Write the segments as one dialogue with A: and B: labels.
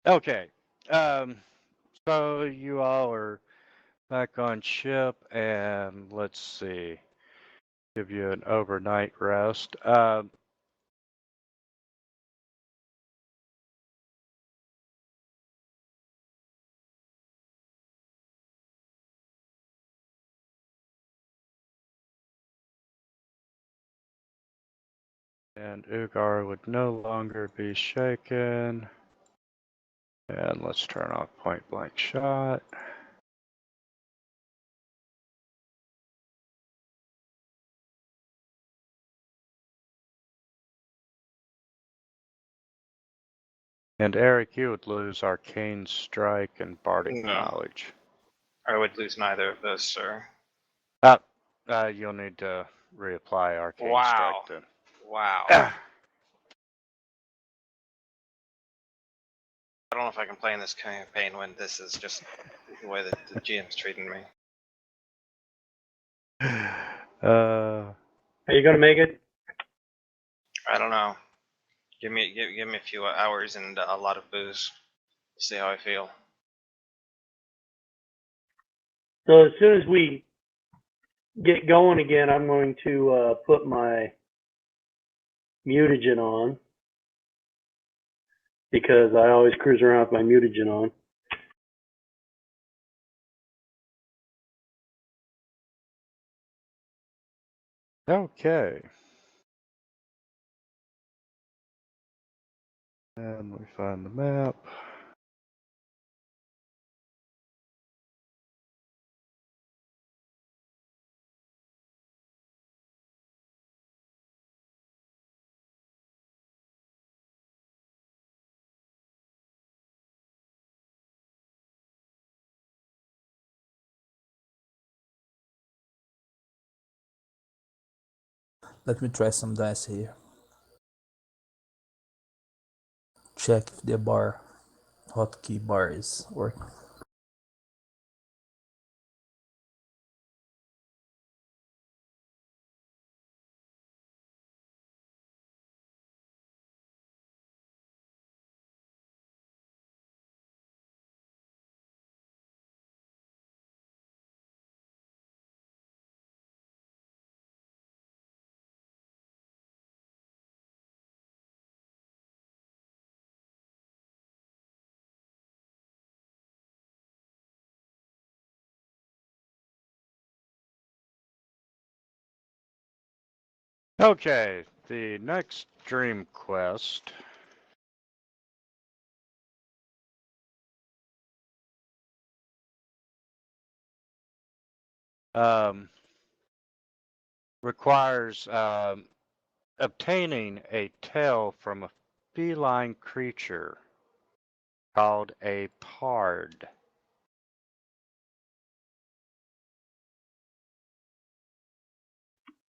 A: Okay. Um, so you all are back on ship, and let's see, give you an overnight rest. And Ugar would no longer be shaken. And let's turn off point blank shot. And Eric, you would lose Arcane Strike and Bardic
B: No.
A: Knowledge.
B: I would lose neither of those, sir.
A: You'll need to reapply Arcane
B: Wow.
A: Strike then.
B: Wow. I don't know if I can play in this campaign when this is just the way that the GM's treating me.
C: Are you gonna make it?
B: I don't know. Give me a few hours and a lot of booze. See how I feel.
C: So as soon as we get going again, I'm going to put my mutagen on because I always cruise around with my mutagen on.
A: Okay. And we find the map.
D: Let me try some dice here. Check if the hotkey bar is working.
A: Okay, the next dream quest requires obtaining a tail from a feline creature called a pard.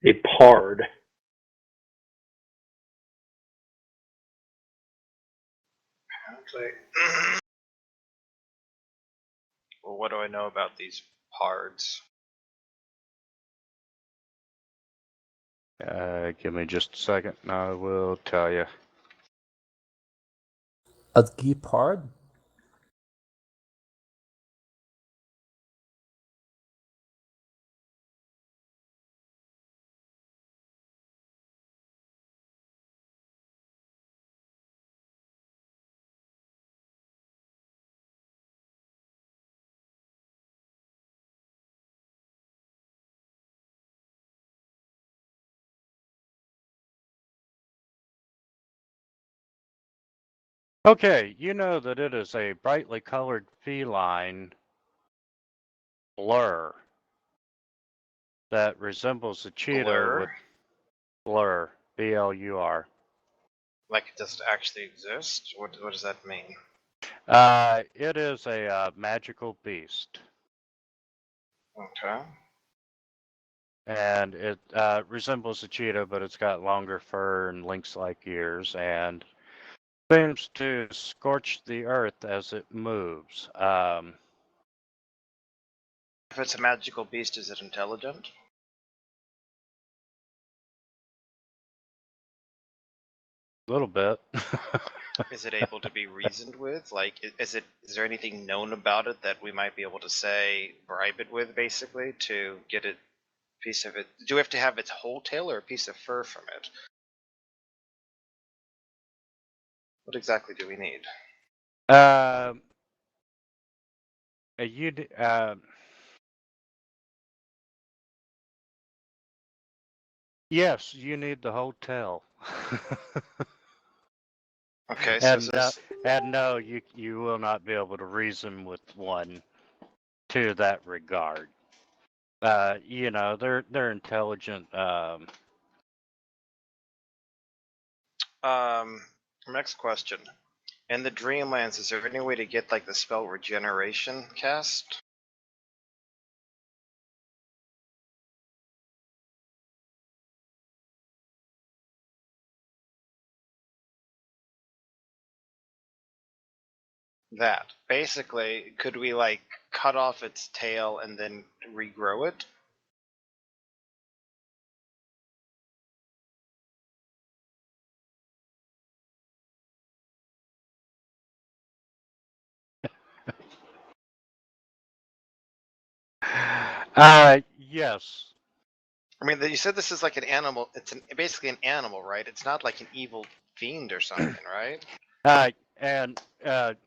C: A pard.
B: Well, what do I know about these pards?
A: Give me just a second and I will tell you.
D: A Geepard?
A: Okay, you know that it is a brightly colored feline blur that resembles a cheetah
B: Blur?
A: with blur, B-L-U-R.
B: Like it doesn't actually exist? What does that mean?
A: It is a magical beast.
B: Okay.
A: And it resembles a cheetah, but it's got longer fur and lynx-like ears, and seems to scorch the earth as it moves.
B: If it's a magical beast, is it intelligent?
A: A little bit.
B: Is it able to be reasoned with? Like, is there anything known about it that we might be able to say, bribe it with, basically, to get a piece of it? Do we have to have its whole tail or a piece of fur from it? What exactly do we need?
A: You yes, you need the hotel.
B: Okay, so
A: And no, you will not be able to reason with one to that regard. You know, they're intelligent.
B: Next question. In the Dreamlands, is there any way to get like the spell regeneration cast? That. Basically, could we like cut off its tail and then regrow it?
A: Yes.
B: I mean, you said this is like an animal. It's basically an animal, right? It's not like an evil fiend or something, right?
A: And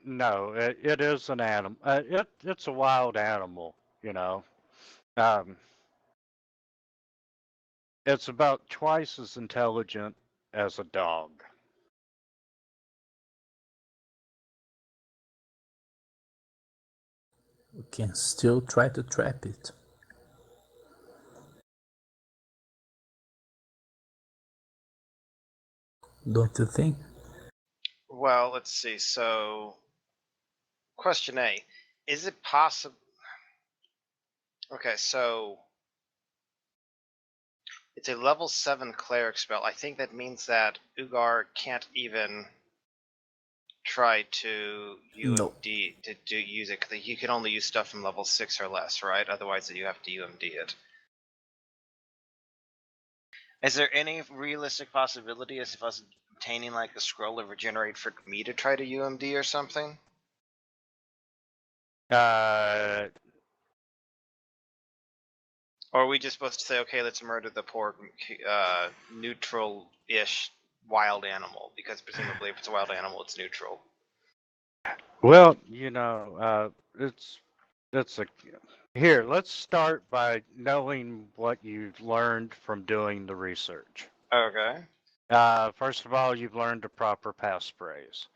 A: no, it is an animal. It's a wild animal, you know. Um, it's about twice as intelligent as a dog.
D: We can still try to trap it. Don't you think?
B: Well, let's see. So, question A: is it possible? Okay, so it's a level 7 cleric spell. I think that means that Ugar can't even try to
D: No.
B: UMD to use it, because you can only use stuff from level 6 or less, right? Otherwise, you have to UMD it. Is there any realistic possibility as if us obtaining like a scroll of regenerate for me to try to UMD or something?
A: Uh,
B: Or are we just supposed to say, okay, let's murder the poor neutral-ish wild animal? Because presumably if it's a wild animal, it's neutral.
A: well, you know, it's a here. Let's start by knowing what you've learned from doing the research.
B: Okay.
A: First of all, you've learned the proper passphrase.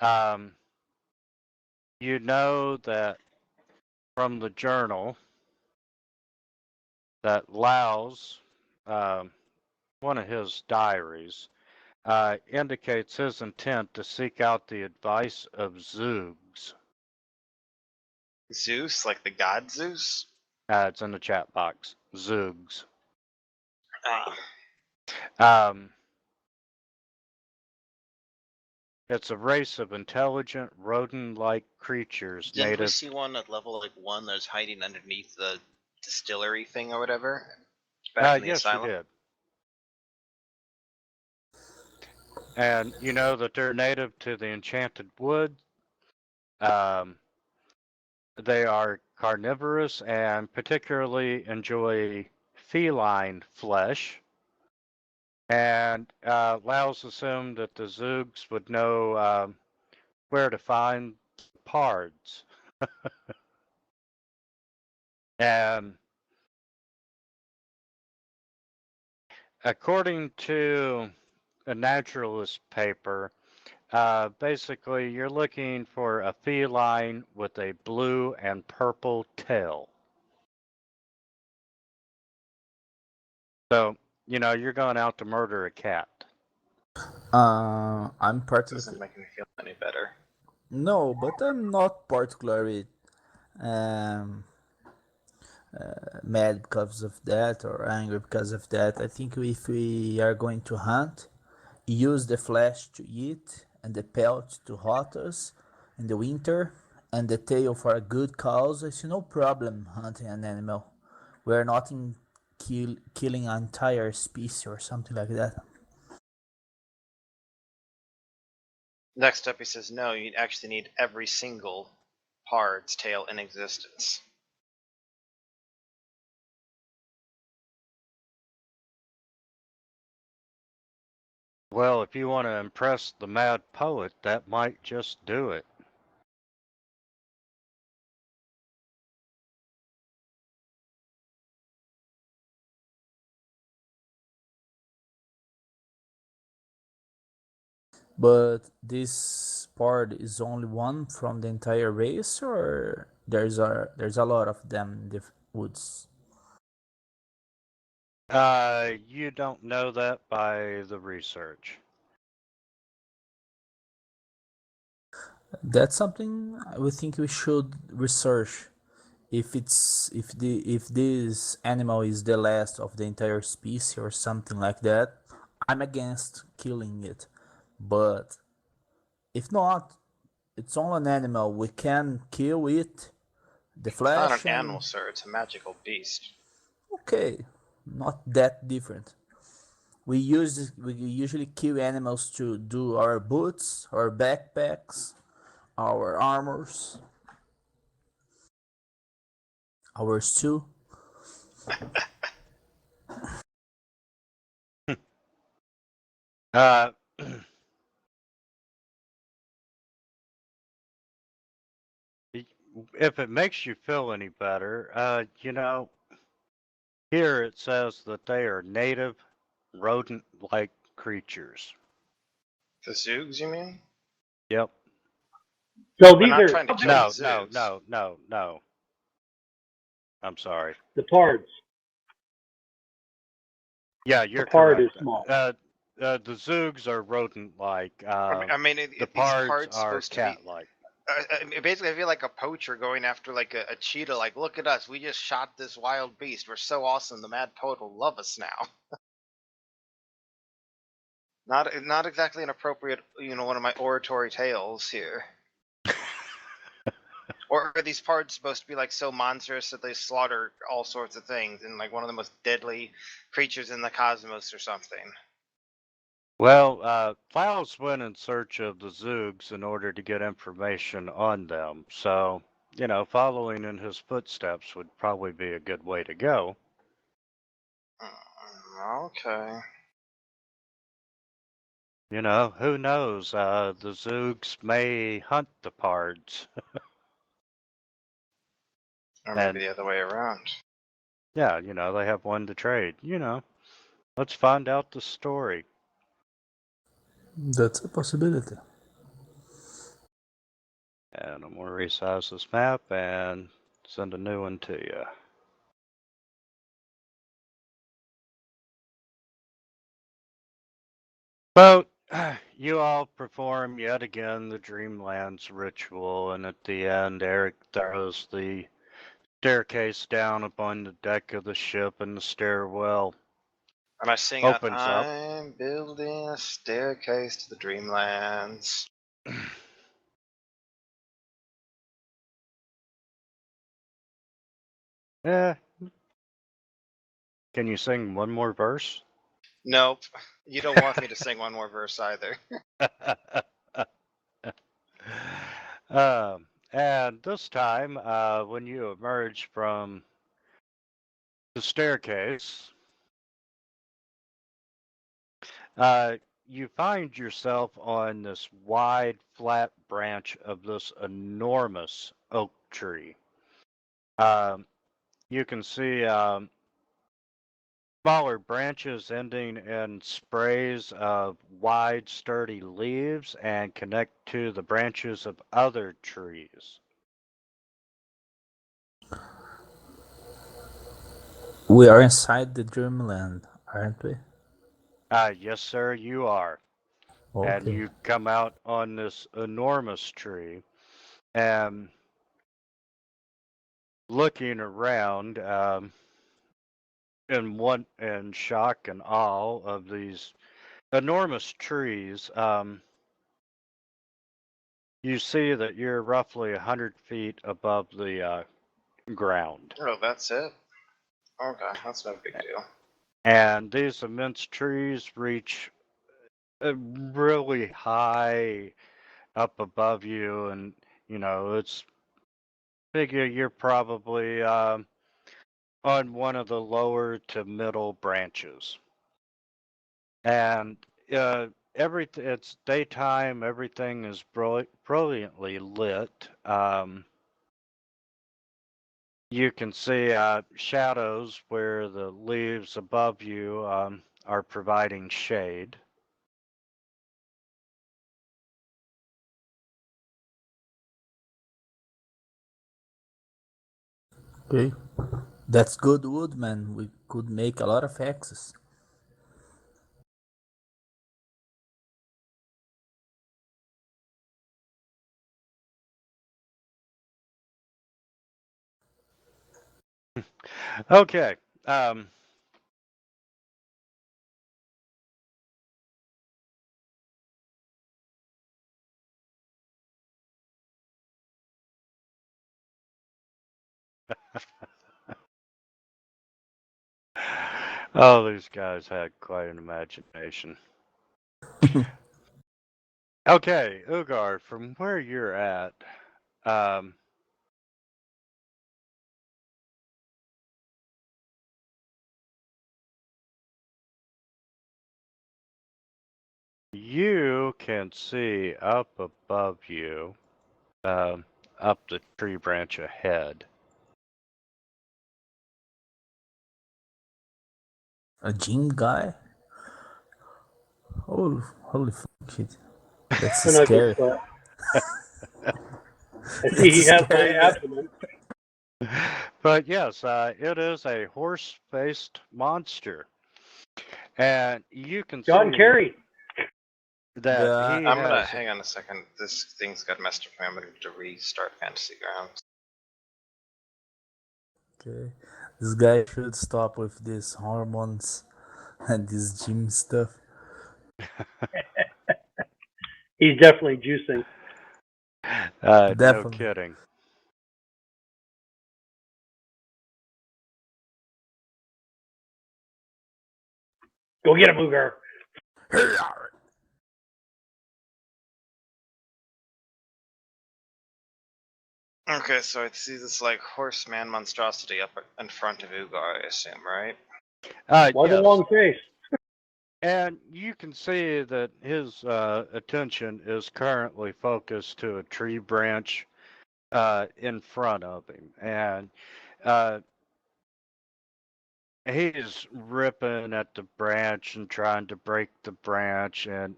A: Um, you know that from the journal that Lao's, one of his diaries, indicates his intent to seek out the advice of Zoogs.
B: Zeus, like the god Zeus?
A: It's in the chat box. Zoogs.
B: Ah.
A: Um, it's a race of intelligent, rodent-like creatures
B: Didn't we
A: native.
B: see one at level like 1 that was hiding underneath the distillery thing or whatever? Back in the
A: Yes, you
B: asylum?
A: did. And you know that they're native to the Enchanted Wood. Um, they are carnivorous and particularly enjoy feline flesh. And Laos assumed that the Zoogs would know where to find pards. And according to a naturalist paper, basically you're looking for a feline with a blue and purple tail. So, you know, you're going out to murder a cat.
D: I'm
B: Doesn't
D: particularly
B: make me feel any better.
D: no, but I'm not particularly um, mad because of that or angry because of that. I think if we are going to hunt, use the flesh to eat and the pelt to hot us in the winter and the tail for a good cause, it's no problem hunting an animal. We're not in killing an entire species or something like that.
B: Next up, he says, no, you actually need every single pard's tail in existence.
A: Well, if you want to impress the mad poet, that might just do it.
D: But this part is only one from the entire race, or there's a lot of them in the woods.
A: You don't know that by the research.
D: That's something we think we should research. If this animal is the last of the entire species or something like that, I'm against killing it. But if not, it's only an animal. We can kill it, the
B: It's not an
D: flesh,
B: animal,
D: and
B: sir. It's a magical beast.
D: okay, not that different. We usually kill animals to do our boots, our backpacks, our armors, our stew.
A: Uh, if it makes you feel any better, here it says that they are native rodent-like creatures.
B: The Zoogs, you mean?
A: Yep.
C: So
B: We're
C: these
B: not
C: are
B: trying to kill
A: No,
B: the
A: no,
B: Zoogs.
A: no. I'm sorry.
C: the pards.
A: Yeah, you're
C: pard is
A: correct.
C: small.
A: The Zoogs are rodent-like.
B: I mean,
A: The
B: these
A: pards
B: pards
A: are
B: supposed to be.
A: cat-like.
B: Basically, I feel like a poacher going after like a cheetah. Like, look at us, we just shot this wild beast. We're so awesome. The mad poet will love us now. Not exactly an appropriate, one of my oratory tales here. Or are these parts supposed to be like so monstrous that they slaughter all sorts of things and like one of the most deadly creatures in the cosmos or something?
A: Well, Faust went in search of the Zoogs in order to get information on them. So, following in his footsteps would probably be a good way to go.
B: Okay.
A: Who knows? The Zoogs may hunt the pards.
B: Or maybe
A: And
B: the other way around.
A: yeah, they have one to trade. Let's find out the story.
D: That's a possibility.
A: And I'm going to resize this map and send a new one to you. Well, you all perform yet again the Dreamlands ritual, and at the end, Eric throws the staircase down upon the deck of the ship, and the stairwell
B: And I sing out,
A: opens up.
B: I'm building a staircase to the dreamlands.
A: Eh, can you sing one more verse?
B: Nope. You don't want me to sing one more verse either.
A: And this time, when you emerge from the staircase, you find yourself on this wide, flat branch of this enormous oak tree. You can see smaller branches ending in sprays of wide, sturdy leaves and connect to the branches of other trees.
D: We are inside the dreamland, aren't we?
A: Yes, sir, you are. And
D: Okay.
A: you come out on this enormous tree and looking around in shock and awe of these enormous trees. You see that you're roughly 100 feet above the ground.
B: Oh, that's it? Okay, that's no big deal.
A: And these immense trees reach really high, up above you, and it's figure you're probably on one of the lower to middle branches, and everything it's daytime. Everything is brilliantly lit. You can see shadows where the leaves above you are providing shade.
D: Okay. That's good wood, man. We could make a lot of axes.
A: Okay. Um, oh, these guys had quite an imagination. Okay, Ugar, from where you're at, um, you can see up above you, up the tree branch ahead.
D: A gym guy? Oh, holy fuck it. That's
C: An ugly
D: scary.
C: sweat. I see
D: That's
C: he has my
D: scary, man.
C: abdomen.
A: But yes, it is a horse-faced monster, and you can
C: John
A: see
C: Kerry.
A: that
D: Yeah,
A: he
B: I'm gonna
A: has.
B: hang on a second. This thing's got messed up. I'm gonna to restart Fantasy Grounds.
D: okay. This guy should stop with these hormones and this gym stuff.
C: He's definitely juicing.
A: No
D: Definitely.
A: kidding.
C: Go get him, Ugar.
B: Okay, so I see this like horseman monstrosity up in front of Ugar, I assume, right?
C: Why the
A: Yes,
C: long face?
A: and you can see that his attention is currently focused to a tree branch in front of him, and uh, he's ripping at the branch and trying to break the branch, and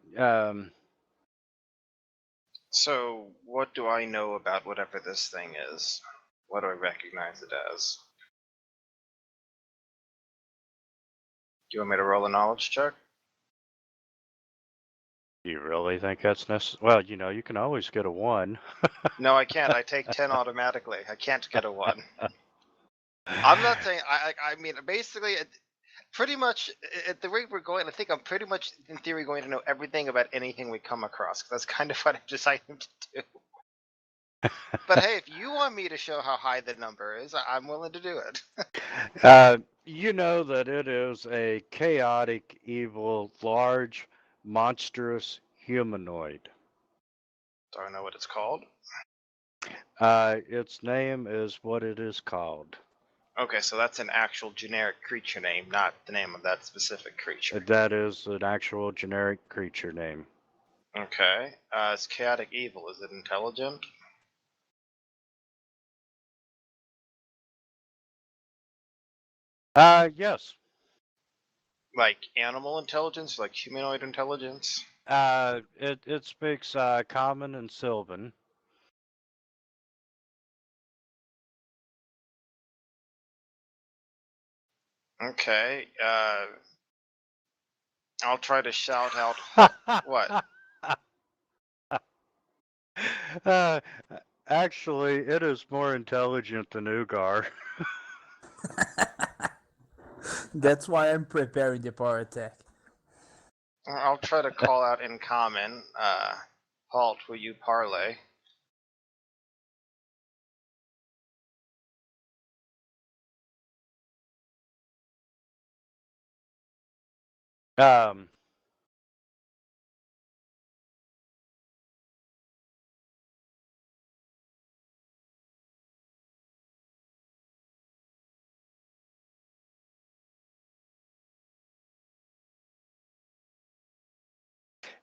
B: So, what do I know about whatever this thing is? What do I recognize it as? Do you want me to roll a knowledge check?
A: you really think that's necessary? Well, you can always get a 1.
B: No, I can't. I take 10 automatically. I can't get a 1. I'm not saying. I mean, basically, pretty much at the rate we're going, I think I'm pretty much, in theory, going to know everything about anything we come across. 'Cause that's kind of what I'm deciding to do. But hey, if you want me to show how high the number is, I'm willing to do it.
A: You know that it is a chaotic, evil, large, monstrous humanoid.
B: Do I know what it's called?
A: Its name is what it is called.
B: Okay, so that's an actual generic creature name, not the name of that specific creature.
A: That is an actual generic creature name.
B: Okay, it's chaotic evil. Is it intelligent?
A: Yes.
B: Like animal intelligence, like humanoid intelligence?
A: It speaks Common and Sylvan.
B: Okay, I'll try to shout out. What?
A: uh, Actually, it is more intelligent than Ugar.
D: That's why I'm preparing the power attack.
B: I'll try to call out in common. Halt, will you parlay?
A: Um,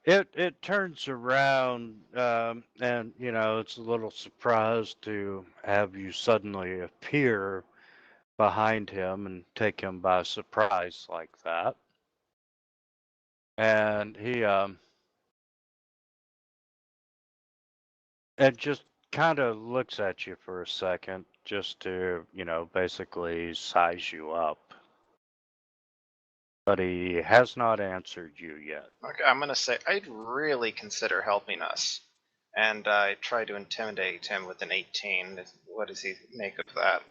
A: It turns around, and it's a little surprised to have you suddenly appear behind him and take him by surprise like that. And he and just kind of looks at you for a second, just to basically size you up. But he has not answered you yet.
B: Okay, I'm gonna say I'd really consider helping us, and I try to intimidate him with an 18. What does he make of that?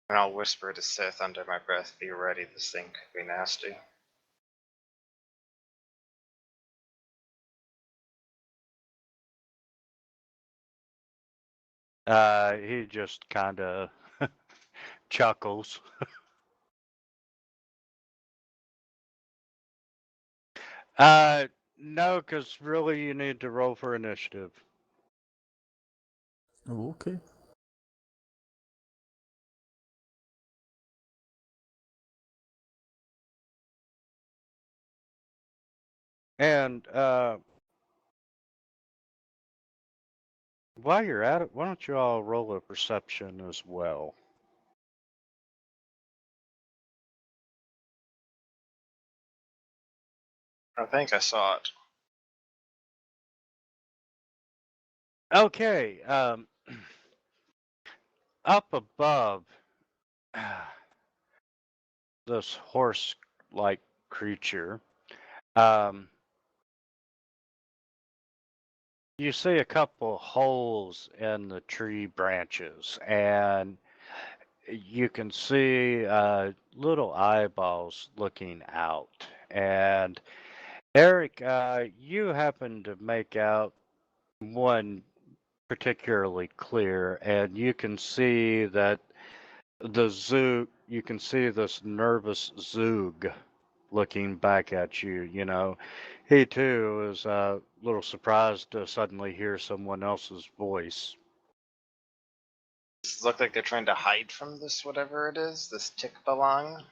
B: And I'll whisper to Sith under my breath, "Be ready. This thing could be nasty."
A: He just kind of chuckles. Uh, no, because really you need to roll for initiative.
D: Okay.
A: And while you're at it, why don't you all roll a perception as well?
B: I think I saw it.
A: Okay, up above this horse-like creature, you see a couple holes in the tree branches, and you can see little eyeballs looking out. And Eric, you happen to make out one particularly clear, and you can see that you can see this nervous Zoog looking back at you. He too is a little surprised to suddenly hear someone else's voice.
B: Does it look like they're trying to hide from this, whatever it is, this Tikbalang?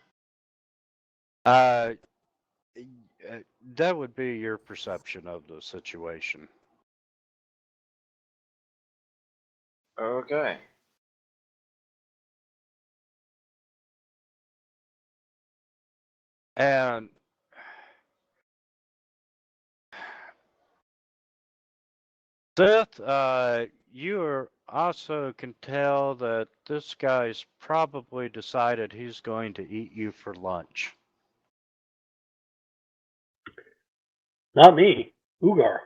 A: Uh, that would be your perception of the situation.
B: Okay.
A: And Seth, you also can tell that this guy's probably decided he's going to eat you for lunch.
C: Not me, Ugar.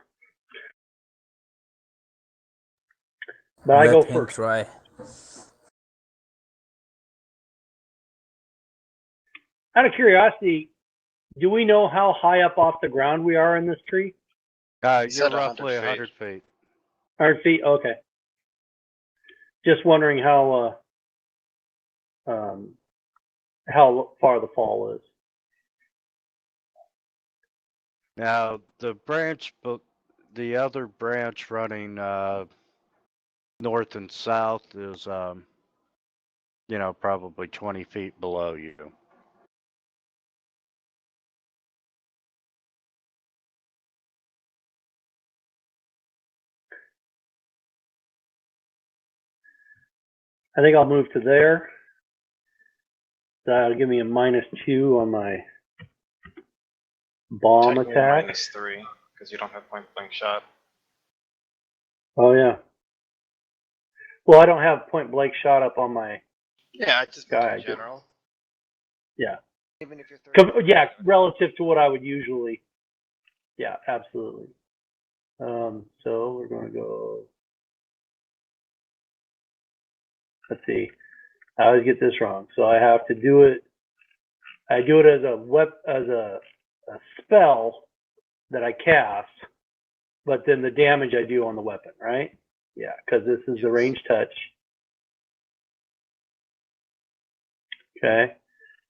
C: But I go
D: Let him
C: first.
D: try.
C: Out of curiosity, do we know how high up off the ground we are in this tree?
A: You're
B: said 100
A: roughly
B: feet.
A: 100 feet.
C: 100 feet? Okay. Just wondering how far the fall is.
A: Now, the other branch running north and south is, probably 20 feet below you.
C: I think I'll move to there. That'll give me a -2 on my bomb
B: Technically
C: attack.
B: -3, because you don't have point blank shot.
C: Oh yeah. Well, I don't have point blank shot up on my.
B: Yeah, I just meant
C: Guy,
B: in general.
C: Yeah.
B: Even if you're 30.
C: Yeah, relative to what I would usually. Yeah, absolutely. So we're going to go. Let's see. I always get this wrong. So I have to do it. I do it as a spell that I cast, but then the damage I do on the weapon, right? Yeah, because this is the range touch. Okay.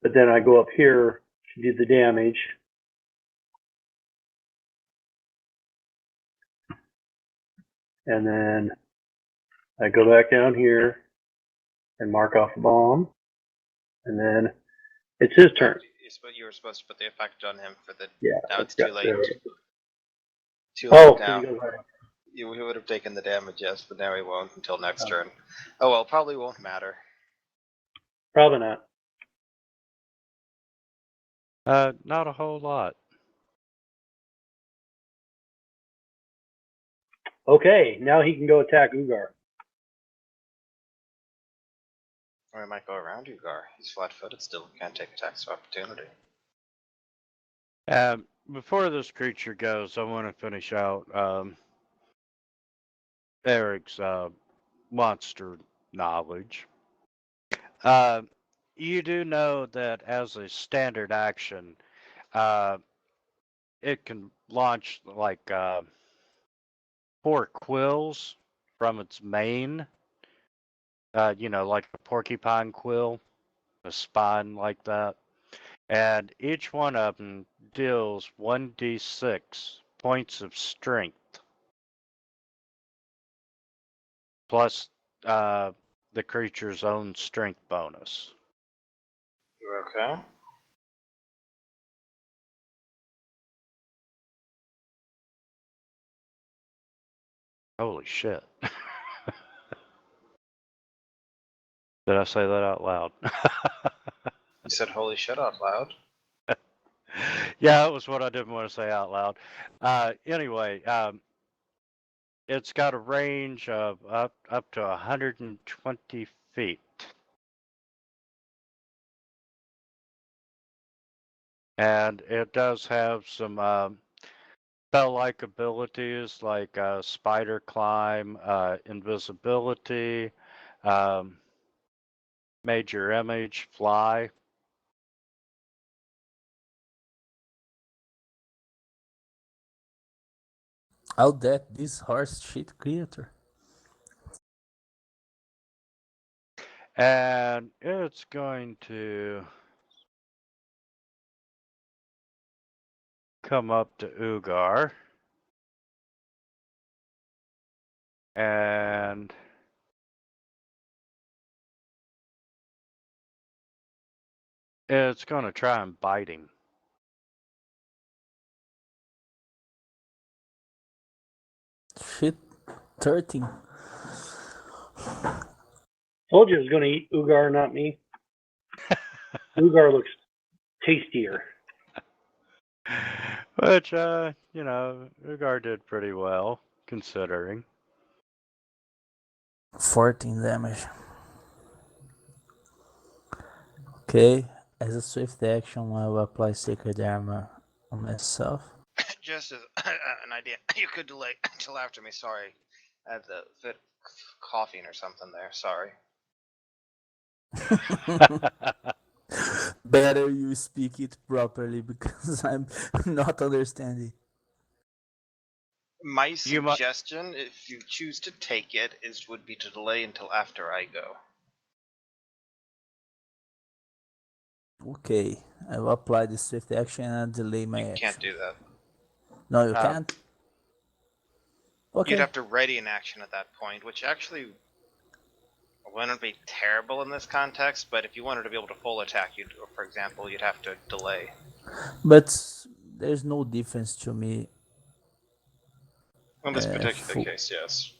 C: But then I go up here to do the damage. And then I go back down here and mark off a bomb. And then it's his turn.
B: You were supposed to put the effect on him for the.
C: Yeah.
B: Now
C: I
B: it's too
C: forgot
B: late.
C: to-
B: Too
C: Oh,
B: late
C: so
B: now.
C: he goes right.
B: He would have taken the damage, yes, but now he won't until next turn. Oh well, probably won't matter.
C: Probably not.
A: Not a whole lot.
C: Okay, now he can go attack Ugar.
B: Or he might go around Ugar. He's flat-footed still, can't take attacks of opportunity.
A: Before this creature goes, I want to finish out Eric's monster knowledge. You do know that as a standard action, it can launch like 4 quills from its mane. Like a porcupine quill, a spine like that. And each one of them deals 1d6 points of strength, plus the creature's own strength bonus.
B: Okay.
A: Holy shit. Did I say that out loud?
B: You said holy shit out loud.
A: Yeah, that was what I didn't want to say out loud. Anyway, it's got a range of up to 120 feet. And it does have some spell-like abilities like spider climb, invisibility, major image, fly.
D: How that this horse shit creature.
A: And it's going to come up to Ugar. And it's going to try and bite him.
D: Shit 13.
C: Told you it was going to eat Ugar, not me. Ugar looks tastier.
A: Which, Ugar did pretty well, considering.
D: 14 damage. Okay, as a swift action, I will apply Sacred Armor on myself.
B: Just as an idea, you could delay until after me. Sorry, I had the fit of coughing or something there. Sorry.
D: Better you speak it properly because I'm not understanding.
B: My suggestion, if you choose to take it, would be to delay until after I go.
D: Okay, I will apply the swift action and delay my
B: You
D: action.
B: can't do that.
D: No, you can't? Okay.
B: You'd have to ready an action at that point, which actually wouldn't be terrible in this context, but if you wanted to be able to full attack, for example, you'd have to delay.
D: But there's no difference to me.
B: In this particular case, yes.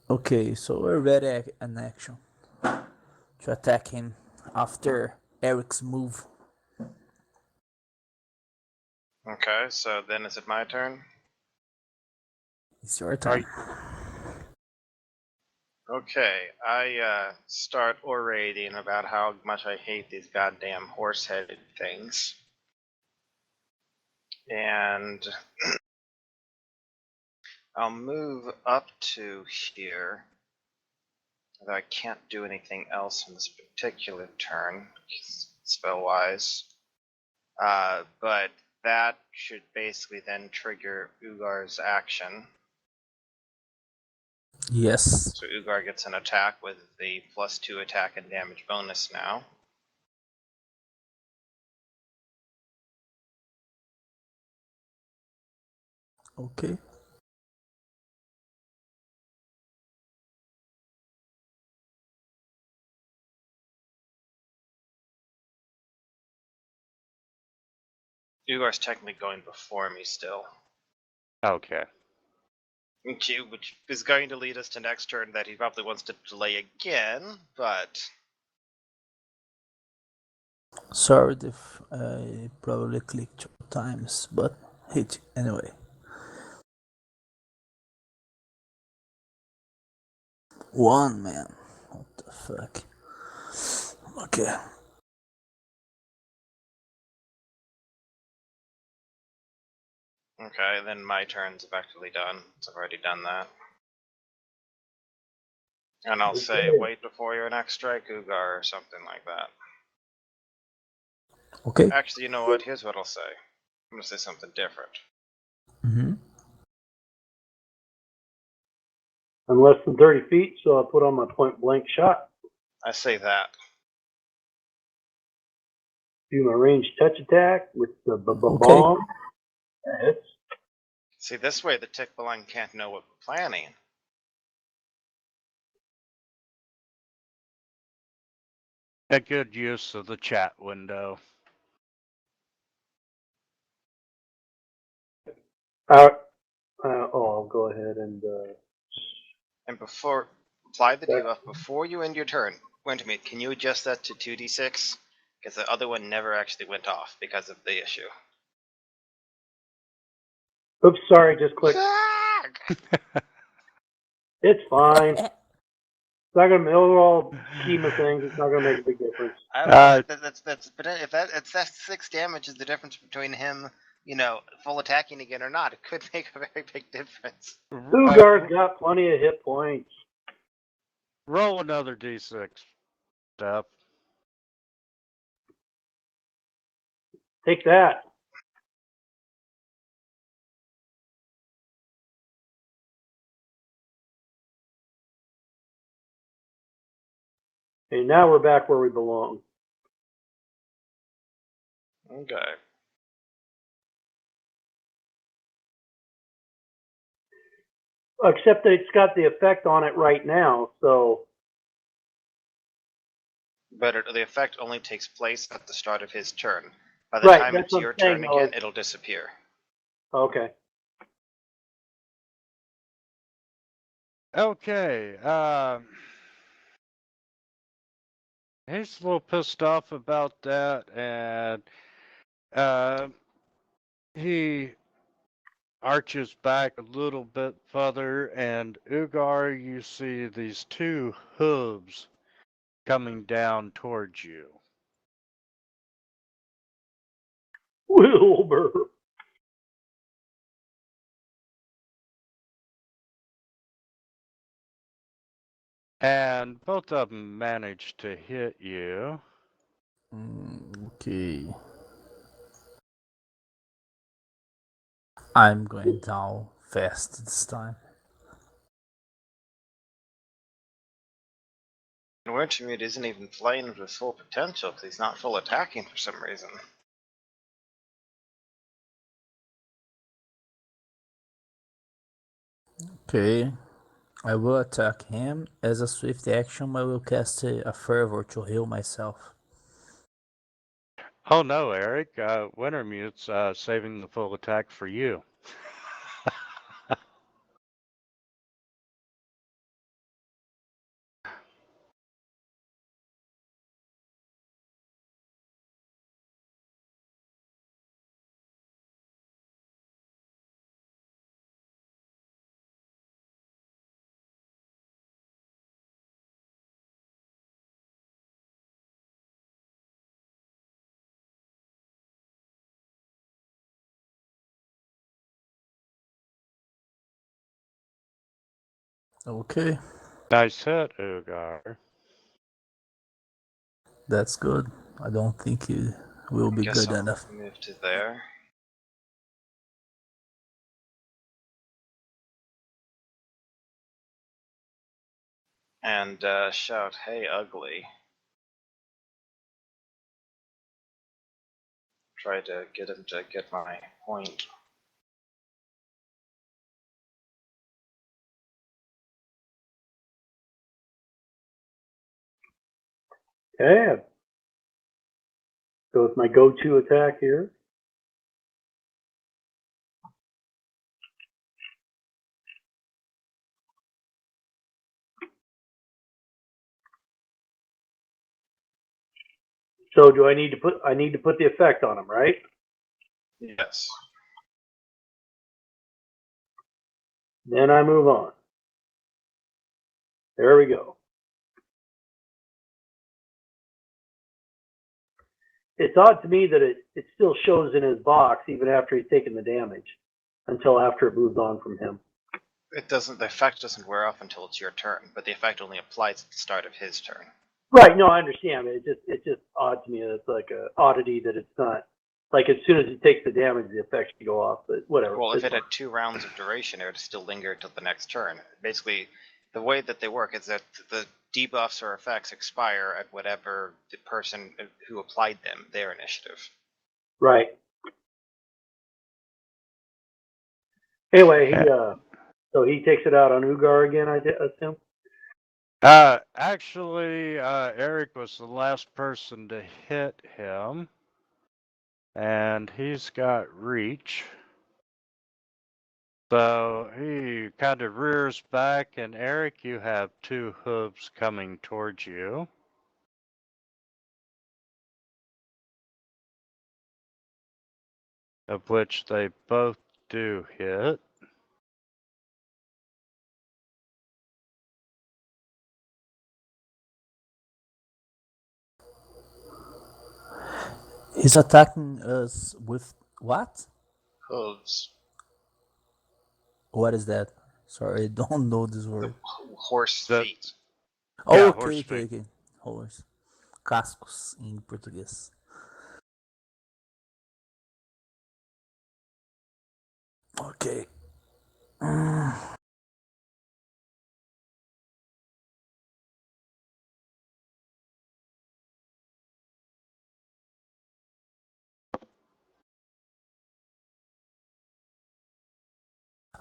D: Okay, so we're ready an action to attack him after Eric's move.
B: Okay, so then is it my turn?
D: It's your turn.
B: Okay, I start orating about how much I hate these goddamn horse-headed things. And I'll move up to here. Although I can't do anything else in this particular turn, spell-wise. But that should basically then trigger Ugar's action.
D: Yes.
B: So Ugar gets an attack with the +2 attack and damage bonus now.
D: Okay.
B: Ugar's technically going before me still.
A: Okay.
B: Which is going to lead us to next turn that he probably wants to delay again, but
D: Sorry if I probably clicked 2 times, but hit anyway. One, man. What the fuck? Okay.
B: okay, then my turn's effectively done. So I've already done that. And I'll say,
C: Okay.
B: wait before your next strike, Ugar, or something like that.
D: Okay.
B: Actually, you know what? Here's what I'll say. I'm gonna say something different.
D: Mm-hmm.
C: I'm less than 30 feet, so I'll put on my point blank shot.
B: I say that.
C: Do my ranged touch attack with the
D: Okay.
C: bomb. That hits.
B: See, this way the tick below can't know what we're planning.
A: A good use of the chat window.
C: I'll go ahead and
B: And before, apply the debuff before you end your turn. Wintermeat, can you adjust that to 2d6? Because the other one never actually went off because of the issue.
C: oops, sorry, just click. It's fine. It's not gonna, overall scheme of things, it's not gonna make a big difference.
B: I don't know. But if that's 6 damage is the difference between him, full attacking again or not. It could make a very big difference.
C: Ugar's got plenty of hit points.
A: Roll another d6. Step.
C: Take that. And now we're back where we belong.
B: Okay.
C: Except that it's got the effect on it right now, so
B: But the effect only takes place at the start of his turn. By the
C: right,
B: time
C: that's
B: it's
C: what
B: your
C: I'm saying,
B: turn
C: though,
B: again,
C: is-
B: it'll disappear.
C: okay.
A: Okay. He's a little pissed off about that, and he arches back a little bit further, and Ugar, you see these 2 hooves coming down towards you.
C: Wilbur.
A: And both of them manage to hit you.
D: Okay. I'm going down fast this time.
B: And Wintermute isn't even playing with his full potential because he's not full attacking for some reason.
D: Okay. I will attack him. As a swift action, I will cast a fervor to heal myself.
A: Oh no, Eric. Wintermute's saving the full attack for you.
D: Okay,
A: Nice hit, Ugar.
D: that's good. I don't think it will be
B: Guess
D: good
B: I'll
D: enough.
B: move to there. And shout, hey, ugly. Try to get him to get my point.
C: Okay. Go with my go-to attack here. So do I need to put the effect on him, right?
B: Yes.
C: Then I move on. There we go. It's odd to me that it still shows in his box even after he's taken the damage, until after it moves on from him.
B: It doesn't. The effect doesn't wear off until it's your turn, but the effect only applies at the start of his turn.
C: Right. No, I understand. It's just odd to me that it's like a oddity that it's not like as soon as he takes the damage, the effect should go off. But whatever.
B: Well, if
C: it's
B: it
C: fine.
B: had 2 rounds of duration, it would still linger until the next turn. Basically, the way that they work is that the debuffs or effects expire at whatever the person who applied them, their initiative.
C: Right. Anyway, so he takes it out on Ugar again, I assume.
A: Actually, Eric was the last person to hit him, and he's got reach. So he kind of rears back, and Eric, you have 2 hooves coming towards you. Of which they both do hit.
D: He's attacking us with what?
B: Hooves.
D: What is that? Sorry, I don't know this word.
B: Horse
A: The-
B: feet.
A: Yeah,
D: Okay,
A: horse
D: okay,
A: feet.
D: okay. Horse. Cascos em português. Okay.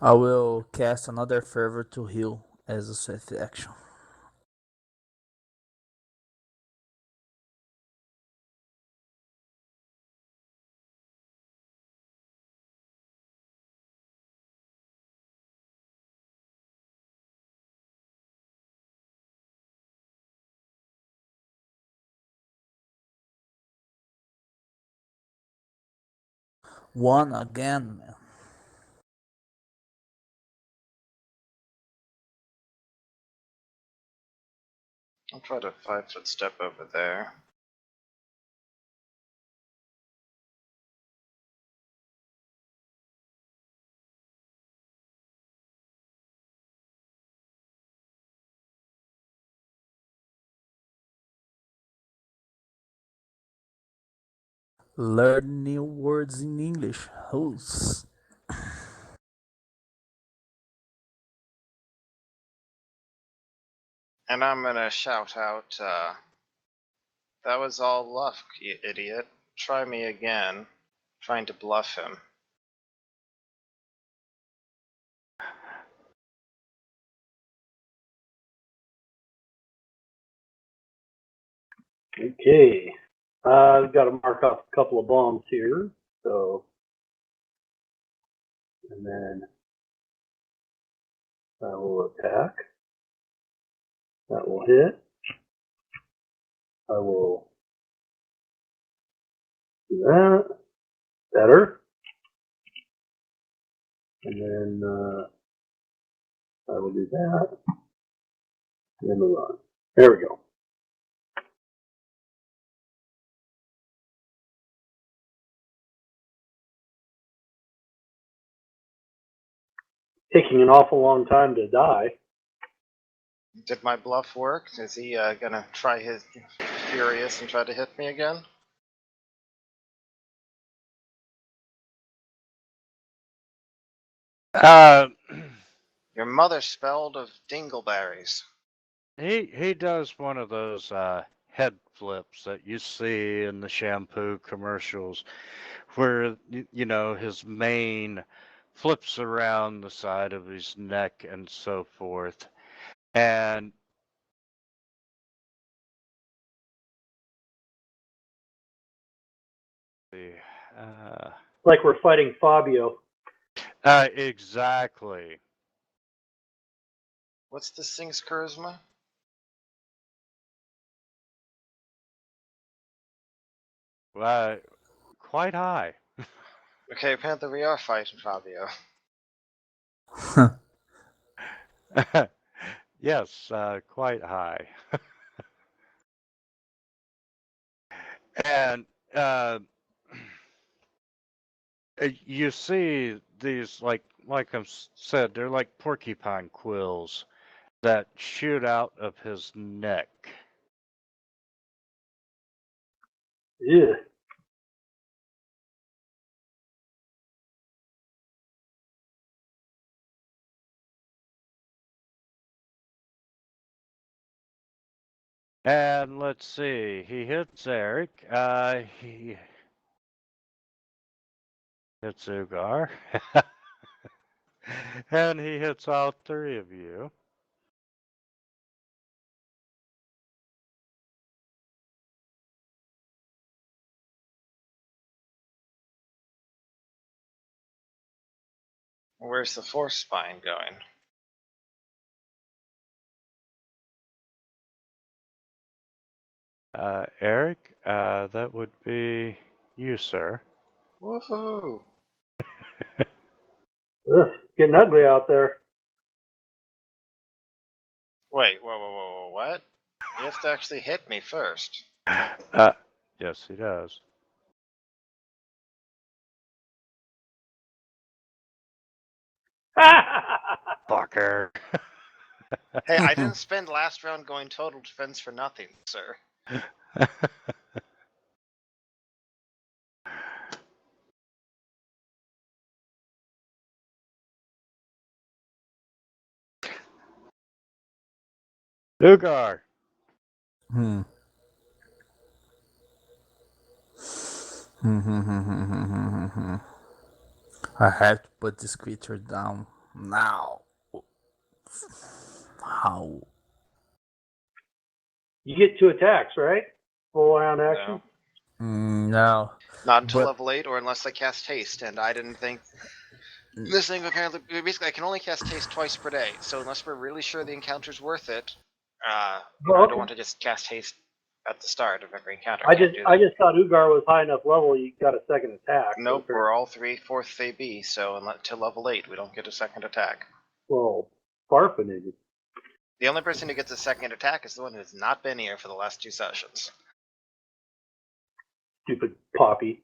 D: I will cast another fervor to heal as a swift action. One again, man.
B: I'll try to 5-foot step over there.
D: Learn new words in English. Hoes.
B: And I'm gonna shout out, that was all luck, you idiot. Try me again. Trying to bluff him.
C: Okay. I've got to mark off a couple of bombs here. So, and then I will attack. That will hit. I will do that. Better. And then I will do that. And then move on. There we go. Taking an awful long time to die.
B: Did my bluff work? Is he gonna try his furious and try to hit me again?
A: Uh,
B: Your mother spelled of dingleberries.
A: he does one of those head flips that you see in the shampoo commercials, where you know his mane flips around the side of his neck and so forth, and
C: Like we're fighting Fabio.
A: exactly.
B: What's this thing's charisma?
A: quite high.
B: Okay, apparently we are fighting Fabio.
A: Yes, quite high. And you see these, like I said, they're like porcupine quills that shoot out of his neck.
C: Yeah.
A: And let's see, he hits Eric. He hits Ugar. And he hits all three of you.
B: Where's the force spine going?
A: Eric, that would be you, sir.
B: Woohoo!
C: Ugh, getting ugly out there.
B: Wait, whoa, what? You have to actually hit me first.
A: Yes, he does. Fucker.
B: Hey, I didn't spend last round going total defense for nothing, sir.
A: Ugar.
D: Hmm. I have to put this creature down now. How?
C: You get 2 attacks, right? Full round action.
B: No.
D: No.
B: Not until
D: But-
B: level 8 or unless I cast haste, and I didn't think. This thing apparently. Basically, I can only cast haste twice per day, so unless we're really sure the encounter's worth it, I don't want to just cast haste at the start of every encounter.
C: I
B: Can't
C: just
B: do
C: I
B: that.
C: just thought Ugar was high enough level you got a second attack.
B: Nope,
C: So
B: we're all 3/4 AB, so until level 8, we don't get a second attack.
C: well, farfinated.
B: The only person who gets a second attack is the one who's not been here for the last 2 sessions.
C: Stupid Poppy.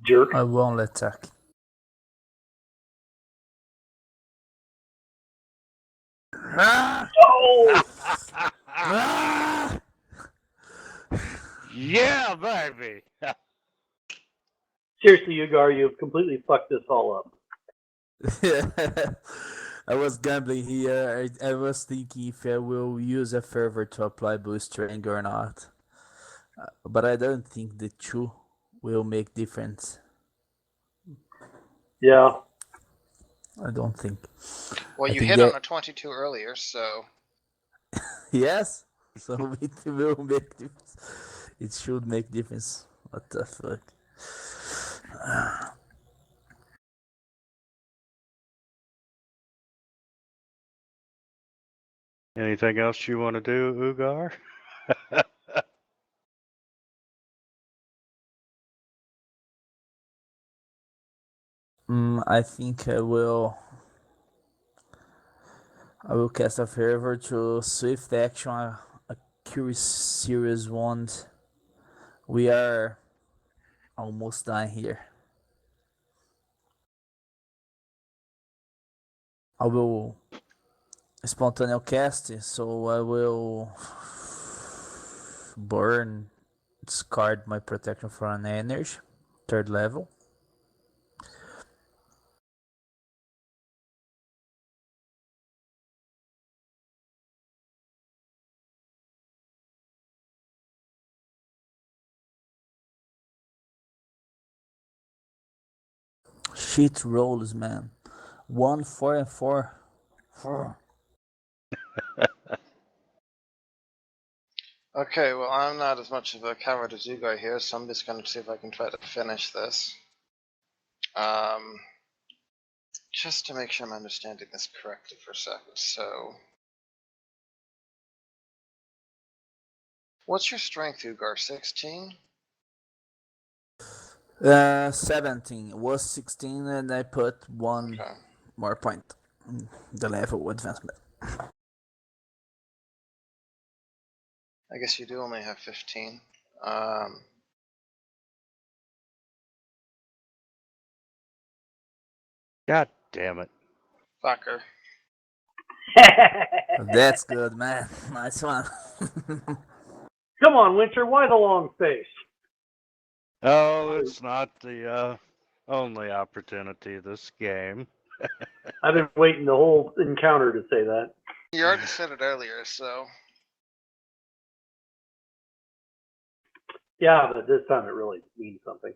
C: Jerk.
D: I won't attack.
C: Oh!
A: Yeah, baby.
C: Seriously, Ugar, you've completely fucked this all up.
D: I was gambling here. I was thinking if I will use a fervor to apply boost strength or not. But I don't think the two will make difference.
C: Yeah.
D: I don't think.
B: Well,
D: I
B: you
D: think
B: hit
D: that-
B: on a 22 earlier, so
D: Yes. So it will make difference. It should make difference. What the fuck?
A: Anything else you want to do, Ugar?
D: I think I will. I will cast a fervor to swift action a curious serious wand. We are almost done here. I will spontaneous cast, so I will burn, discard my protection for an energy, 3rd level. Shit rolls, man. 1, 4, and 4.
B: okay. Well, I'm not as much of a coward as you guys here, so I'm just going to see if I can try to finish this. Just to make sure I'm understanding this correctly for a second. So, What's your strength, Ugar? 16?
D: 17 was 16, and I put one
B: Okay.
D: more point in the level advancement.
B: I guess you do only have 15.
A: God damn it.
B: Fucker.
D: That's good, man. Nice one.
C: Come on, Winter. Why the long face?
A: Oh, it's not the only opportunity this game.
C: I've been waiting the whole encounter to say that.
B: You already said it earlier, so.
C: Yeah, but this time it really means something.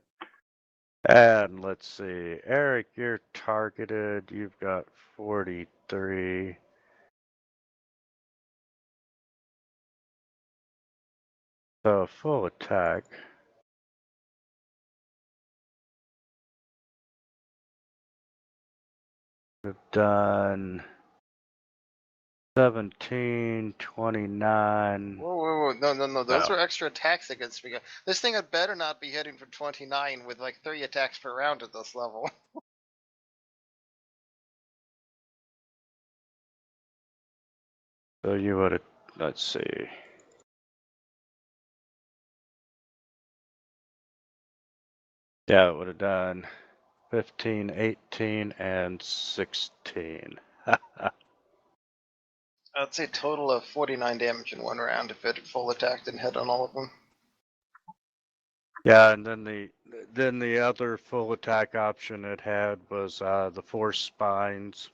A: And let's see, Eric, you're targeted. You've got 43. So full attack. We've done 17, 29.
B: Whoa. No. Those
A: No.
B: are extra attacks against me. This thing had better not be hitting for 29 with like 3 attacks per round at this level.
A: So you would have, let's see. Yeah, it would have done 15, 18, and 16.
B: I'd say total of 49 damage in one round if it full attacked and hit on all of them.
A: Yeah, and then the other full attack option it had was the 4 spines,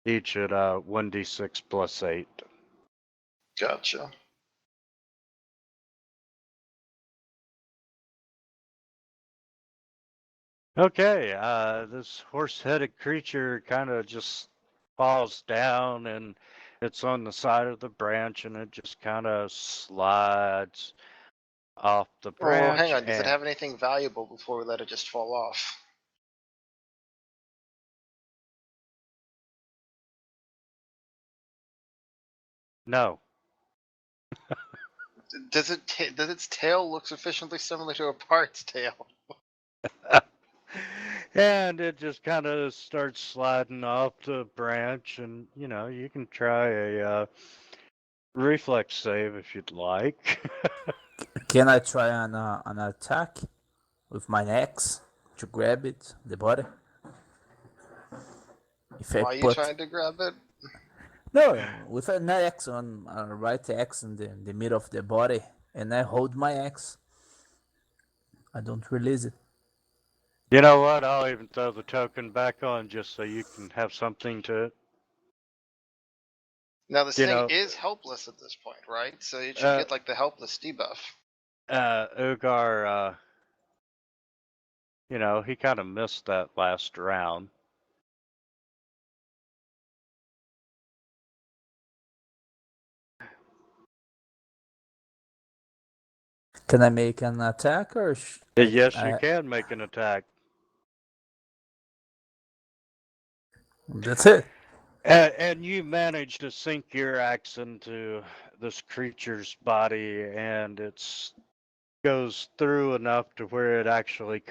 A: each at 1d6 plus 8.
B: Gotcha.
A: Okay, this horse-headed creature kind of just falls down, and it's on the side of the branch, and it just kind of slides off the
B: Well, hang
A: branch.
B: on. Does it
A: And
B: have anything valuable before we let it just fall off?
A: no.
B: Does its tail look sufficiently similar to a part's tail?
A: And it just kind of starts sliding off the branch, and you can try a reflex save if you'd like.
D: Can I try an attack with my axe to grab it, the body? If I
B: Why are you
D: put
B: trying to grab it?
D: no, with an axe on a right axe in the middle of the body, and I hold my axe, I don't release it.
A: You know what? I'll even throw the token back on just so you can have something to,
B: Now this
A: you
B: thing
A: know,
B: is helpless at this point, right? So it should
A: uh,
B: get like the helpless debuff.
A: Ugar, he kind of missed that last round.
D: Can I make an attack or
A: Yes, you can make an attack.
D: That's it.
A: And you manage to sink your axe into this creature's body, and it goes through enough to where it actually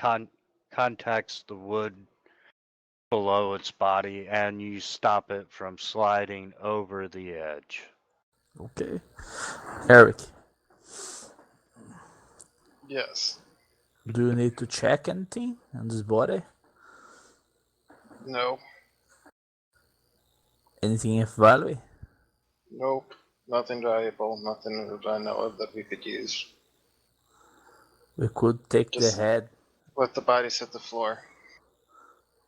A: contacts the wood below its body, and you stop it from sliding over the edge.
D: Okay. Eric,
B: Yes.
D: do you need to check anything on this body?
B: No.
D: Anything of value?
B: Nope. Nothing valuable. Nothing that I know of that we could use.
D: We could take the
B: Just
D: head.
B: let the bodies hit the floor.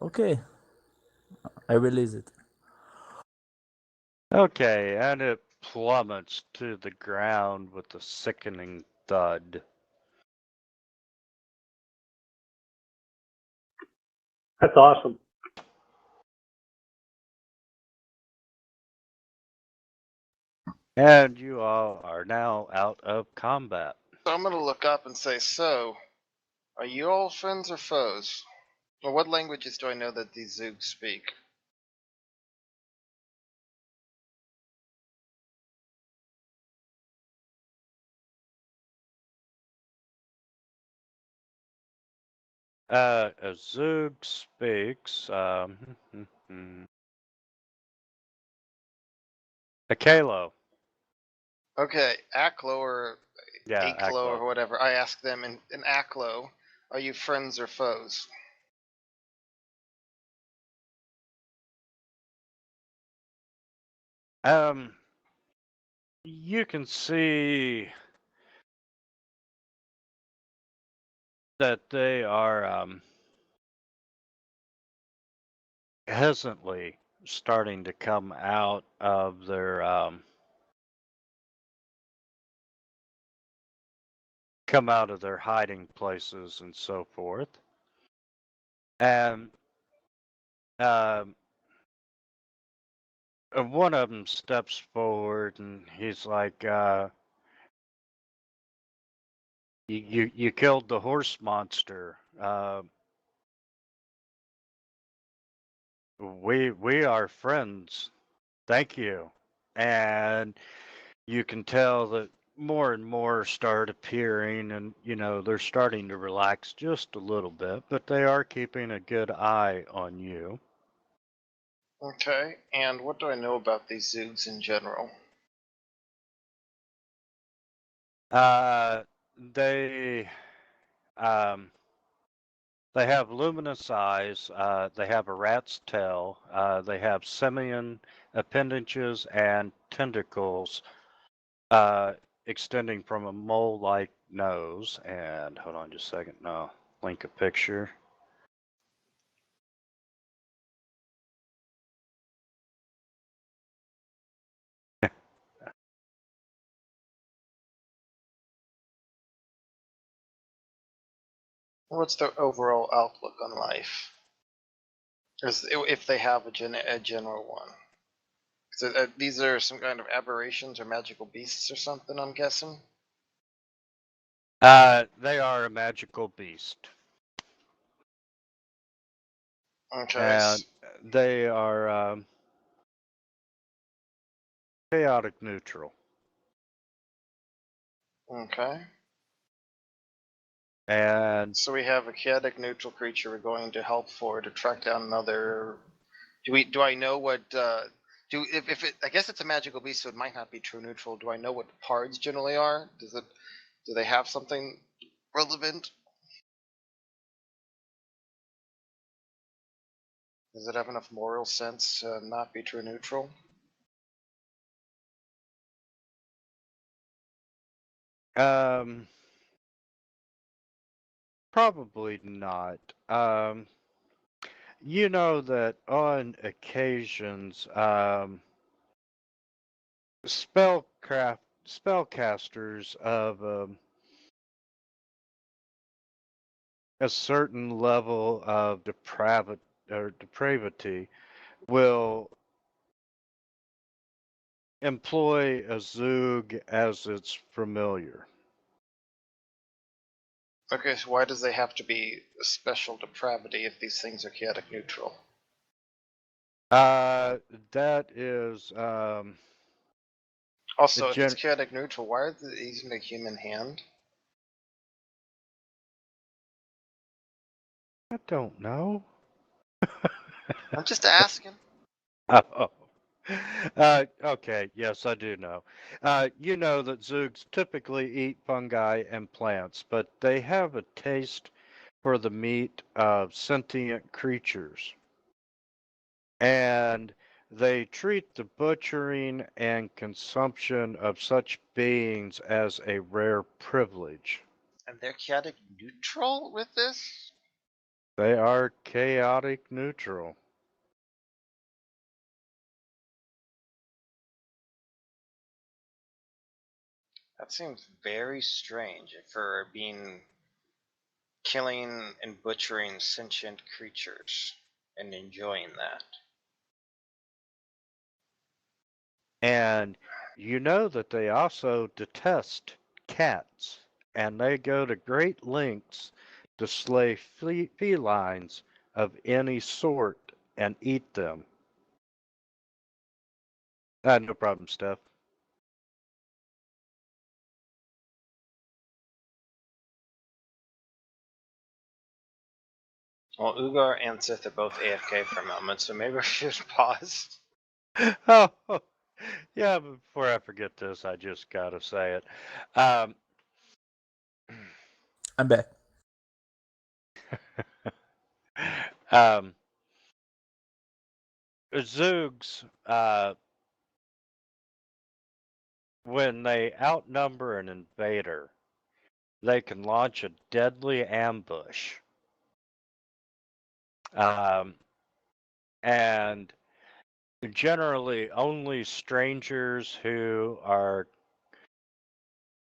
D: Okay. I release it.
A: Okay, and it plummets to the ground with a sickening thud.
C: That's awesome.
A: And you all are now out of combat.
B: So I'm gonna look up and say, so, are you all friends or foes? Or what languages do I know that these Zoogs speak?
A: Zug speaks. Akalo.
B: Okay, Aklo or
A: Yeah,
B: Aklo
A: Aklo.
B: or whatever. I ask them in Aklo, are you friends or foes?
A: You can see that they are hesitantly starting to come out of their hiding places and so forth. And um, one of them steps forward and he's like, you killed the horse monster. We are friends. Thank you. And you can tell that more and more start appearing, and they're starting to relax just a little bit, but they are keeping a good eye on you.
B: Okay, and what do I know about these Zoogs in general?
A: They um they have luminous eyes, they have a rat's tail, they have simian appendages and tentacles extending from a mole-like nose. And hold on just a second, no, link a picture.
B: What's their overall outlook on life? If they have a general one. So these are some kind of aberrations or magical beasts or something, I'm guessing?
A: They are a magical beast.
B: Okay.
A: And they are chaotic neutral.
B: Okay.
A: And
B: So we have a chaotic neutral creature we're going to help for to track down another. Do I know what if it, I guess it's a magical beast, so it might not be true neutral. Do I know what pards generally are? Do they have something relevant? Does it have enough moral sense to not be true neutral?
A: probably not. You know that on occasions, spellcasters of a certain level of depravity will employ a Zug as its familiar.
B: Okay, so why does they have to be a special depravity if these things are chaotic neutral?
A: That is
B: Also, if it's chaotic neutral, why are they using a human hand?
A: I don't know.
B: I'm just asking.
A: Oh. Okay, yes, I do know. You know that Zoogs typically eat fungi and plants, but they have a taste for the meat of sentient creatures. And they treat the butchering and consumption of such beings as a rare privilege.
B: And they're chaotic neutral with this?
A: They are chaotic neutral.
B: That seems very strange for being killing and butchering sentient creatures and enjoying that.
A: And you know that they also detest cats, and they go to great lengths to slay felines of any sort and eat them. No problem, Steph.
B: Well, Ugar and Sith are both AFK for a moment, so maybe we should pause.
A: Oh, yeah, before I forget this, I just gotta say it. Um,
D: I'm back.
A: um, Zoogs, when they outnumber an invader, they can launch a deadly ambush. And generally, only strangers who are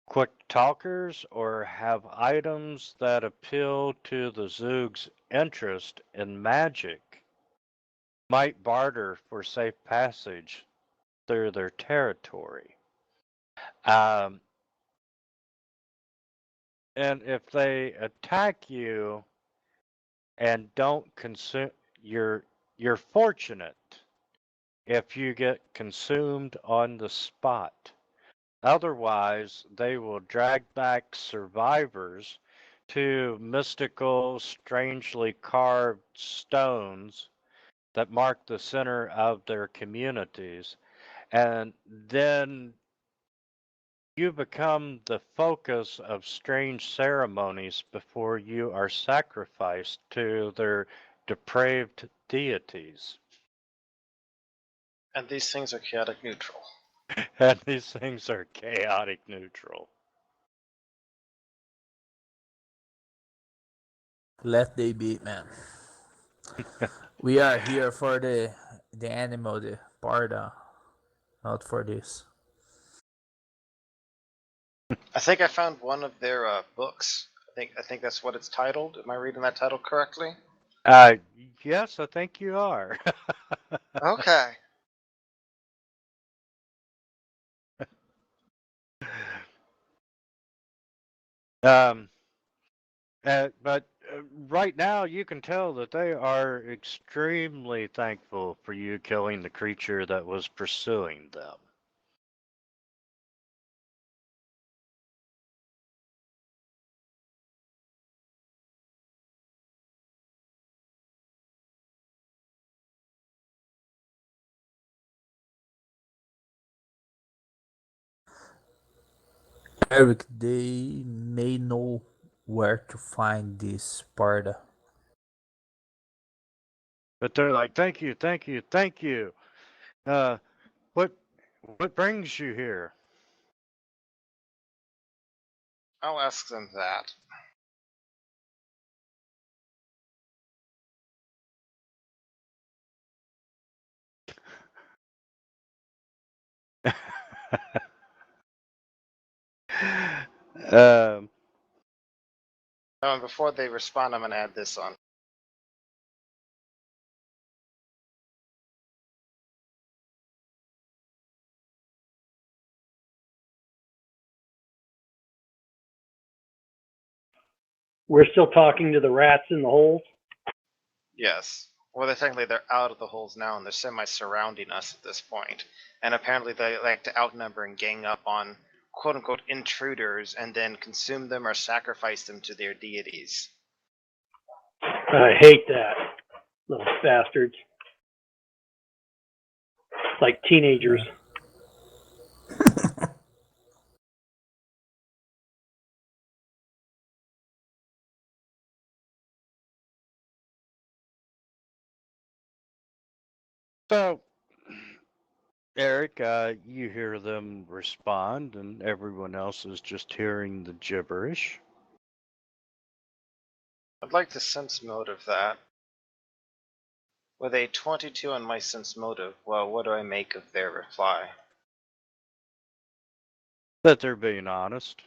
A: quick talkers or have items that appeal to the Zoog's interest in magic might barter for safe passage through their territory. Um, and if they attack you and don't consume, you're fortunate if you get consumed on the spot. Otherwise, they will drag back survivors to mystical, strangely carved stones that mark the center of their communities. And then you become the focus of strange ceremonies before you are sacrificed to their depraved deities.
B: And these things are chaotic neutral.
A: And these things are chaotic neutral.
D: Let they be, man. We are here for the animal, the parda, not for this.
B: I think I found one of their books. I think that's what it's titled. Am I reading that title correctly?
A: Yes, I think you are.
B: Okay.
A: um, but right now, you can tell that they are extremely thankful for you killing the creature that was pursuing them.
D: Eric, they may know where to find this parda.
A: But they're like, "Thank you, thank you, thank you." Uh, what what brings you here?
B: I'll ask them that.
A: um,
B: Oh, and before they respond, I'm going to add this on.
C: We're still talking to the rats in the holes.
B: Yes. Well, they're out of the holes now, and they're semi-surrounding us at this point. And apparently they like to outnumber and gang up on quote-unquote intruders and then consume them or sacrifice them to their deities.
C: I hate that. Little bastards. Like teenagers.
A: so, Eric, you hear them respond, and everyone else is just hearing the gibberish.
B: I'd like to sense motive that. With a 22 on my sense motive, well, what do I make of their reply?
A: That they're being honest.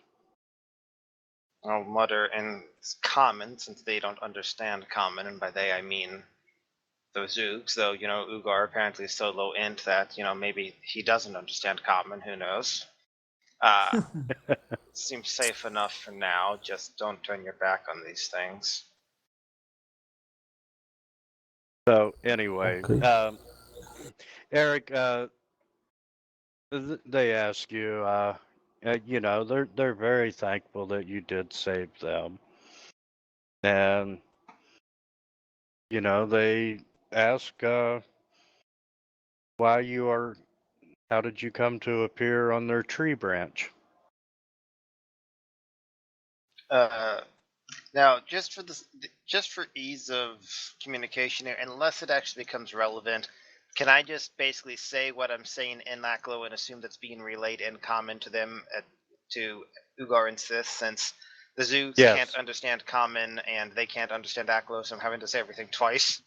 B: I'll mutter in common, since they don't understand common, and by they I mean those Zoogs, though, Ugar apparently is so low int that, maybe he doesn't understand common, who knows? Seems safe enough for now, just don't turn your back on these things.
A: So anyway,
D: Okay.
A: Eric, they ask you, they're very thankful that you did save them, and they ask how did you come to appear on their tree branch?
B: Now, just for ease of communication here, unless it actually becomes relevant, can I just basically say what I'm saying in Laklo and assume that's being relayed in common to them to Ugar and Sis, since the Zoos can't
A: Yes.
B: understand common and they can't understand Aklo, so I'm having to say everything twice.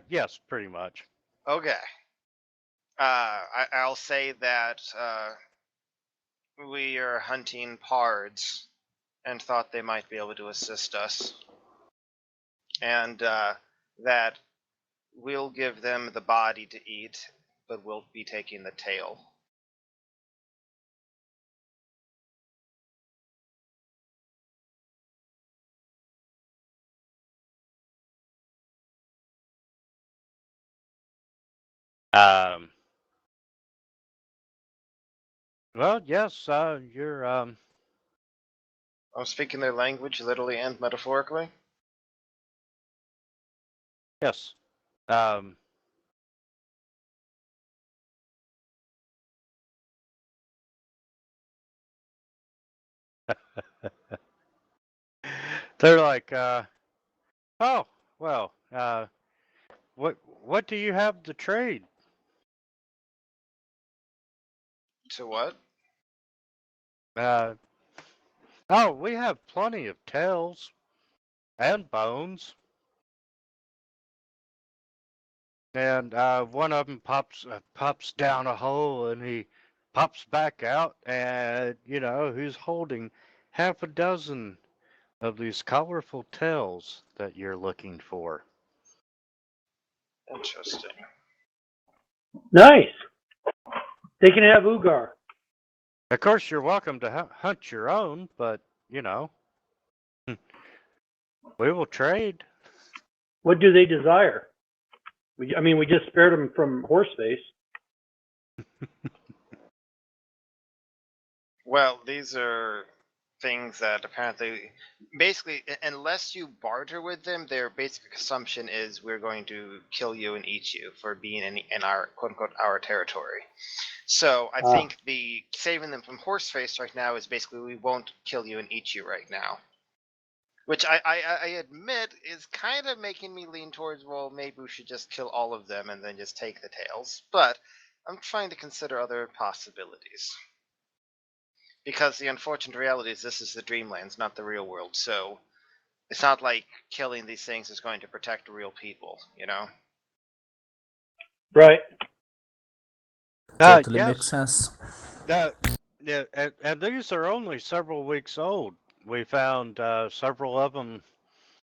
A: Yes, pretty much.
B: Okay. I'll say that we are hunting pards and thought they might be able to assist us, and that we'll give them the body to eat, but we'll be taking the tail.
A: Well, yes, you're
B: I'm speaking their language, literally and metaphorically.
A: yes. They're like, oh, well, what do you have to trade?
B: To what?
A: Uh, oh, we have plenty of tails and bones. And one of them pops down a hole, and he pops back out, and who's holding half a dozen of these colorful tails that you're looking for.
B: Interesting.
C: Nice. They can have Ugar.
A: Of course, you're welcome to hunt your own, but we will trade.
C: What do they desire? We just spared them from Horseface.
B: Well, these are things that apparently, basically, unless you barter with them, their basic assumption is we're going to kill you and eat you for being in our quote unquote our territory. So I think the saving them from Horseface right now is basically we won't kill you and eat you right now. Which I admit is kind of making me lean towards, well, maybe we should just kill all of them and then just take the tails. But I'm trying to consider other possibilities. Because the unfortunate reality is this is the Dreamlands, not the real world. So it's not like killing these things is going to protect real people, you know?
C: Right.
D: Totally makes
A: Yes.
D: sense.
A: Yeah, and these are only several weeks old. We found several of them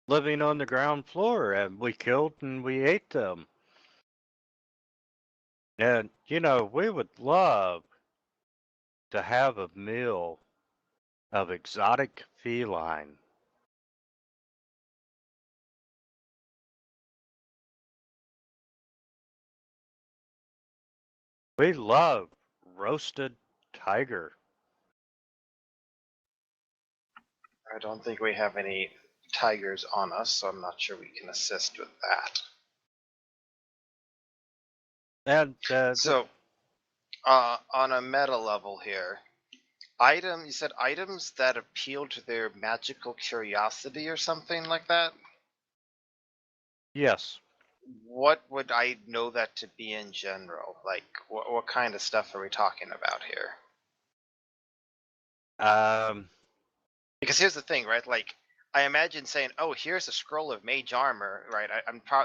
A: living on the ground floor, and we killed and we ate them. And we would love to have a meal of exotic feline. We love roasted tiger.
B: I don't think we have any tigers on us, so I'm not sure we can assist with that.
A: And
B: So, on a meta level here, you said items that appeal to their magical curiosity or something like that?
A: yes,
B: What would I know that to be in general? Like, what kind of stuff are we talking about here? Because here's the thing, right? Like, I imagine saying, "Oh, here's a scroll of mage armor," right?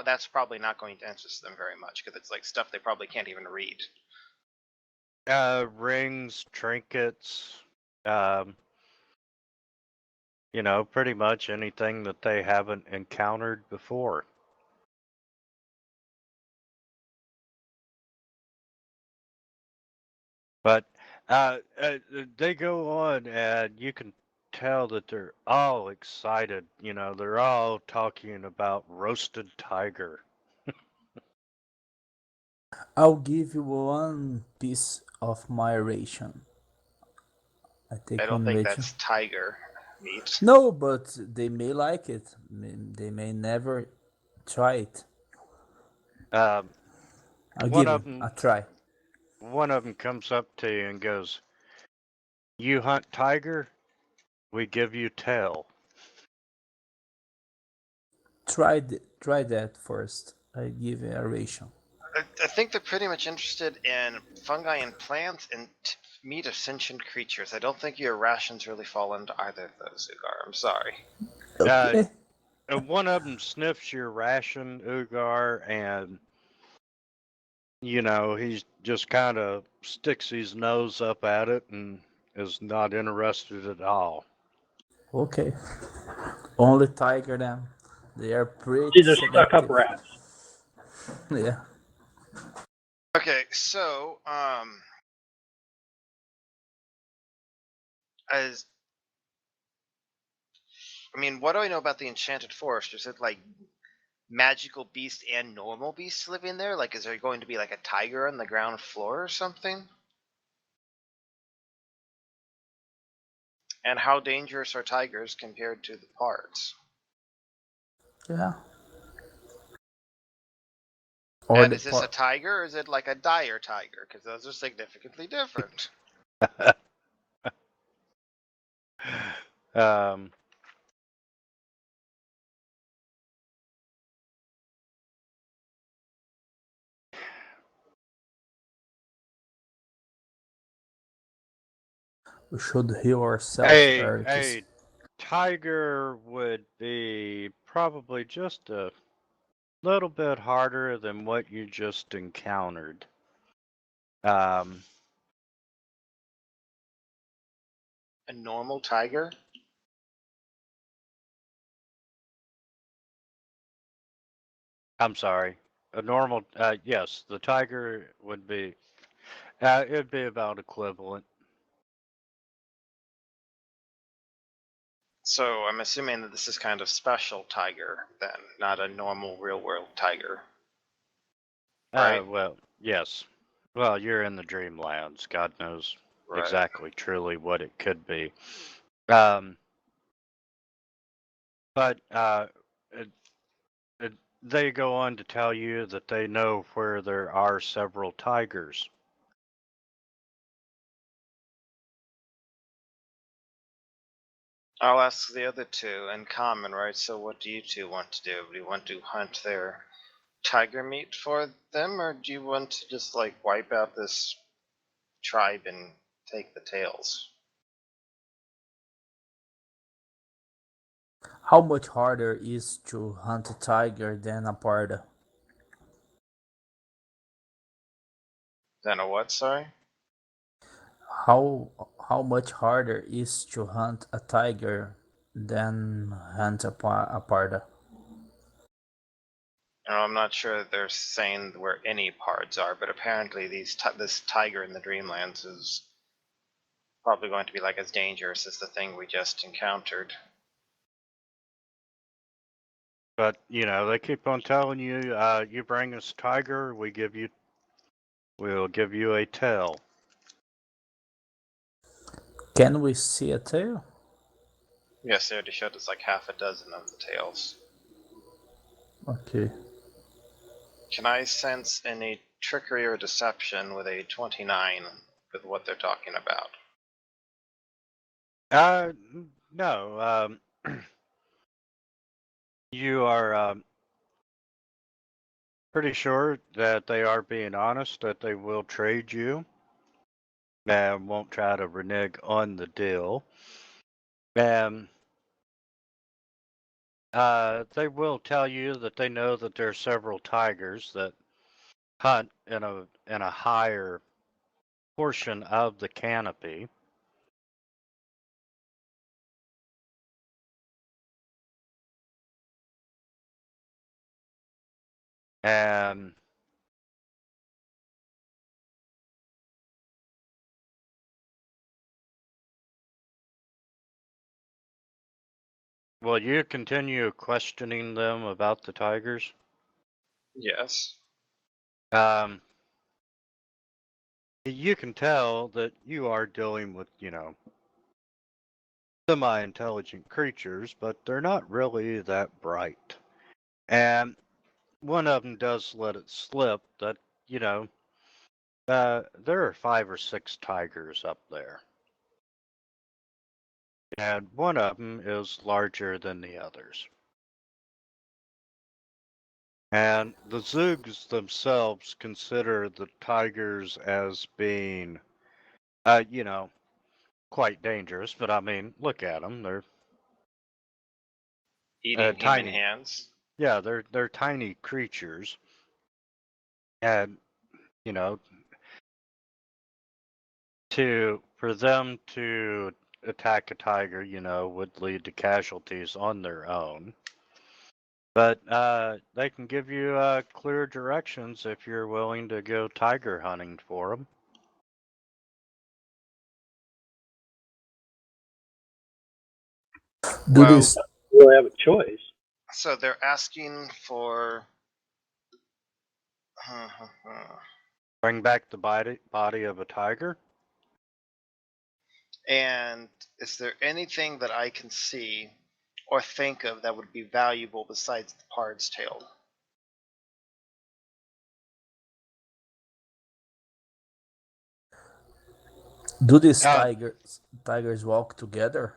B: That's probably not going to interest them very much because it's like stuff they probably can't even read.
A: rings, trinkets, um, pretty much anything that they haven't encountered before. But they go on, and you can tell that they're all excited. They're all talking about roasted tiger.
D: I'll give you one piece of my ration. I
B: I
D: take
B: don't
D: one
B: think
D: ration.
B: that's tiger meat.
D: No, but they may like it. They may never try it.
A: Um,
D: I'll
A: one
D: give
A: of
D: you
A: them,
D: a try.
A: one of them comes up to you and goes, "You hunt tiger, we give you tail."
D: Try that first. I give you a ration.
B: I think they're pretty much interested in fungi and plants and meat of sentient creatures. I don't think your rations really fall into either of those, Ugar. I'm sorry.
D: Okay.
A: And one of them sniffs your ration, Ugar, and he just kind of sticks his nose up at it and is not interested at all.
D: Okay. Only tiger then. They are pretty
C: These are stuck up
D: selective.
C: rats.
D: Yeah.
B: Okay, so as what do I know about the Enchanted Forest? Is it like magical beasts and normal beasts living there? Like, is there going to be like a tiger on the ground floor or something? And how dangerous are tigers compared to the parts?
D: Yeah. Or
B: And
D: the
B: is this a
D: part.
B: tiger or is it like a dire tiger? Because those are significantly different.
A: um,
D: We should heal ourselves,
A: a
D: Ericus.
A: a tiger would be probably just a little bit harder than what you just encountered. Um,
B: A normal tiger?
A: I'm sorry. A normal, yes, the tiger would be, it'd be about equivalent.
B: So I'm assuming that this is kind of special tiger then, not a normal real world tiger. Right?
A: Well, yes. Well, you're in the dreamlands. God knows
B: Right.
A: exactly, truly what it could be. Um, but it, they go on to tell you that they know where there are several tigers.
B: I'll ask the other two in common, right? So what do you two want to do? Do you want to hunt their tiger meat for them, or do you want to just like wipe out this tribe and take the tails?
D: How much harder is to hunt a tiger than a parda?
B: Then a what, sorry?
D: How how much harder is to hunt a tiger than hunt a parda?
B: I'm not sure they're saying where any parts are, but apparently this tiger in the Dreamlands is probably going to be like as dangerous as the thing we just encountered.
A: But they keep on telling you, you bring us tiger, we'll give you a tail.
D: Can we see a tail?
B: Yes, they already showed us like half a dozen of the tails.
D: Okay.
B: Can I sense any trickery or deception with a 29 with what they're talking about?
A: No. You are pretty sure that they are being honest, that they will trade you and won't try to renege on the deal. And they will tell you that they know that there are several tigers that hunt in a higher portion of the canopy. And will you continue questioning them about the tigers?
B: Yes.
A: Um, you can tell that you are dealing with, semi-intelligent creatures, but they're not really that bright. And one of them does let it slip that, you know, there are 5 or 6 tigers up there. And one of them is larger than the others. And the Zoogs themselves consider the tigers as being, you know, quite dangerous. But I mean, look at them; they're
B: Eating human
A: tiny.
B: hands.
A: Yeah, they're tiny creatures, and you know, for them to attack a tiger, you know, would lead to casualties on their own. But they can give you clear directions if you're willing to go tiger hunting for them.
D: Do
B: Well,
D: this
C: You really have a choice.
B: so they're asking for.
A: Bring back the body of a tiger.
B: And is there anything that I can see or think of that would be valuable besides the pard's tail?
D: do these
A: Uh,
D: tigers walk together?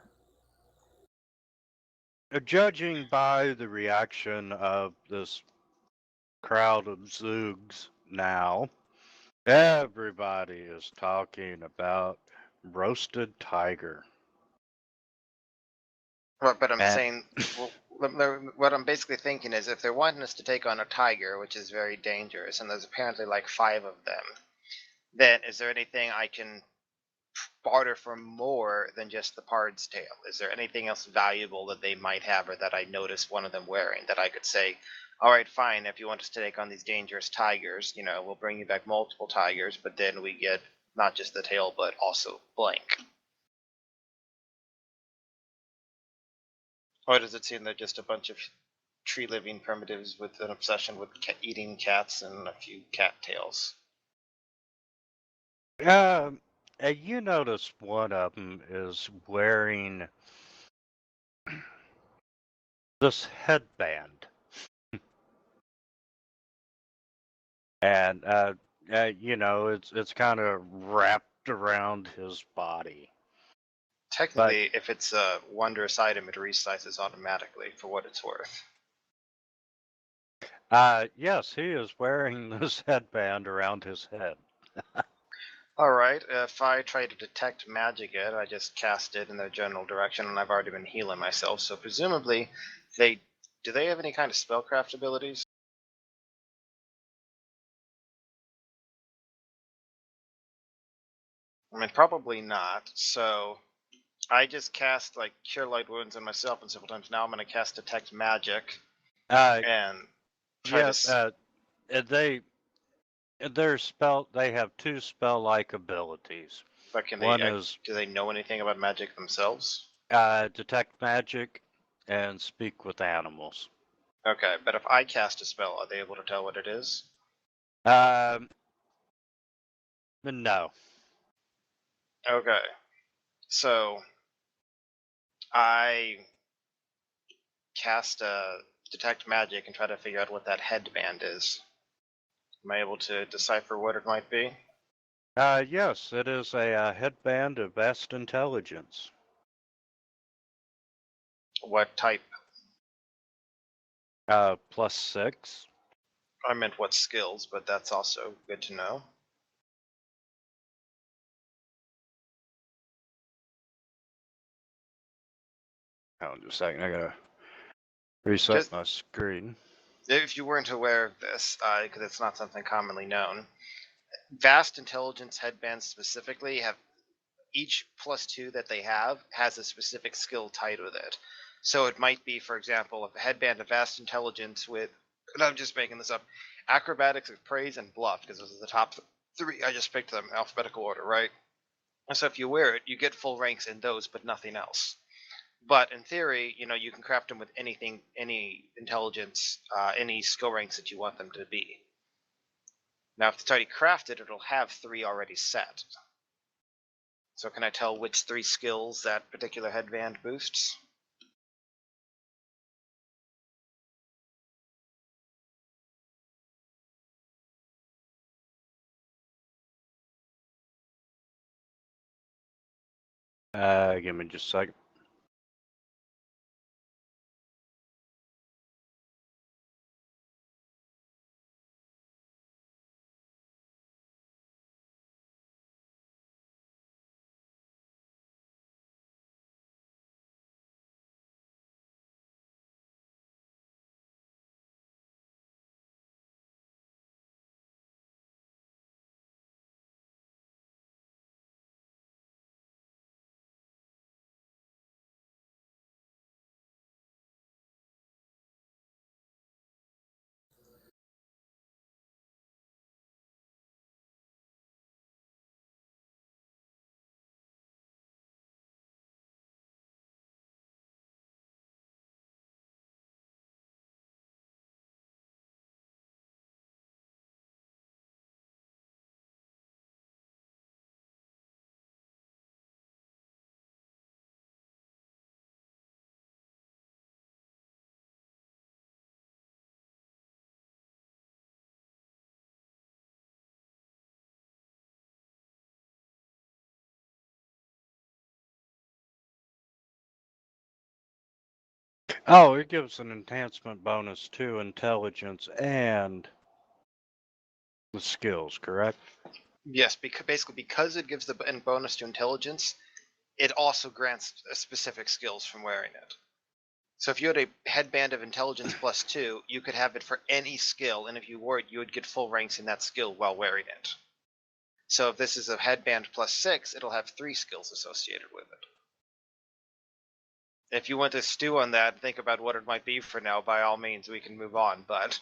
A: Judging by the reaction of this crowd of Zoogs now, everybody is talking about roasted tiger.
B: But I'm
A: And
B: saying, what I'm basically thinking is if they're wanting us to take on a tiger, which is very dangerous, and there's apparently like 5 of them, then is there anything I can barter for more than just the pard's tail? Is there anything else valuable that they might have or that I noticed one of them wearing that I could say, all right, fine, if you want us to take on these dangerous tigers, you know, we'll bring you back multiple tigers, but then we get not just the tail, but also blank? Or does it seem they're just a bunch of tree-living primitives with an obsession with eating cats and a few cat tails?
A: you notice one of them is wearing this headband. And you know, it's kind of wrapped around his body. But
B: Technically, if it's a wondrous item, it resizes automatically for what it's worth.
A: yes, he is wearing this headband around his head.
B: Alright, if I try to detect magic it, I just cast it in their general direction, and I've already been healing myself, so presumably do they have any kind of spellcraft abilities? I mean, probably not, so I just cast like Cure Light Wounds on myself and several times. Now I'm going to cast Detect Magic
A: Uh,
B: and try
A: yeah,
B: to.
A: they they have 2 spell-like abilities.
B: But can
A: One
B: they?
A: is
B: Do they know anything about magic themselves?
A: detect magic and speak with animals.
B: Okay, but if I cast a spell, are they able to tell what it is?
A: Um, no.
B: Okay, so I cast Detect Magic and try to figure out what that headband is. Am I able to decipher what it might be?
A: Yes, it is a headband of vast intelligence.
B: What type?
A: +6.
B: I meant what skills, but that's also good to know.
A: Hold on just a second. I gotta reset
B: Just
A: my screen.
B: if you weren't aware of this, because it's not something commonly known, vast intelligence headbands specifically have each +2 that they have has a specific skill tied with it. So it might be, for example, a headband of vast intelligence with, and I'm just making this up, acrobatics, appraise, and bluff, because those are the top 3. I just picked them in alphabetical order, right? And so if you wear it, you get full ranks in those, but nothing else. But in theory, you know, you can craft them with anything, any intelligence, any skill ranks that you want them to be. Now, if it's already crafted, it'll have 3 already set. So can I tell which 3 skills that particular headband boosts?
A: Give me just a second. Oh, it gives an enhancement bonus to intelligence and the skills, correct?
B: Yes, basically because it gives the bonus to intelligence, it also grants specific skills from wearing it. So if you had a headband of intelligence +2, you could have it for any skill, and if you wore it, you would get full ranks in that skill while wearing it. So if this is a headband +6, it'll have 3 skills associated with it. If you want to stew on that and think about what it might be for now, by all means, we can move on, but...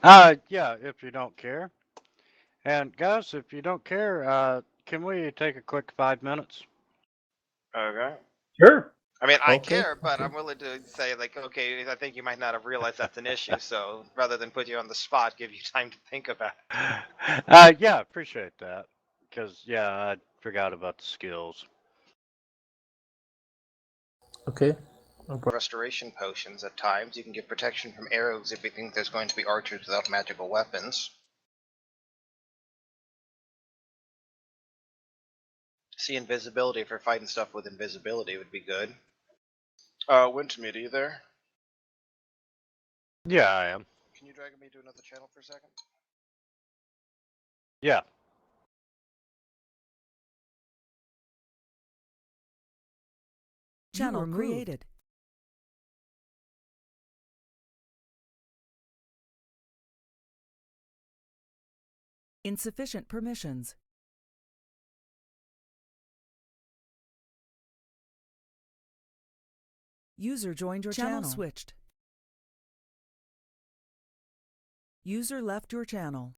A: Yeah, if you don't care. And guys, if you don't care, can we take a quick 5 minutes?
B: Okay.
C: Sure.
B: I mean, I
D: Okay,
B: care, but
D: okay.
B: I'm willing to say, like, okay, I think you might not have realized that's an issue, so rather than put you on the spot, give you time to think about it.
A: Yeah, appreciate that. Because, yeah, I forgot about the skills.
D: Okay. No problem.
B: Restoration potions at times. You can get protection from arrows if you think there's going to be archers without magical weapons. See, invisibility for fighting stuff with invisibility would be good. Wintmid, are you there?
A: Yeah, I am.
B: Can you drag me to another channel for a second?
A: Yeah.
E: Channel created. Insufficient permissions. User joined your channel. Switched. User left your channel.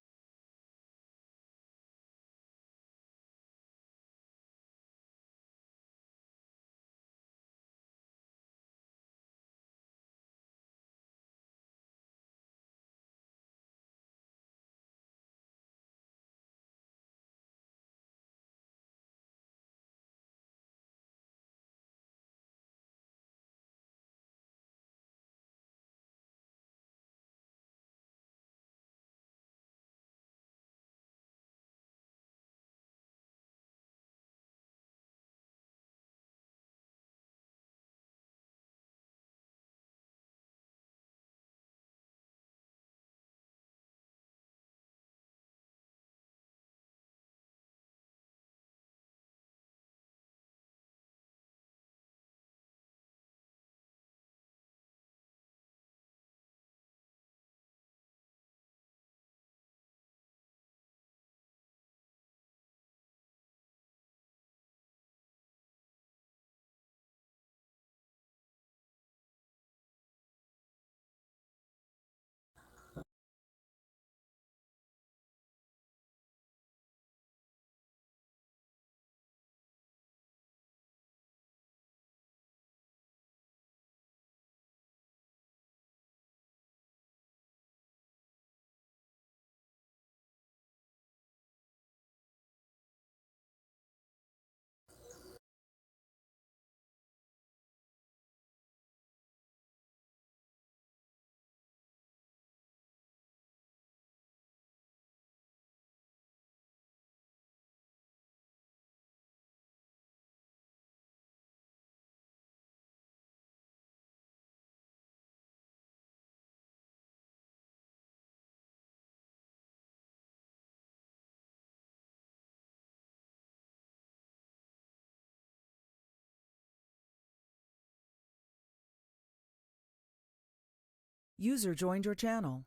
E: User joined your channel.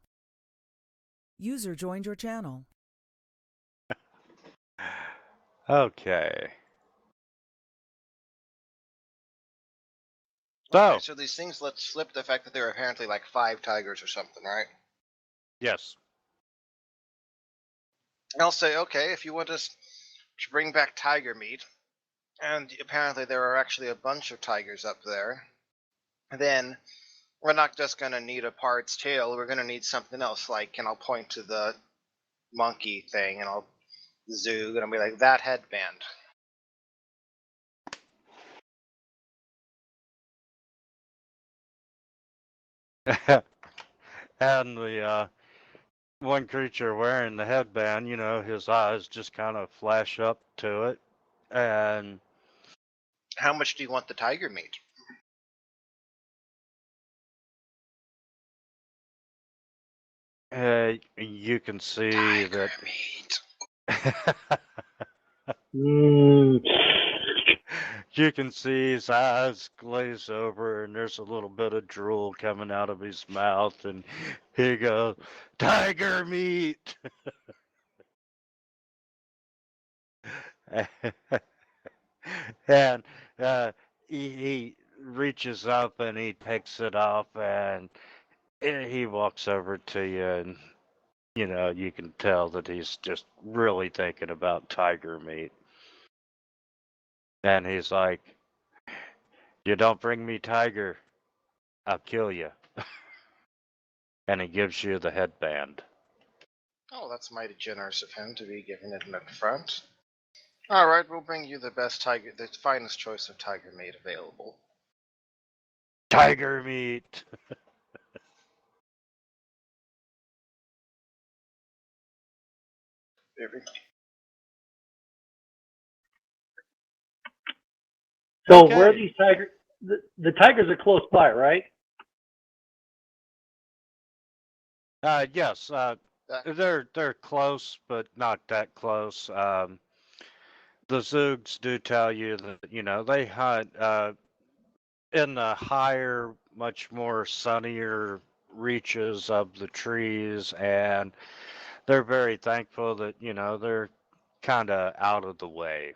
E: User joined your channel.
A: Okay.
B: Okay,
A: So,
B: so these things, let's flip the fact that there are apparently like 5 tigers or something, right?
A: yes.
B: And I'll say, okay, if you want us to bring back tiger meat, and apparently there are actually a bunch of tigers up there, then we're not just going to need a part's tail, we're going to need something else. Like, and I'll point to the monkey thing, and I'll zoog, and I'll be like, that headband.
A: And the one creature wearing the headband, you know, his eyes just kind of flash up to it. And
B: How much do you want the tiger meat?
A: you can see
B: Tiger
A: that.
B: meat.
C: Mm.
A: You can see his eyes glaze over, and there's a little bit of drool coming out of his mouth, and he goes, "Tiger meat!" And he reaches up and he takes it off, and he walks over to you, and you know you can tell that he's just really thinking about tiger meat. And he's like, "You don't bring me tiger, I'll kill you." And he gives you the headband.
B: Oh, that's mighty generous of him to be giving it up front. Alright, we'll bring you the best tiger, the finest choice of tiger meat available.
A: Tiger meat.
C: So where are
A: Okay.
C: these tigers? The tigers are close by, right?
A: Yes. They're close, but not that close. The Zoogs do tell you that you know they hunt in the higher, much more sunnier reaches of the trees, and they're very thankful that you know they're kind of out of the way.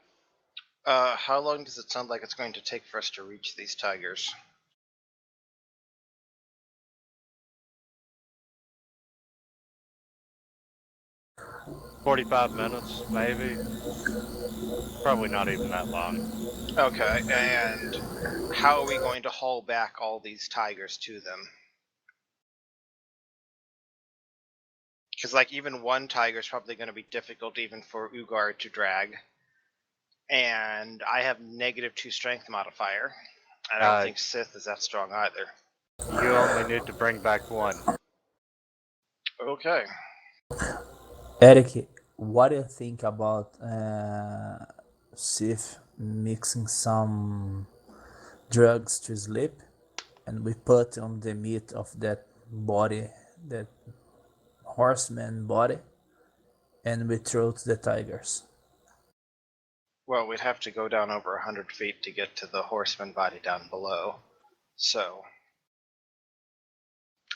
B: How long does it sound like it's going to take for us to reach these tigers?
A: 45 minutes, maybe. Probably not even that long.
B: Okay, and how are we going to haul back all these tigers to them? Because, like, even one tiger is probably going to be difficult even for Ugar to drag. And I have -2 strength modifier. I don't think Sith is that strong either.
A: You only need to bring back one.
B: Okay.
D: Eric, what do you think about Sif mixing some drugs to sleep, and we put on the meat of that body, that horseman body, and we throw to the tigers?
B: Well, we'd have to go down over 100 feet to get to the horseman body down below. So,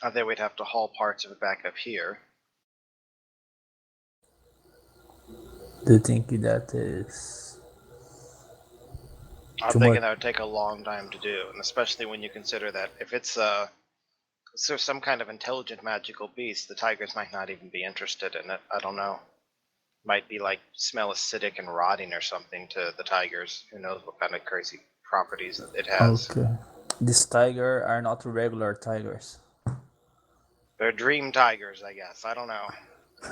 B: I think we'd have to haul parts of it back up here.
D: Do you think that is
B: I'm
D: too
B: thinking
D: much?
B: that would take a long time to do, and especially when you consider that if it's some kind of intelligent magical beast, the tigers might not even be interested in it. I don't know. Might be like smell acidic and rotting or something to the tigers. Who knows what kind of crazy properties it has.
D: Okay. These tigers are not regular tigers.
B: They're dream tigers, I guess. I don't know.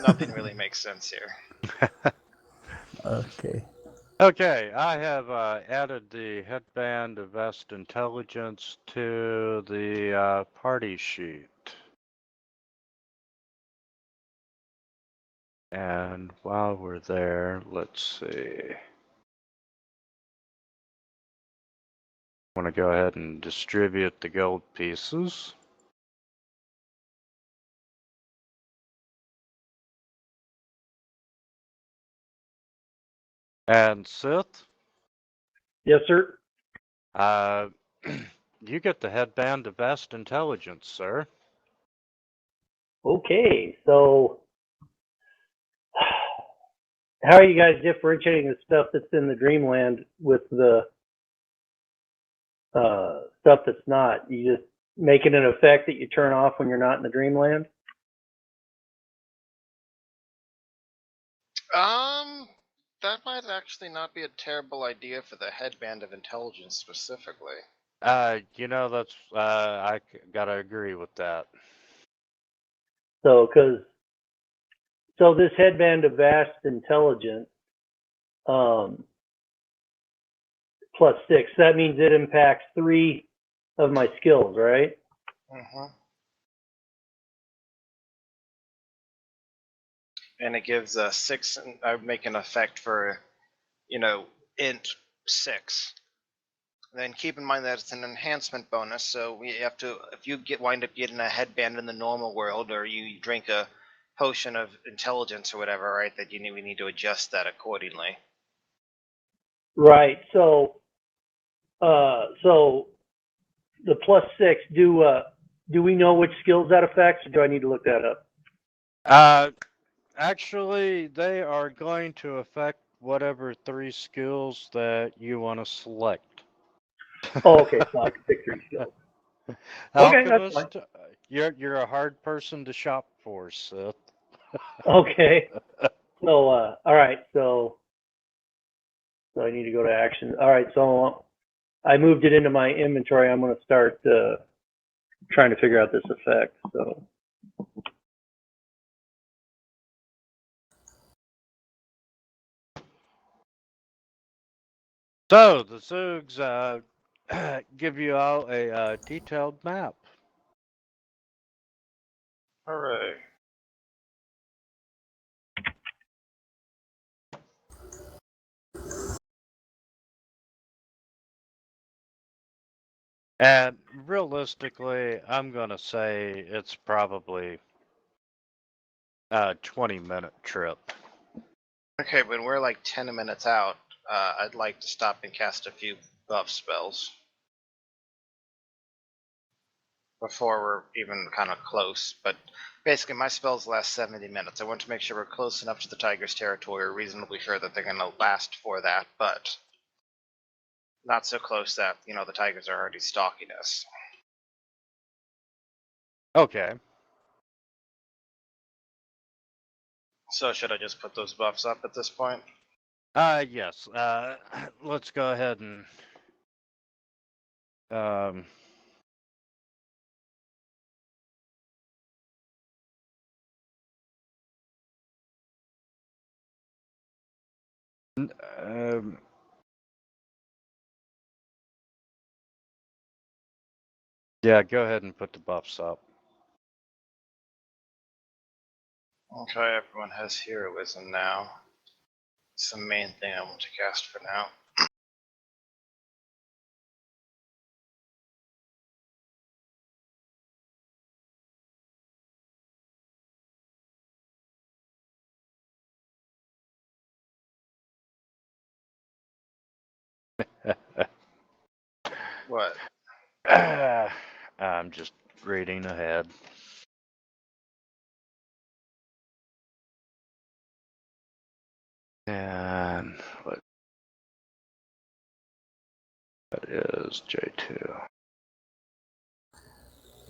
B: Nothing really makes sense here.
D: Okay.
A: Okay, I have added the headband of vest intelligence to the party sheet. And while we're there, let's see. I want to go ahead and distribute the gold pieces. And Sith,
C: Yes, sir.
A: you get the headband of vast intelligence, sir.
C: Okay, so how are you guys differentiating the stuff that's in the dreamland with the stuff that's not? You just making an effect that you turn off when you're not in the dreamland?
B: That might actually not be a terrible idea for the headband of intelligence specifically.
A: That's gotta agree with that.
C: So, so this headband of vast intelligence, +6, that means it impacts 3 of my skills, right?
B: Mm-hmm. And it gives a 6. I would make an effect for, int 6. Then keep in mind that it's an enhancement bonus, so we have to. If you wind up getting a headband in the normal world, or you drink a potion of intelligence or whatever, right? That we need to adjust that accordingly.
C: Right. So, so the +6, do we know which skills that affects, or do I need to look that up?
A: Actually, they are going to affect whatever 3 skills that you want to select.
C: Oh, okay, so I can pick 3 skills. Okay, that's fine.
A: Alchemist, you're a hard person to shop for, Sith.
C: Okay. So, all right. So I need to go to action. All right. So I moved it into my inventory. I'm going to start trying to figure out this effect. So.
A: So the Zoogs give you all a detailed map.
B: Hooray!
A: And realistically, I'm gonna say it's probably a 20-minute trip.
B: Okay, when we're like 10 minutes out, I'd like to stop and cast a few buff spells before we're even kind of close. But basically, my spells last 70 minutes. I want to make sure we're close enough to the Tiger's territory, or reasonably sure that they're going to last for that, but not so close that, the Tigers are already stalking us.
A: Okay.
B: So should I just put those buffs up at this point?
A: Yes. Let's go ahead and um, yeah, go ahead and put the buffs up.
B: Okay, everyone has heroism now. It's the main thing I want to cast for now. What?
A: I'm just reading ahead. And what is J2?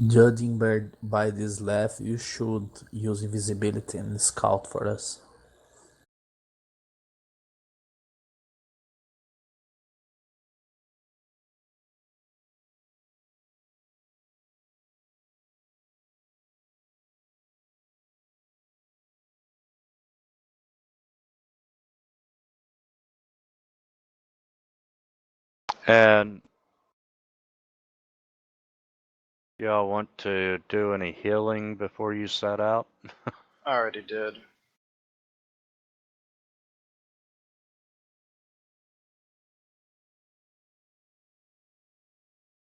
D: Judging by this left, you should use invisibility and scout for us.
A: And y'all want to do any healing before you set out?
B: I already did.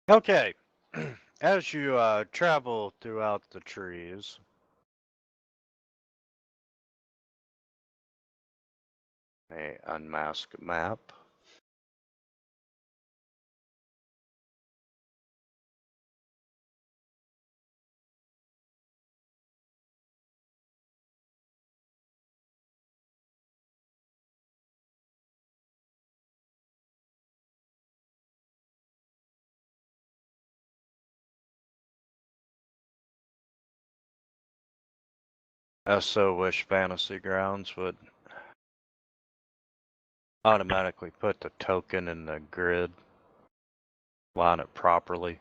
A: Okay. As you travel throughout the trees, a unmask map. I so wish Fantasy Grounds would automatically put the token in the grid, line it properly.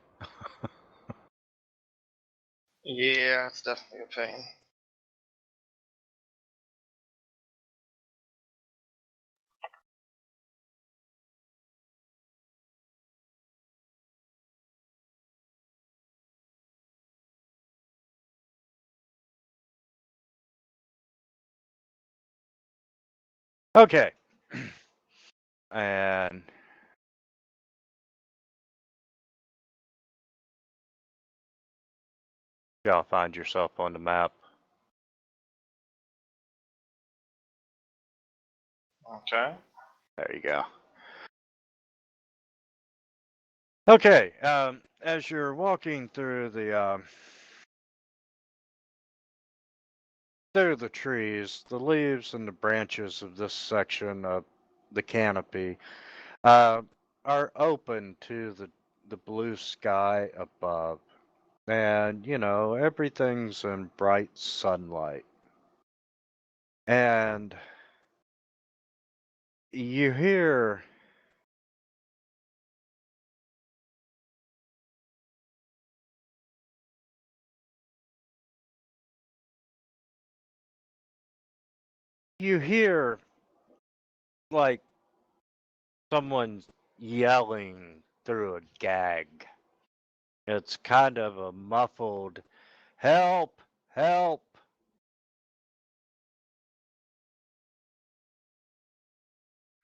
B: Yeah, it's definitely a pain.
A: Okay. And y'all find yourself on the map.
B: Okay.
A: There you go. Okay. As you're walking through the trees, the leaves and the branches of this section of the canopy uh, are open to the blue sky above. And, everything's in bright sunlight. And you hear like someone yelling through a gag. It's kind of a muffled help, help.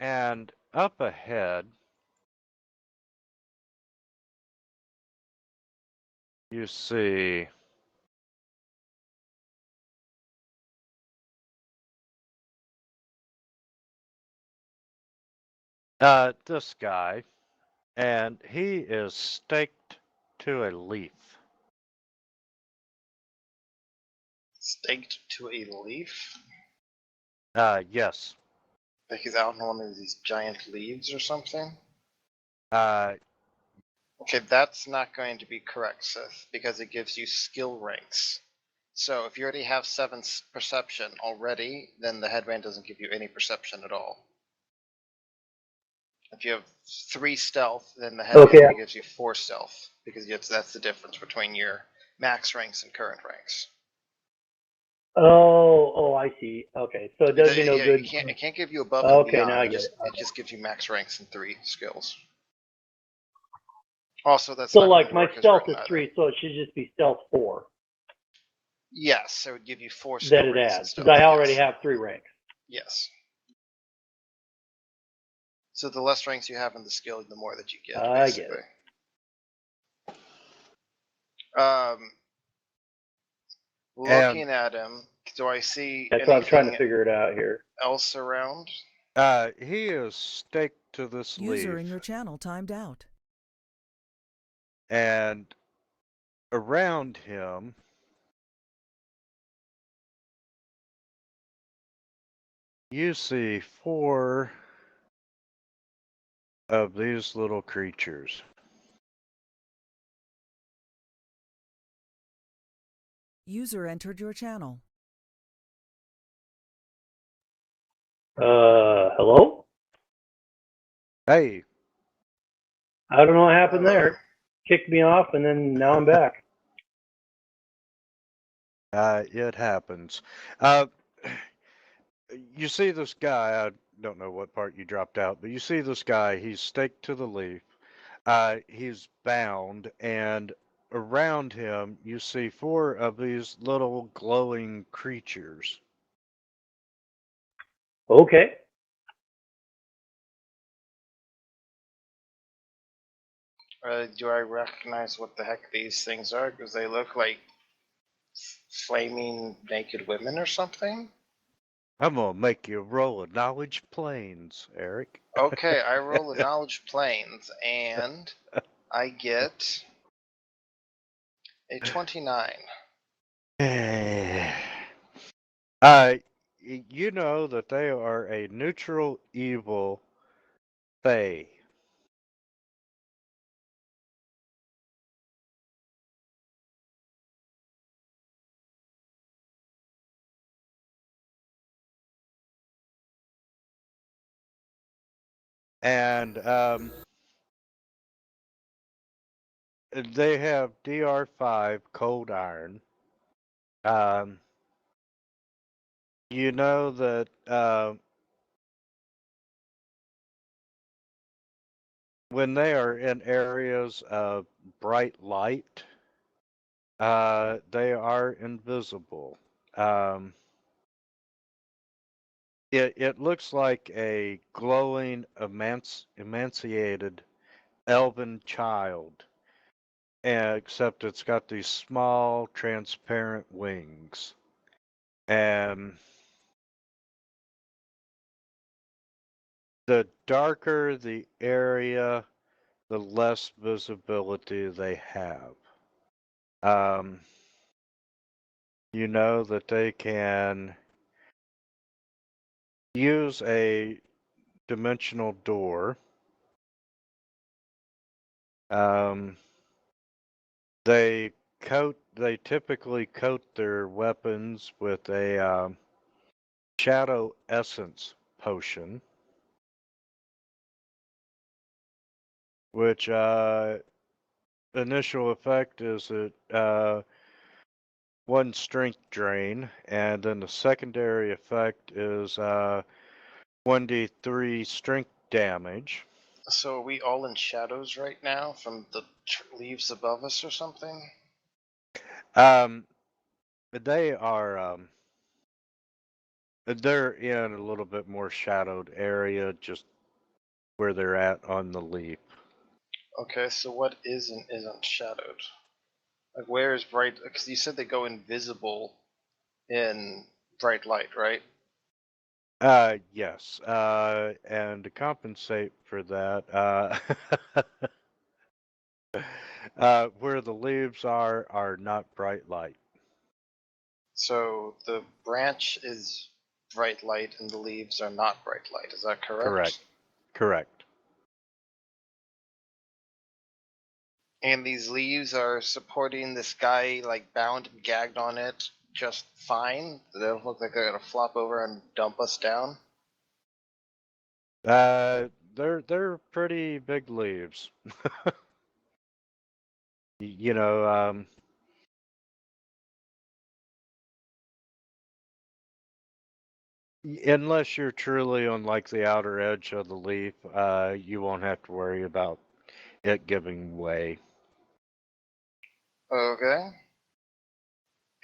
A: And up ahead, you see this guy, and he is staked to a leaf.
B: Staked to a leaf?
A: Yes.
B: Like he's out on one of these giant leaves or something?
A: Uh,
B: Okay, that's not going to be correct, Seth, because it gives you skill ranks. So if you already have 7 perception already, then the headband doesn't give you any perception at all. If you have 3 stealth, then the headband
C: Okay.
B: only gives you 4 stealth, because that's the difference between your max ranks and current ranks.
C: Oh, I see. Okay, so it does me no good.
B: It can't give you above and
C: Okay,
B: beyond.
C: now I
B: It
C: get
B: just
C: it.
B: it just gives you max ranks and 3 skills. Also, that's
C: So
B: not going
C: like
B: to
C: my
B: work as
C: stealth
B: written
C: is
B: either.
C: 3, so it should just be stealth 4
B: Yes, it would give you 4
C: that
B: skill
C: it
B: ranks
C: adds,
B: and stuff.
C: because I already
B: Yes.
C: have 3 ranks.
B: Yes. So the less ranks you have in the skill, the more that you get,
C: I get
B: basically.
C: it.
B: Looking at him, do I see
C: That's why I'm trying to
B: anything
C: figure it out here.
B: else around?
A: he is staked to this
E: User
A: leaf,
E: in your channel timed out.
A: and around him you see 4 of these little creatures.
E: User entered your channel.
C: Hello?
A: Hey,
C: I don't know what happened
B: Hello.
C: there. Kicked me off, and then now I'm back.
A: it happens. Uh, you see this guy, I don't know what part you dropped out, but you see this guy, he's staked to the leaf. He's bound, and around him you see 4 of these little glowing creatures.
C: Okay.
B: Do I recognize what the heck these things are? Because they look like flaming naked women or something?
A: I'm gonna make you roll a knowledge planes, Eric.
B: Okay, I roll a knowledge planes, and I get a 29.
A: You know that they are a neutral evil fae. And they have DR5 cold iron. Um, you know that when they are in areas of bright light, they are invisible. Um, it looks like a glowing emaciated elven child, except it's got these small transparent wings. And the darker the area, the less visibility they have. Um, you know that they can use a dimensional door. Um, they typically coat their weapons with a shadow essence potion, which initial effect is it one strength drain, and then the secondary effect is 1d3 strength damage.
B: So are we all in shadows right now from the leaves above us or something?
A: They are they're in a little bit more shadowed area, just where they're at on the leaf.
B: Okay, so what is and isn't shadowed? Like where is bright? Because you said they go invisible in bright light, right?
A: Yes. And to compensate for that, where the leaves are not bright light.
B: So the branch is bright light and the leaves are not bright light. Is that correct?
A: Correct. Correct.
B: And these leaves are supporting this guy like bound and gagged on it just fine. They don't look like they're gonna flop over and dump us down.
A: They're pretty big leaves. You know, unless you're truly on like the outer edge of the leaf, you won't have to worry about it giving way.
B: Okay.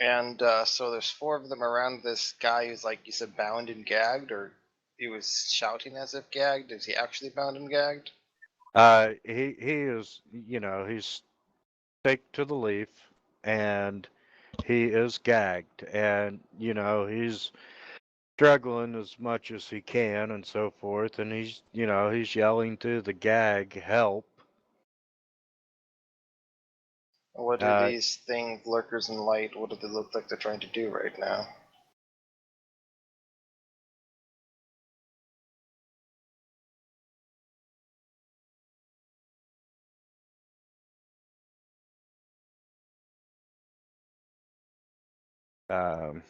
B: And so there's four of them around this guy who's like you said bound and gagged, or he was shouting as if gagged. Is he actually bound and gagged?
A: He is, you know, he's staked to the leaf, and he is gagged, and you know he's struggling as much as he can and so forth, and he's, you know, he's yelling through the gag, "Help!"
B: What do
A: Uh,
B: these things, lurkers in light, what do they look like they're trying to do right now?
A: um,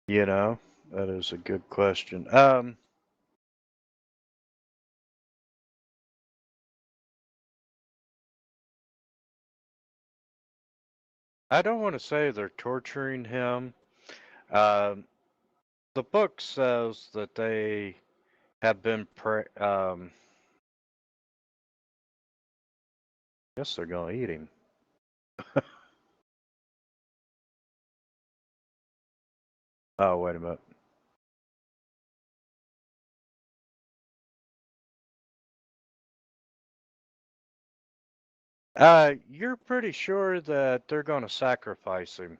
A: you know, that is a good question. I don't want to say they're torturing him. Um, the book says that they have been guess they're gonna eat him. Oh, wait a minute. You're pretty sure that they're gonna sacrifice him.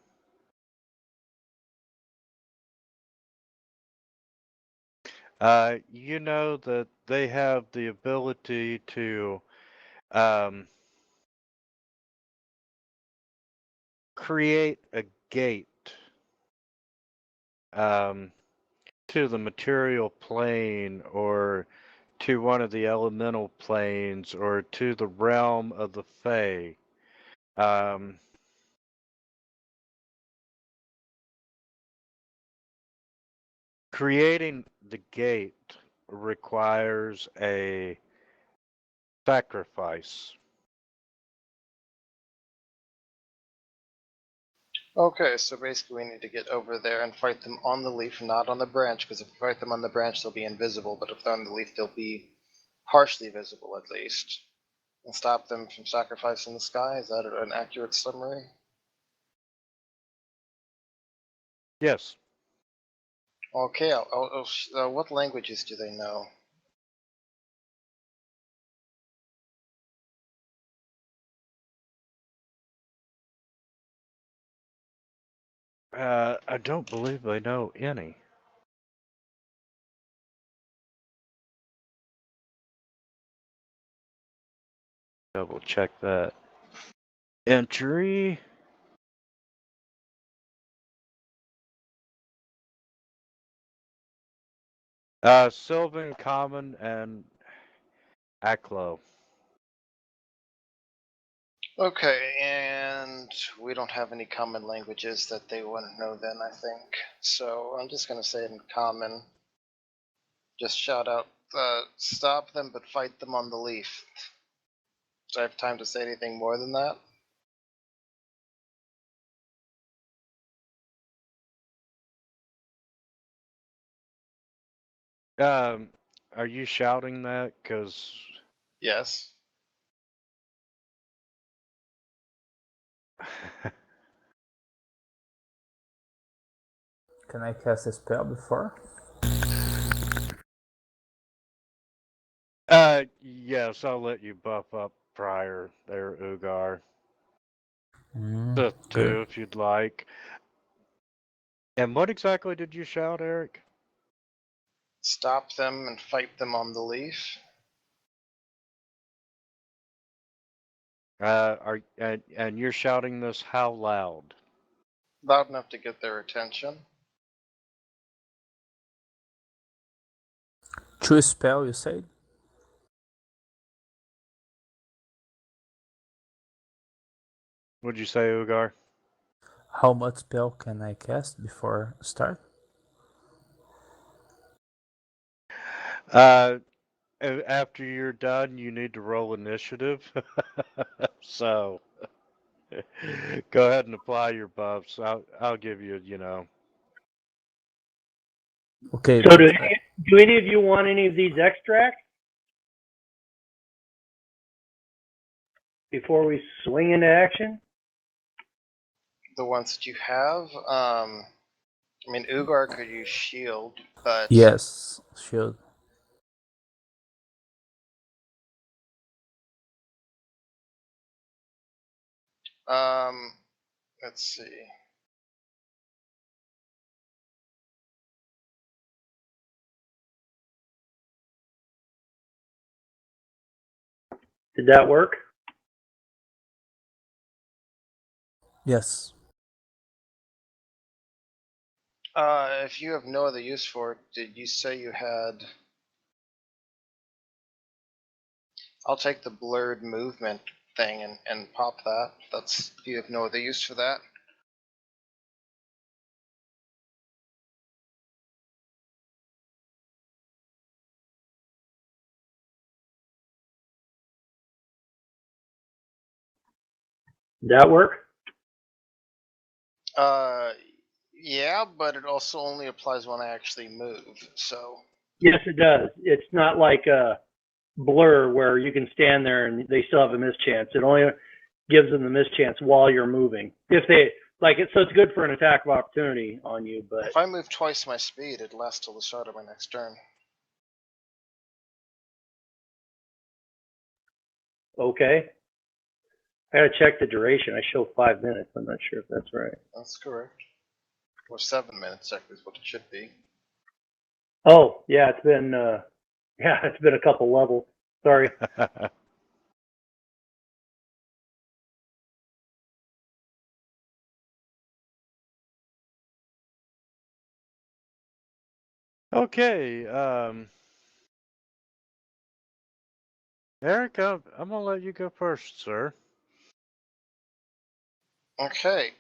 A: You know that they have the ability to create a gate to the material plane or to one of the elemental planes or to the realm of the Fae. Creating the gate requires a sacrifice.
B: Okay, so basically we need to get over there and fight them on the leaf, not on the branch, because if we fight them on the branch, they'll be invisible, but if they're on the leaf, they'll be partially visible at least. And stop them from sacrificing the sky? Is that an accurate summary?
A: Yes.
B: Okay, what languages do they know?
A: I don't believe I know any. Double check that. Entry. Sylvan, Common, and Aklo.
B: Okay, and we don't have any common languages that they wouldn't know then, I think. So I'm just going to say it in common. Just shout out, stop them but fight them on the leaf. Do I have time to say anything more than that?
A: Are you shouting that? Because
B: Yes.
D: Can I cast a spell before?
A: yes, I'll let you buff up prior there, Ugar.
D: Mm,
A: The
D: good.
A: two, if you'd like. And what exactly did you shout, Eric?
B: Stop them and fight them on the leaf.
A: And you're shouting this how loud?
B: Loud enough to get their attention.
D: True spell, you said?
A: What'd you say, Ugar?
D: How much spell can I cast before start?
A: After you're done, you need to roll initiative. So, go ahead and apply your buffs. I'll give you,
D: Okay,
C: So
D: but
C: do any of you want any of these extracts before we swing into action?
B: The ones that you have, I mean, Ugar could use shield, but
D: yes, should.
B: let's see.
C: Did that work?
D: Yes.
B: If you have no other use for it, did you say you had? I'll take the blurred movement thing and pop that. That's you have no other use for that.
C: Did that work?
B: Yeah, but it also only applies when I actually move. So
C: Yes, it does. It's not like a blur where you can stand there and they still have a mischance. It only gives them the mischance while you're moving. If they like it, so it's good for an attack of opportunity on you. But
B: if I move twice my speed, it lasts till the start of my next turn.
C: okay, I gotta check the duration. I show 5 minutes. I'm not sure if that's right.
B: That's correct. Or 7 minutes, actually, is what it should be.
C: Oh yeah, it's been it's been a couple levels. Sorry.
A: Okay, Eric, I'm gonna let you go first, sir.
B: Okay.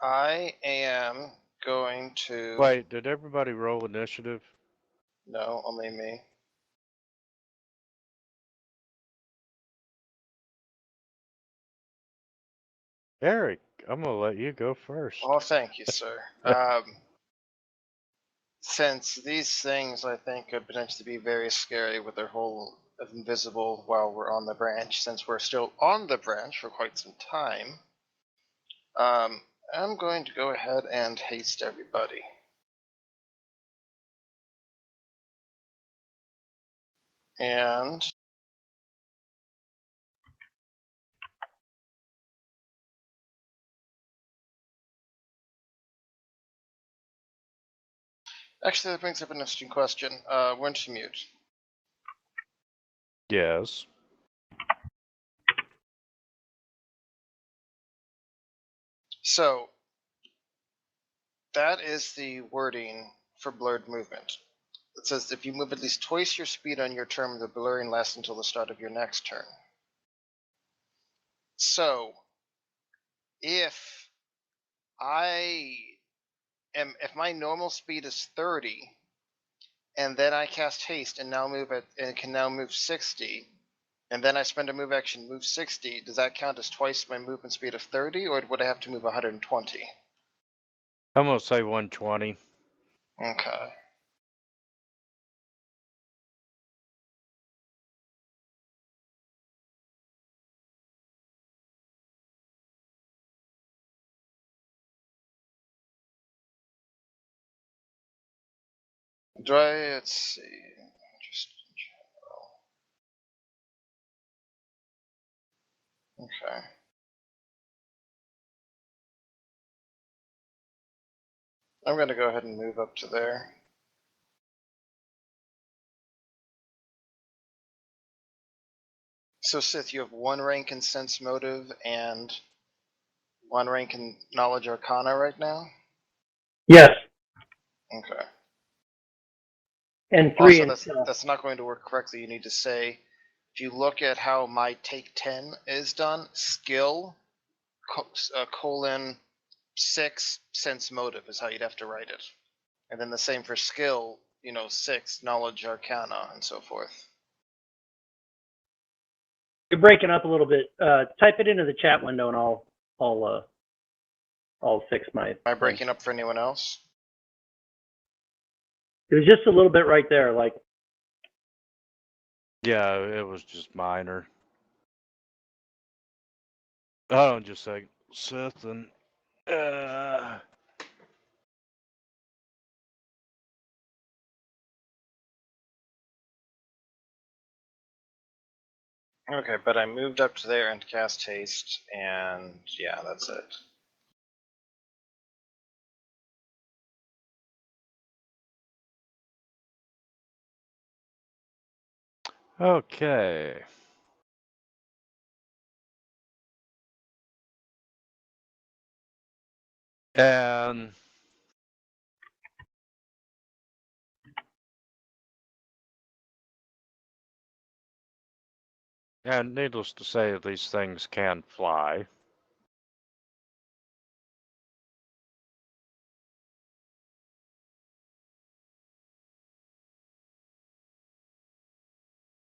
B: I am going to.
A: Wait, did everybody roll initiative?
B: No, only me.
A: Eric, I'm gonna let you go first.
B: Oh, thank you, sir. Since these things, I think, could potentially be very scary with their whole of invisible while we're on the branch, since we're still on the branch for quite some time, I'm going to go ahead and haste everybody. And actually, that brings up an interesting question. When to mute?
A: Yes.
B: So, that is the wording for blurred movement. It says if you move at least twice your speed on your turn, the blurring lasts until the start of your next turn. So, if my normal speed is 30, and then I cast haste and can now move 60, and then I spend a move action, move 60, does that count as twice my movement speed of 30, or would I have to move 120?
A: I'm gonna say 120.
B: Okay. Let's see. Just okay. I'm going to go ahead and move up to there. So, Sith, you have 1 rank in Sense Motive and 1 rank in Knowledge Arcana right now?
C: Yes,
B: Okay.
C: and 3
B: Also,
C: in
B: that's not going to work correctly. You need to say, if you look at how my take 10 is done, skill colon 6 sense motive is how you'd have to write it. And then the same for skill, 6 knowledge arcana and so forth.
C: You're breaking up a little bit. Type it into the chat window, and I'll fix my.
B: Am I breaking up for anyone else?
C: It was just a little bit right there, like.
A: Yeah, it was just minor. Hold on just a second. Seth and
B: Okay, but I moved up to there and cast haste, and yeah, that's it.
A: okay. And needless to say, these things can fly.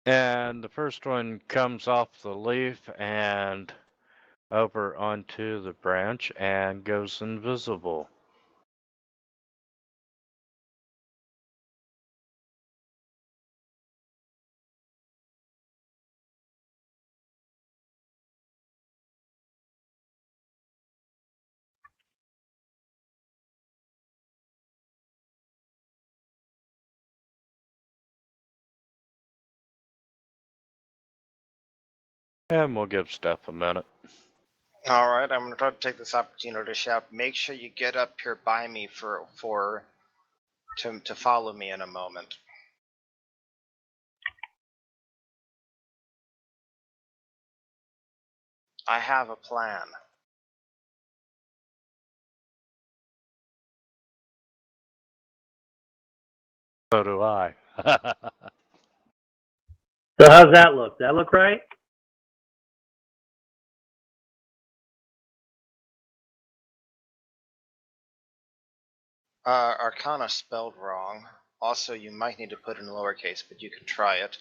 A: And the first one comes off the leaf and over onto the branch and goes invisible. And we'll give Steph a minute.
B: All right, I'm going to try to take this opportunity to shout, make sure you get up here by me to follow me in a moment. I have a plan.
A: So do I.
C: So how's that look? That look right?
B: Arcana spelled wrong. Also, you might need to put in lowercase, but you can try it.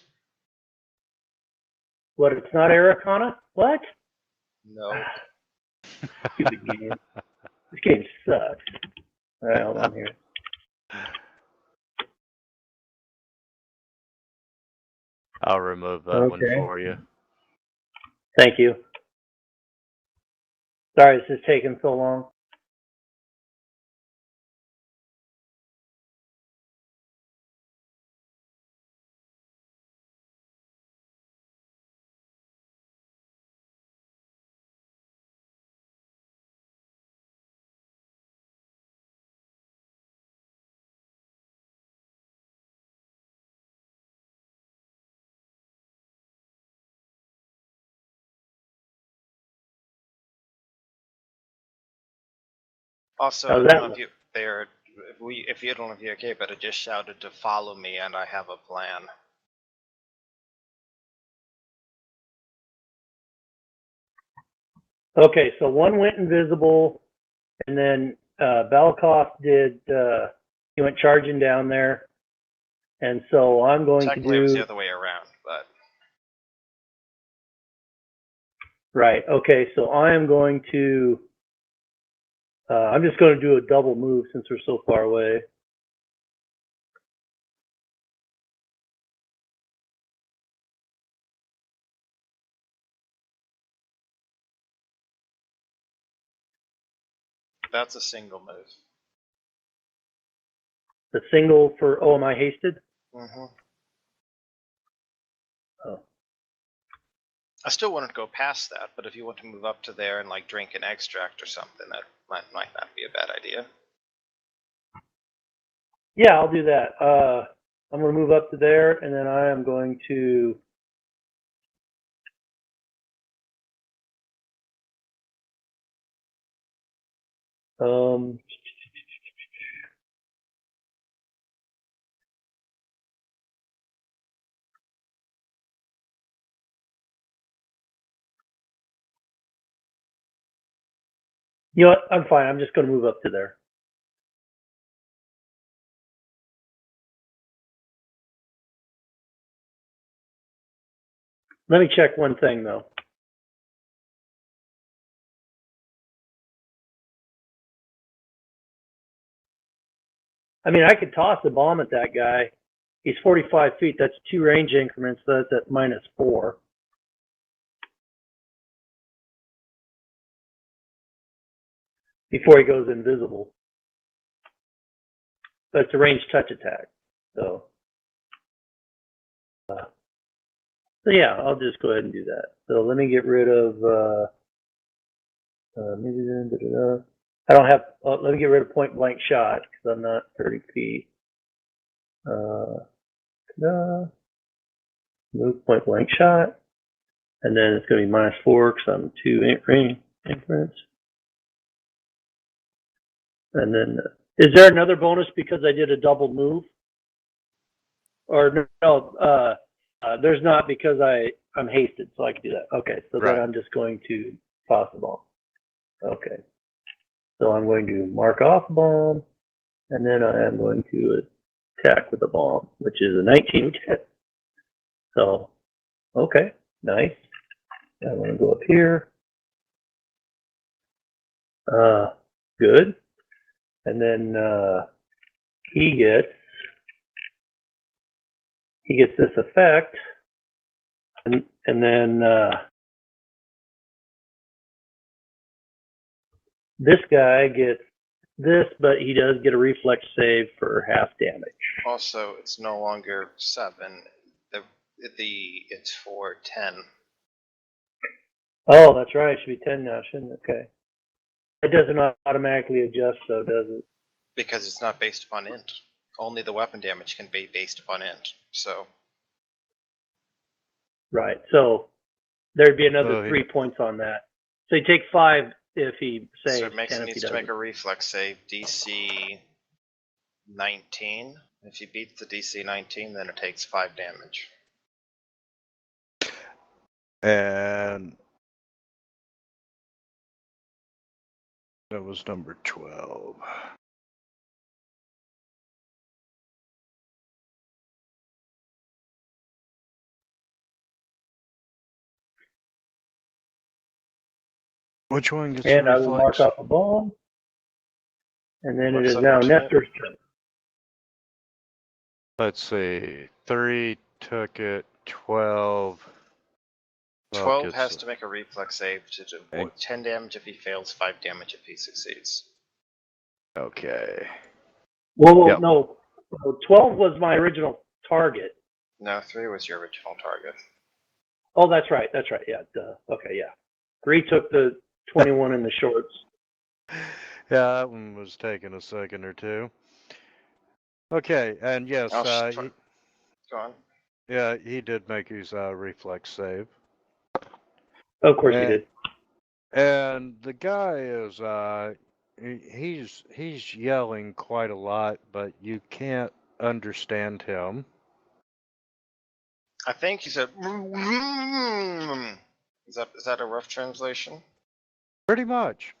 C: What, it's not Arcana? What?
B: No.
C: Stupid game. This game sucks. Alright, hold on here.
A: I'll remove that one
C: Okay.
A: for you.
C: Thank you. Sorry this is taking so long.
B: Also,
C: How's
B: I don't
C: that
B: know if
C: look?
B: you there. If you don't know if you're okay, but I just shouted to follow me, and I have a plan.
C: Okay, so one went invisible, and then Balakov did, he went charging down there. And so I'm going to
B: Technically, it was the
C: do,
B: other way around, but
C: right, okay, so I am going to, I'm just going to do a double move since we're so far away.
B: that's a single move.
C: The single for, oh, am I hasted?
B: Mm-hmm.
C: Oh.
B: I still wanted to go past that, but if you want to move up to there and like drink an extract or something, that might not be a bad idea.
C: Yeah, I'll do that. I'm going to move up to there, and then I am going to, you know what, I'm fine, I'm just going to move up to there. Let me check one thing though. I mean, I could toss a bomb at that guy. He's 45 feet. That's 2 range increments. So that's at -4. Before he goes invisible. But it's a range touch attack. So yeah, I'll just go ahead and do that. So let me get rid of, I don't have, let me get rid of point blank shot because I'm not 30 feet. Move point blank shot. And then it's going to be -4 because I'm 2 range increments. And then, is there another bonus because I did a double move? Or no, there's not because I'm hasted, so I can do that. Okay, so
A: Right.
C: then I'm just going to toss the bomb. Okay, so I'm going to mark off bomb, and then I am going to attack with the bomb, which is a 19 hit. So, okay, nice. I'm going to go up here. Good. And then he gets this effect, and then this guy gets this, but he does get a reflex save for half damage.
B: Also, it's no longer 7. It's for 10.
C: Oh, that's right. It should be 10 now, shouldn't it? Okay. It doesn't automatically adjust, though, does it?
B: Because it's not based upon int. Only the weapon damage can be based upon int. So
C: Right. So there'd be another
A: Oh,
C: 3 points on that. So you take 5 if he saves,
B: so it
C: 10 if he
B: needs to
C: doesn't.
B: make a reflex save, DC 19. If he beats the DC 19, then it takes 5 damage.
A: And that was number 12. Which one gets
C: And
A: a
C: I will mark
A: reflex?
C: off a bomb. And then it
B: What's
C: is
B: up,
C: now
B: Lieutenant?
C: Nestor's turn.
A: Let's see. 3 took it. 12.
B: 12
A: gets
B: has
A: a-
B: to make a reflex save to do
A: Okay.
B: 10 damage if he fails, 5 damage if he succeeds.
A: Okay.
C: Well,
A: Yep.
C: no. 12 was my original target.
B: No, 3 was your original target.
C: Oh, that's right. That's right. Yeah. Duh. Okay. Yeah. 3 took the 21 in the shorts.
A: Yeah, that one was taking a second or two. Okay, and yes,
B: Oh, go on.
A: yeah, he did make his reflex save.
C: Of course he
A: And,
C: did.
A: and the guy is he's yelling quite a lot, but you can't understand him.
B: I think he said. Is that a rough translation?
A: Pretty much.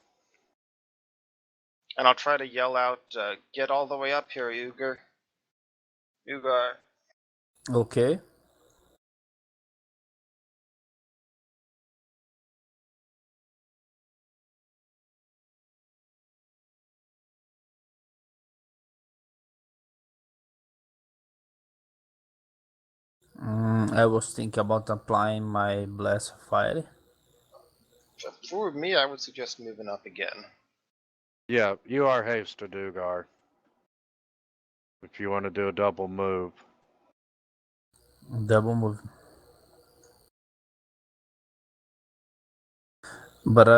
B: And I'll try to yell out, "Get all the way up here, Ugar." Ugar.
D: Okay. I was thinking about applying my Blast of Fire.
B: If it were me, I would suggest moving up again.
A: Yeah, you are hasted, Ugar. If you want to do a double move.
D: Double move. But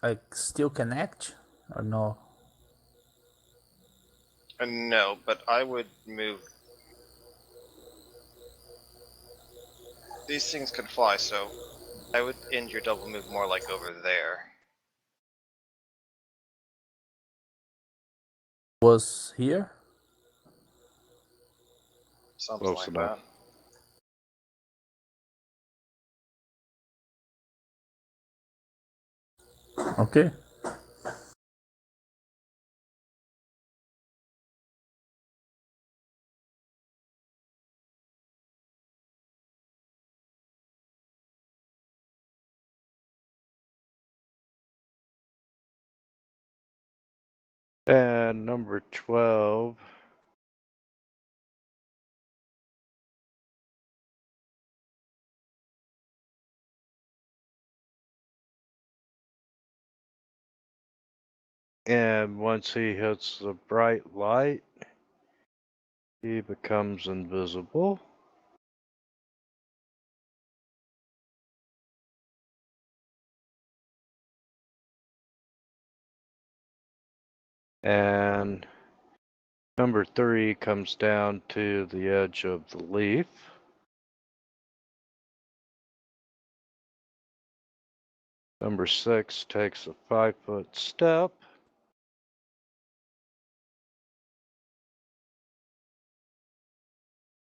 D: I still connect or no?
B: No, but I would move. These things can fly, so I would end your double move more like over there.
D: Was here?
B: Something
A: Close
B: like
A: enough.
B: that.
D: Okay.
A: And number 12. And once he hits the bright light, he becomes invisible. And number 3 comes down to the edge of the leaf. Number 6 takes a 5-foot step.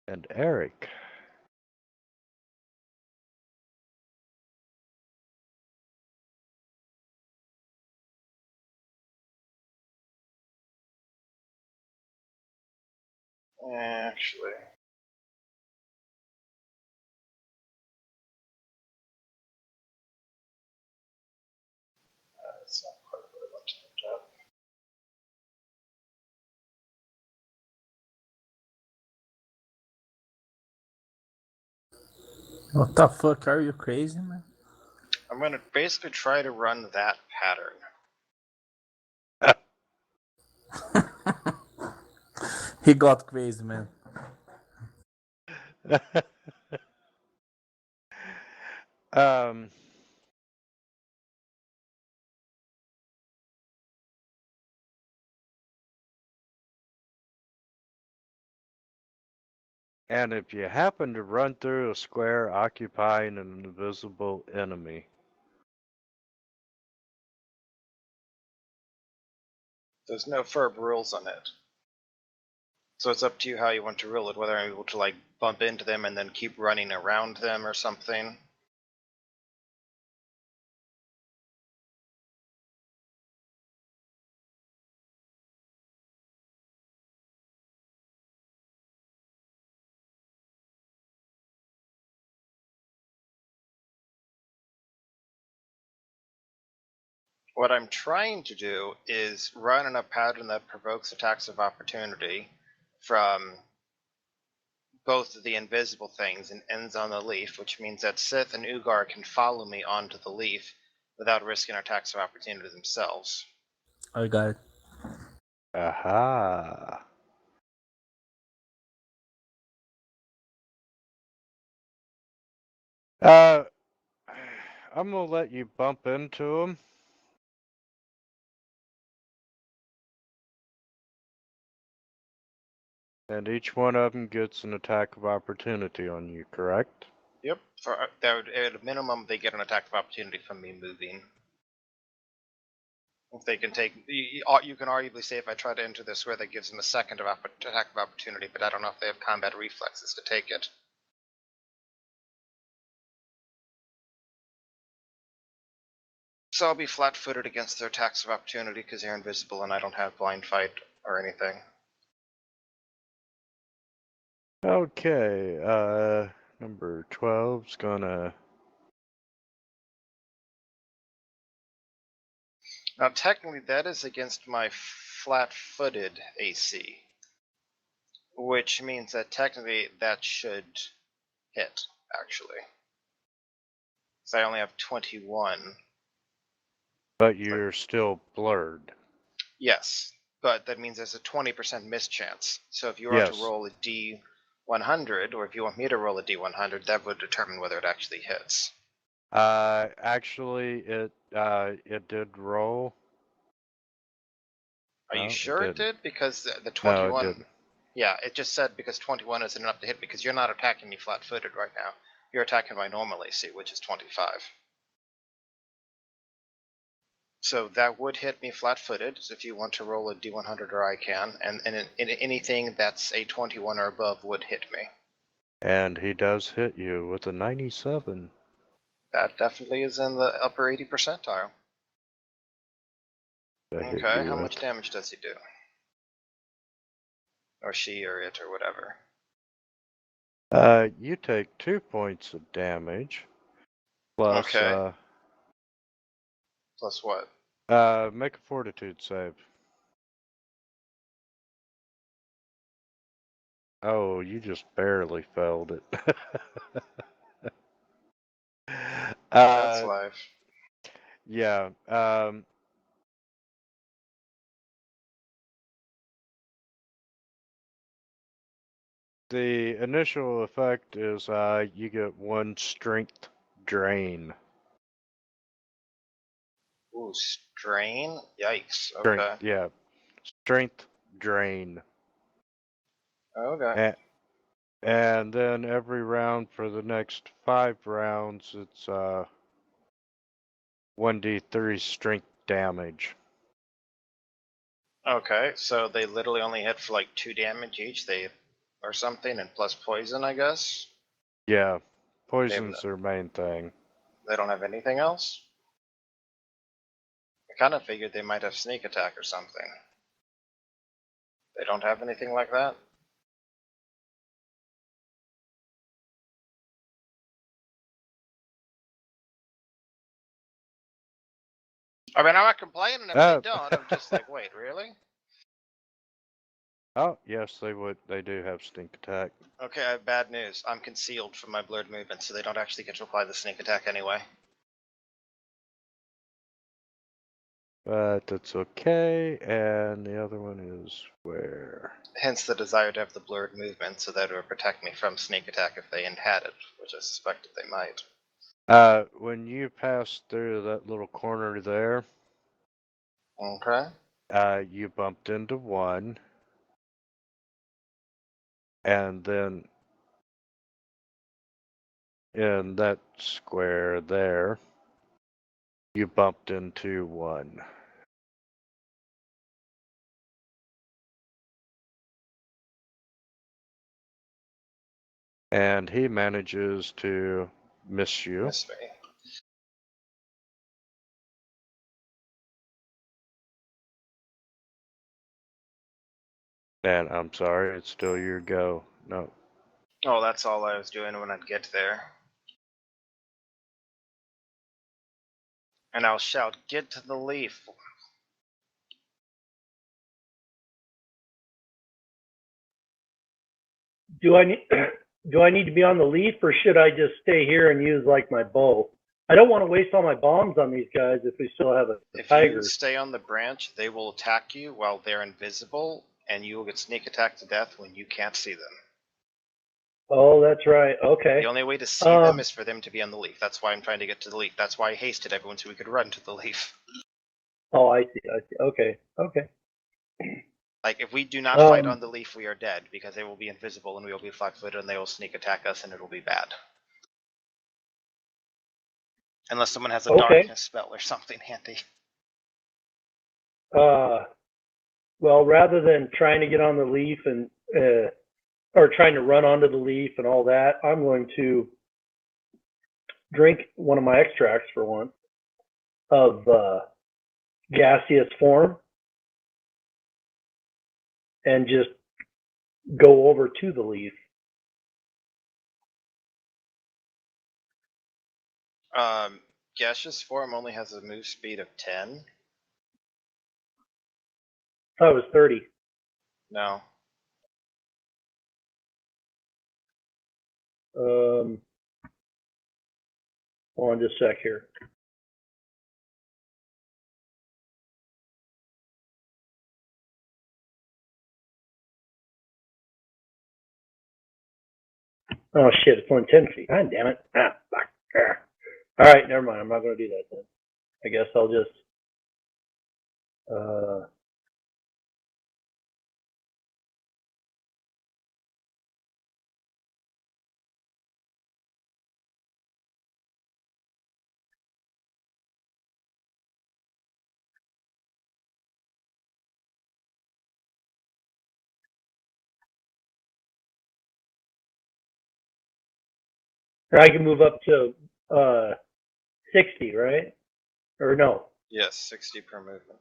A: And Eric.
B: Actually. That's not quite what I want to look up.
D: What the fuck, are you crazy, man?
B: I'm going to basically try to run that pattern.
D: He got crazy, man.
A: um, and if you happen to run through a square occupying an invisible enemy,
B: There's no firm rules on it. So it's up to you how you want to roll it, whether I'm able to like bump into them and then keep running around them or something. What I'm trying to do is run in a pattern that provokes attacks of opportunity from both of the invisible things and ends on the leaf, which means that Sith and Ugar can follow me onto the leaf without risking attacks of opportunity themselves.
D: I got it.
A: Aha. I'm gonna let you bump into him. And each one of them gets an attack of opportunity on you, correct?
B: Yep. For that would, at a minimum, they get an attack of opportunity from me moving. If they can take, you can arguably say if I try to enter the square, that gives them a second of attack of opportunity, but I don't know if they have combat reflexes to take it. So I'll be flat-footed against their attacks of opportunity because they're invisible and I don't have blind fight or anything.
A: Okay, number 12's gonna...
B: Now technically that is against my flat-footed AC, which means that technically that should hit, actually. Because I only have 21.
A: But you're still blurred.
B: Yes, but that means there's a 20% miss chance. So if you were to
A: Yes.
B: roll a D100, or if you want me to roll a D100, that would determine whether it actually hits.
A: Actually, it did roll.
B: Are you
A: No,
B: sure it
A: didn't.
B: did? Because the
A: No,
B: 21...
A: it didn't.
B: Yeah, it just said because 21 isn't enough to hit because you're not attacking me flat-footed right now. You're attacking my normal AC, which is 25. So that would hit me flat-footed. So if you want to roll a D100 or I can, and anything that's a 21 or above would hit me.
A: And he does hit you with a 97.
B: That definitely is in the upper 80 percentile. Okay, how much damage does he do? Or she, or it, or whatever.
A: You take 2 points of damage. Plus,
B: Okay. Plus what?
A: make a fortitude save. Oh, you just barely failed it.
B: That's life.
A: Yeah. The initial effect is you get 1 strength drain.
B: Ooh, strain? Yikes.
A: Strength,
B: Okay.
A: yeah. Strength drain.
B: Okay.
A: And then every round for the next 5 rounds, it's 1d3 strength damage.
B: Okay, so they literally only hit for like 2 damage each, or something, and plus poison, I guess?
A: Yeah, poison's their main thing.
B: They don't have anything else? I kind of figured they might have sneak attack or something. They don't have anything like that? I mean, I'm not complaining if they don't. I'm just like, wait, really?
A: Oh, yes, they would. They do have sneak attack.
B: Okay, I have bad news. I'm concealed from my blurred movement, so they don't actually get to apply the sneak attack anyway.
A: But that's okay. And the other one is where?
B: Hence the desire to have the blurred movement, so that it would protect me from sneak attack if they had it, which I suspected they might.
A: When you pass through that little corner there,
B: Okay.
A: you bumped into one, and then in that square there, you bumped into one. And he manages to miss you.
B: Miss me.
A: And I'm sorry, it's still your go. No.
B: Oh, that's all I was doing when I'd get there. And I'll shout, "Get to the leaf!"
C: Do I need do I need to be on the leaf, or should I just stay here and use like my bow? I don't want to waste all my bombs on these guys if we still have a
B: If
C: tiger.
B: you stay on the branch, they will attack you while they're invisible, and you will get sneak attacked to death when you can't see them.
C: Oh, that's right. Okay.
B: The only way to see them is for them to be on the leaf. That's why I'm trying to get to the leaf. That's why I hasted everyone so we could run to the leaf.
C: Oh, I see. I see. Okay. Okay.
B: Like, if we do not fight on the leaf, we are dead, because they will be invisible and we will be flat-footed and they will sneak attack us and it will be bad. Unless someone has a
C: Okay.
B: darkness spell or something handy.
C: Well, rather than trying to get on the leaf and or trying to run onto the leaf and all that, I'm going to drink one of my extracts for once of gaseous form and just go over to the leaf.
B: Gaseous form only has a move speed of 10.
C: I thought it was 30.
B: No.
C: Hold on just a sec here. Oh shit, it's only 10 feet. God damn it. All right, never mind. I'm not going to do that then. I guess I'll just or I can move up to 60, right? Or no?
B: Yes, 60 per movement.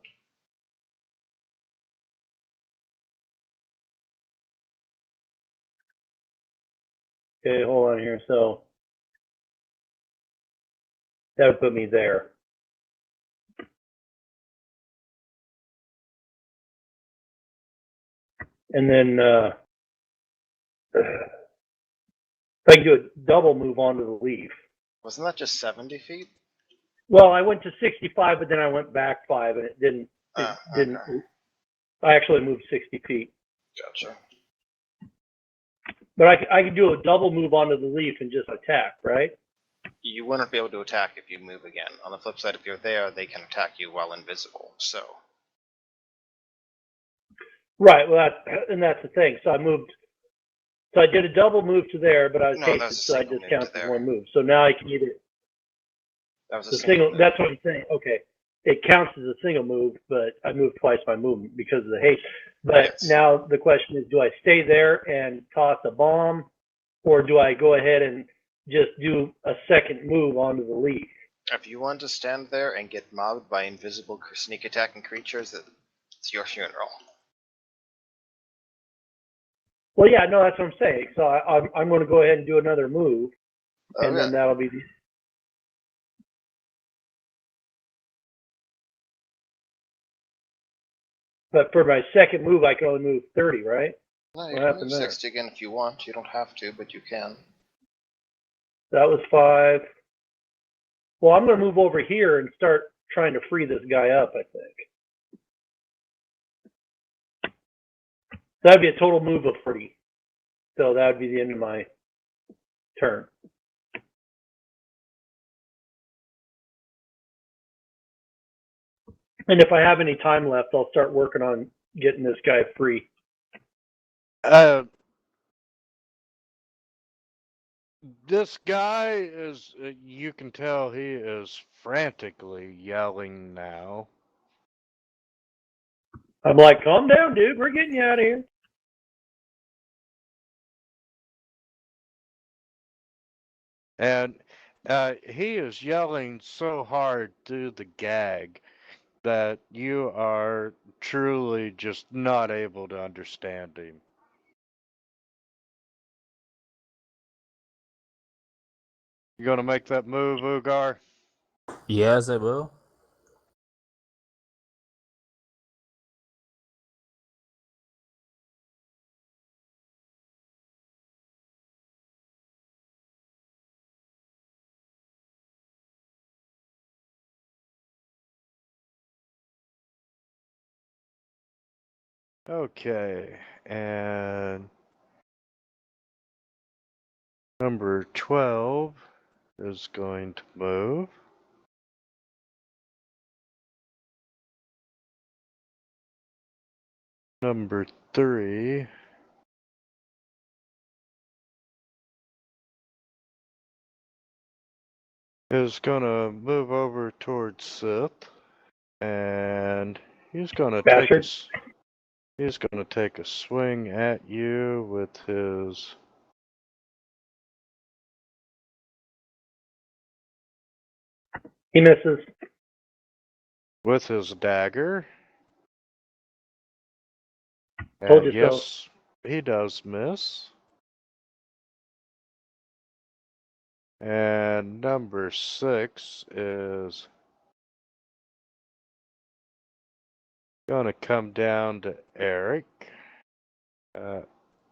C: Okay, hold on here. So that would put me there. And then if I can do a double move onto the leaf.
B: Wasn't that just 70 feet?
C: Well, I went to 65, but then I went back 5, and it didn't.
B: Okay.
C: I actually moved 60 feet.
B: Gotcha.
C: But I could do a double move onto the leaf and just attack, right?
B: You wouldn't be able to attack if you move again. On the flip side, if you're there, they can attack you while invisible. So.
C: Right. Well, that's the thing. So I moved. So I did a double move to there, but I was
B: No,
C: hasted,
B: that's a
C: so I
B: single
C: just
B: move
C: counted
B: to there.
C: one move. So now I can either
B: That was a
C: the
B: single
C: single.
B: move.
C: That's what I'm saying. Okay, it counts as a single move, but I moved twice my movement because of the haste. But
B: Yes.
C: now the question is, do I stay there and toss a bomb, or do I go ahead and just do a second move onto the leaf?
B: If you want to stand there and get mobbed by invisible sneak attacking creatures, it's your funeral.
C: Well, yeah, no, that's what I'm saying. So I'm going to go ahead and do another move, and
B: Okay.
C: then that'll be the. But for my second move, I can only move 30, right?
B: No, you
C: What
B: can
C: happened
B: move
C: there?
B: 60 again if you want. You don't have to, but you can.
C: That was 5. Well, I'm going to move over here and start trying to free this guy up, I think. That'd be a total move of 30. So that would be the end of my turn. And if I have any time left, I'll start working on getting this guy free.
A: This guy is, you can tell he is frantically yelling now.
C: I'm like, calm down, dude. We're getting you out of here.
A: And he is yelling so hard through the gag that you are truly just not able to understand him. You gonna make that move, Ugar?
D: Yes, I will.
A: Okay, and number 12 is going to move. Number 3 is gonna move over towards Sith, and he's gonna
C: Bastard.
A: take a swing at you with his
C: He misses.
A: dagger.
C: Told
A: And
C: you so.
A: yes, he does miss. And number 6 is gonna come down to Eric.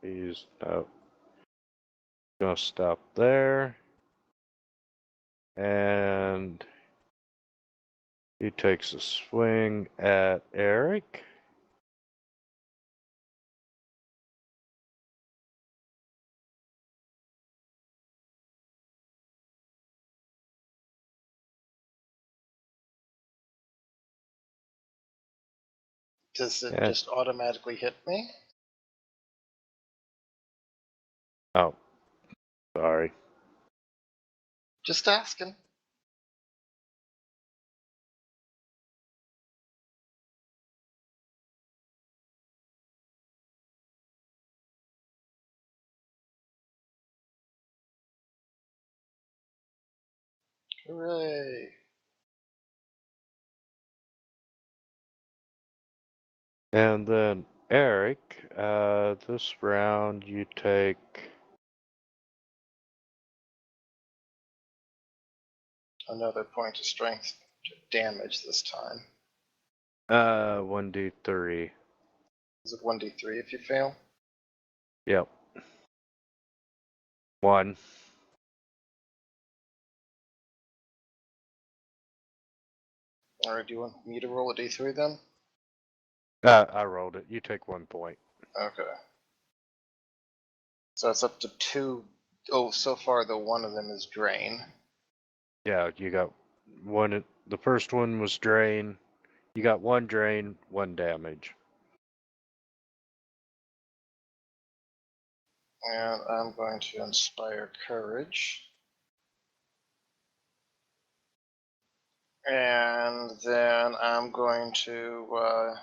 A: He's gonna stop there. And he takes a swing at Eric.
B: Does it
A: And,
B: just automatically hit me?
A: oh, sorry.
B: Just asking. Hooray.
A: And then Eric, this round you take
B: Another point of strength damage this time.
A: 1d3.
B: Is it 1d3 if you fail?
A: Yep. 1.
B: Alright, do you want me to roll a d3 then?
A: I rolled it. You take 1 point.
B: Okay. So it's up to 2. Oh, so far the one of them is drain.
A: Yeah, you got one. The first one was drain. You got 1 drain, 1 damage.
B: And I'm going to inspire courage. And then I'm going to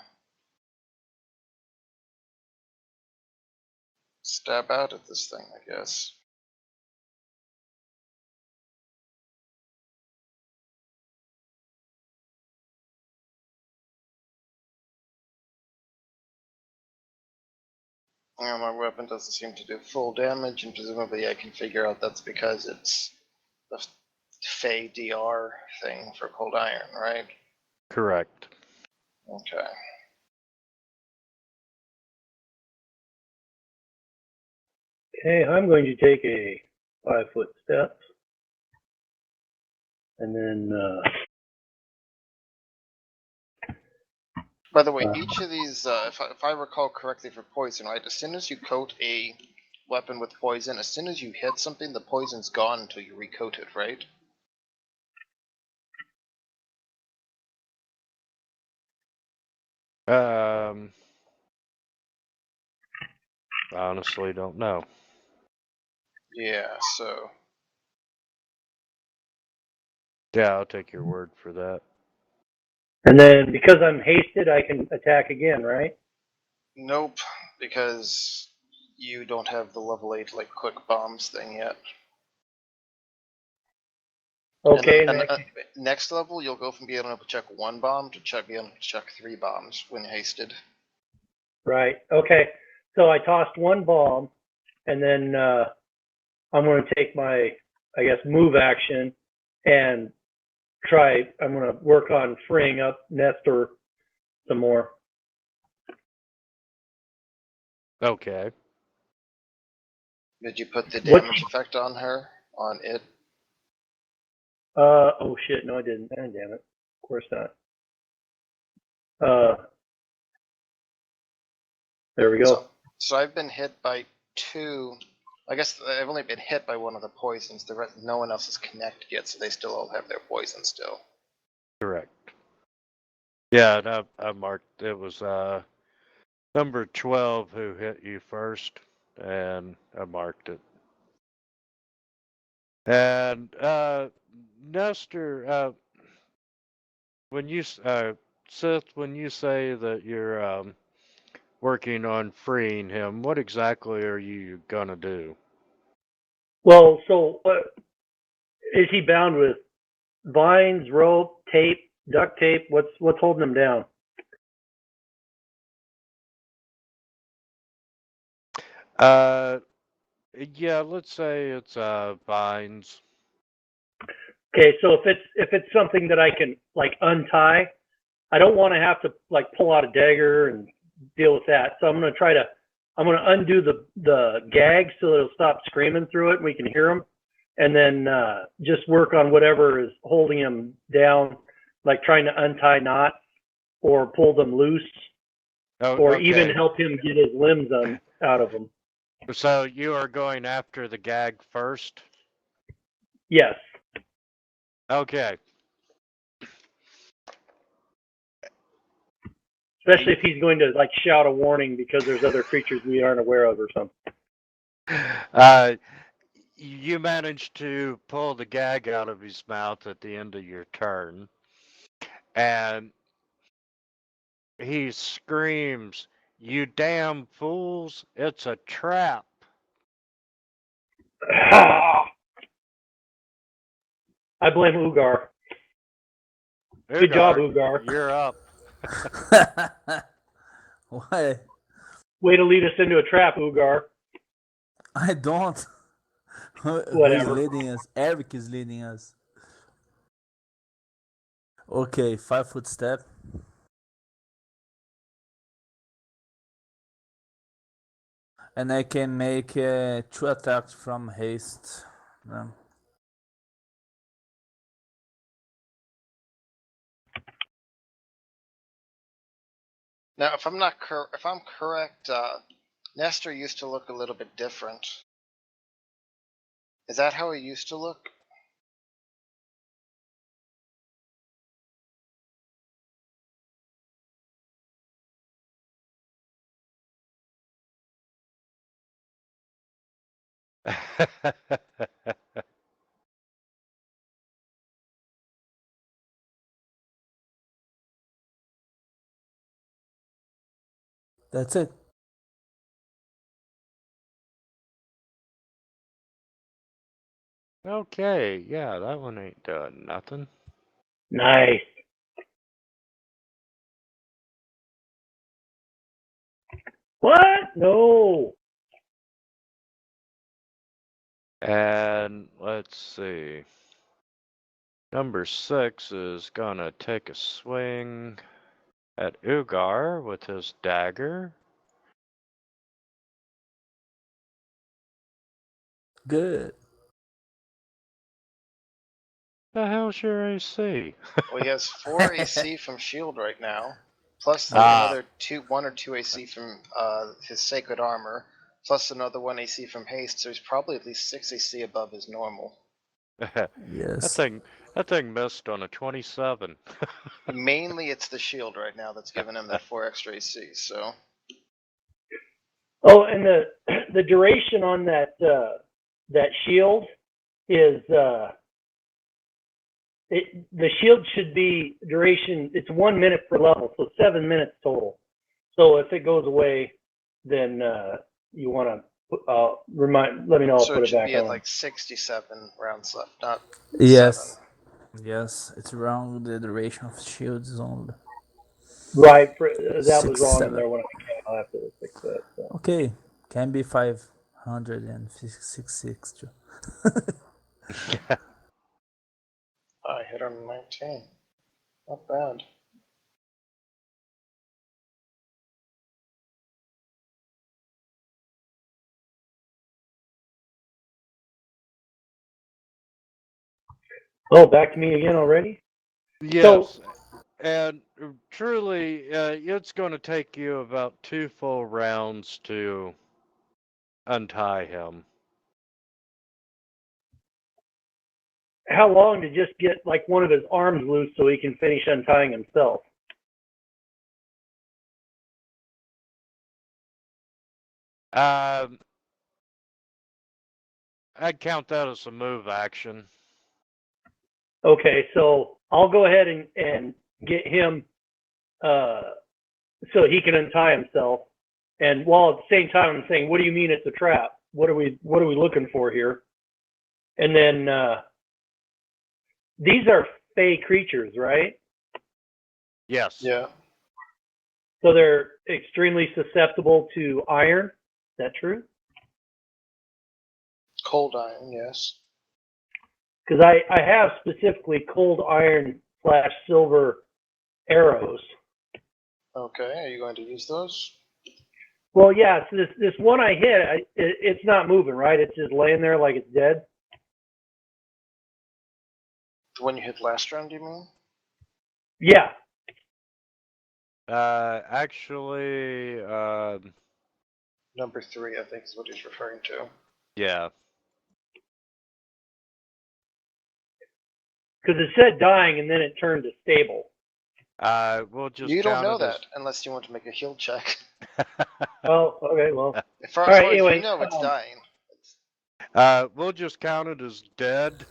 B: stab out at this thing, I guess. And my weapon doesn't seem to do full damage, and presumably I can figure out that's because it's the Fey DR thing for cold iron, right?
A: Correct.
B: Okay.
C: Okay, I'm going to take a 5-foot step. And then,
B: By the way, each of these, if I recall correctly for poison, right, as soon as you coat a weapon with poison, as soon as you hit something, the poison's gone until you recoat it, right?
A: Honestly don't know.
B: Yeah, so...
A: Yeah, I'll take your word for that.
C: and then because I'm hasted, I can attack again, right?
B: Nope, because you don't have the level 8, like, quick bombs thing yet.
C: Okay,
B: And,
C: and
B: and, next level, you'll go from being able to chuck 1 bomb to being able to chuck 3 bombs when hasted.
C: right. Okay. So I tossed 1 bomb, and then I'm going to take my, I guess, move action and try. I'm going to work on freeing up Nestor some more.
A: Okay.
B: Did you put the
C: What-
B: damage effect on her? On it?
C: Oh shit! No, I didn't. Oh, damn it. Of course not. There we go.
B: So I've been hit by 2. I guess I've only been hit by 1 of the poisons. The rest, no one else is connected yet, so they still all have their poison still.
A: Correct. Yeah, and I marked it was number 12 who hit you first, and I marked it. And Nestor, when you Sith, when you say that you're working on freeing him, what exactly are you gonna do?
C: Well, so is he bound with? Vines, rope, tape, duct tape. What's holding him down?
A: Yeah, let's say it's vines.
C: Okay, so if it's something that I can like untie, I don't want to have to like pull out a dagger and deal with that. So I'm gonna undo the gag so that it'll stop screaming through it and we can hear him, and then just work on whatever is holding him down, like trying to untie knots or pull them loose,
A: Oh,
C: or
A: okay.
C: even help him get his limbs out of them.
A: So you are going after the gag first?
C: Yes.
A: Okay.
C: Especially if he's going to like shout a warning because there's other creatures we aren't aware of or something.
A: You managed to pull the gag out of his mouth at the end of your turn, and he screams, "You damn fools! It's a trap!"
C: I blame Ugar. Good job, Ugar.
A: You're up.
D: Why?
C: Way to lead us into a trap, Ugar.
D: I don't. Who is
C: Whatever.
D: leading us? Eric is leading us. Okay, 5-foot step. And I can make 2 attacks from haste.
B: Now, if I'm correct, Nestor used to look a little bit different. Is that how he used to look?
D: That's it.
A: Okay, yeah, that one ain't doing nothing.
C: Nice. What? No.
A: And let's see. Number 6 is gonna take a swing at Ugar with his dagger.
D: Good.
B: The
A: hell's your AC?
B: Well, he has 4 AC from shield right now, plus
A: Ah.
B: another 1 or 2 AC from his sacred armor, plus another 1 AC from haste. So he's probably at least 6 AC above his normal.
D: Yes.
A: That thing missed on a 27.
B: Mainly, it's the shield right now that's giving him that 4 extra AC. So.
C: Oh, and the duration on that shield is the shield should be duration. It's 1 minute per level, so 7 minutes total. So if it goes away, then you want to let me know. I'll
B: So
C: put
B: it
C: it
B: should
C: back
B: be at
C: on.
B: like 67 rounds left, not
D: Yes.
B: 7.
D: Yes, it's wrong. The duration of shields is only
C: Right, that was
D: six,
C: wrong in
D: 7.
C: there when I came. I'll have to fix that. So.
D: Okay, can be 566 too.
B: I hit on 19. Not bad.
C: Oh, back to me again already?
A: Yes, and truly, it's going to take you about 2 full rounds to untie him.
C: How long to just get like one of his arms loose so he can finish untying himself?
A: Um, I'd count that as a move action.
C: Okay, so I'll go ahead and get him so he can untie himself. And while at the same time I'm saying, what do you mean it's a trap? What are we looking for here? And then these are fey creatures, right?
A: Yes.
B: Yeah.
C: So they're extremely susceptible to iron. Is that true?
B: Cold iron, yes.
C: Because I have specifically cold iron / silver arrows.
B: Okay, are you going to use those?
C: Well, yeah. So this one I hit, it's not moving, right? It's just laying there like it's dead.
B: The one you hit last round, you mean?
C: Yeah.
A: Actually,
B: Number 3, I think, is what he's referring to.
A: yeah.
C: Because it said dying and then it turned to stable.
A: We'll just
B: You don't
A: count
B: know
A: it
B: that unless you want to make a heal check.
C: Oh, okay. Well,
B: As far
C: all right.
B: as
C: Anyway,
B: you know, it's dying.
A: we'll just count it as dead.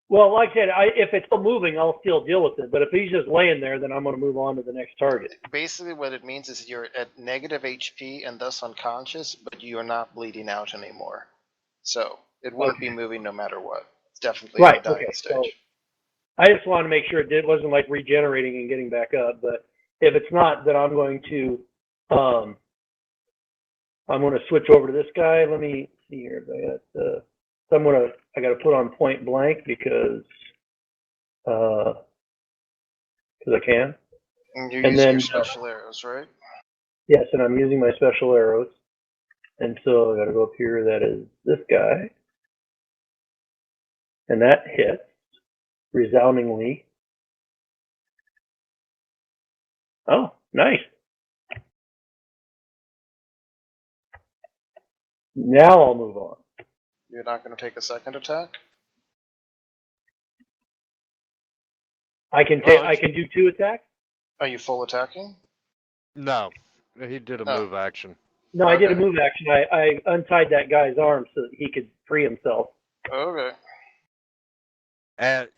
C: well, like I said, if it's still moving, I'll still deal with it. But if he's just laying there, then I'm going to move on to the next target.
B: Basically, what it means is you're at negative HP and thus unconscious, but you are not bleeding out anymore. So it wouldn't be moving no matter what. It's definitely in
C: Right.
B: the dying
C: Okay.
B: stage.
C: So I just want to make sure it wasn't like regenerating and getting back up. But if it's not, then I'm going to switch over to this guy. Let me see here. So I got to put on point blank because I can.
B: And you're
C: And
B: using
C: then
B: your special arrows, right?
C: yes, and I'm using my special arrows. And so I got to go up here. That is this guy, and that hits resoundingly. Oh, nice. Now I'll move on.
B: You're not going to take a second attack?
C: I can do 2 attacks.
B: Are you full attacking?
A: No, he did a
B: Oh.
A: move action.
C: No, I did a
B: Okay.
C: move action. I untied that guy's arm so that he could free himself.
B: Okay.
A: And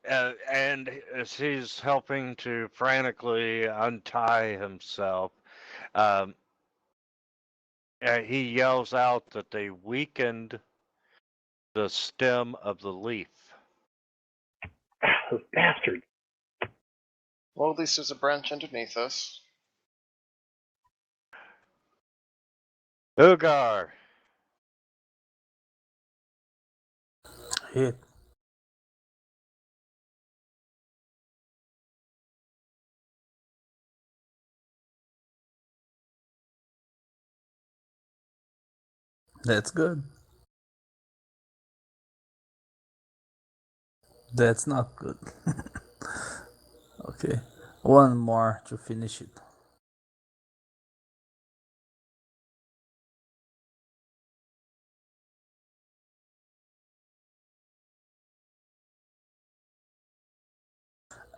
A: as he's helping to frantically untie himself, he yells out that they weakened the stem of the leaf.
C: Those bastards.
B: Well, at least there's a branch underneath us.
A: Ugar,
D: Hit. That's good. That's not good. Okay. One more to finish it.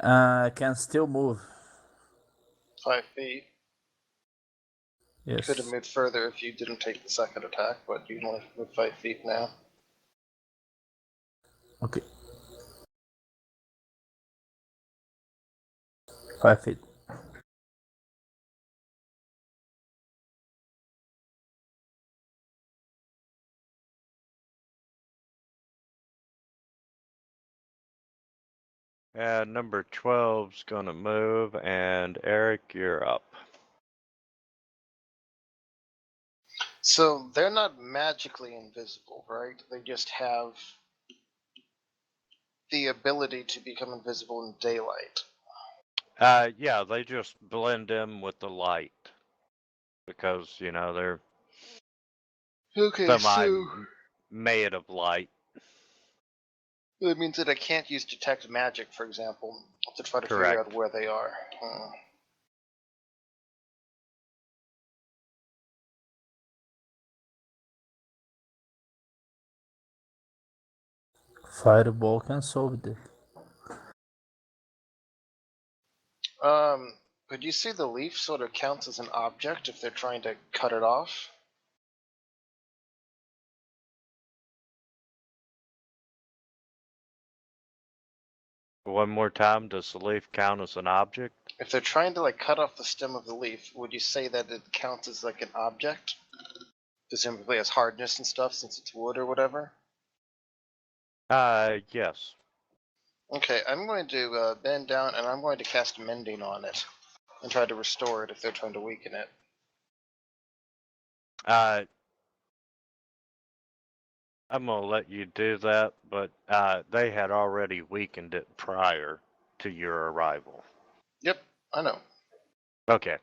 D: I can still move.
B: 5 feet.
D: Yes.
B: Could have moved further if you didn't take the second attack, but you can only move 5 feet now.
D: Okay. 5 feet.
A: And number 12's gonna move, and Eric, you're up.
F: So they're not magically invisible, right? They just have the ability to become invisible in daylight.
A: Yeah, they just blend in with the light. Because, you know, they're
F: Okay, so
A: made of light.
F: that means that I can't use detect magic, for example, to try to figure
A: Correct.
F: out where they are.
D: Fireball can solve it.
F: Could you see the leaf sort of counts as an object if they're trying to cut it off?
A: One more time, does the leaf count as an object?
F: If they're trying to like cut off the stem of the leaf, would you say that it counts as like an object? Presumably as hardness and stuff since it's wood or whatever?
A: Yes.
F: Okay, I'm going to bend down and I'm going to cast Mending on it and try to restore it if they're trying to weaken it.
A: I'm gonna let you do that, but they had already weakened it prior to your arrival.
F: Yep, I know.
A: Okay.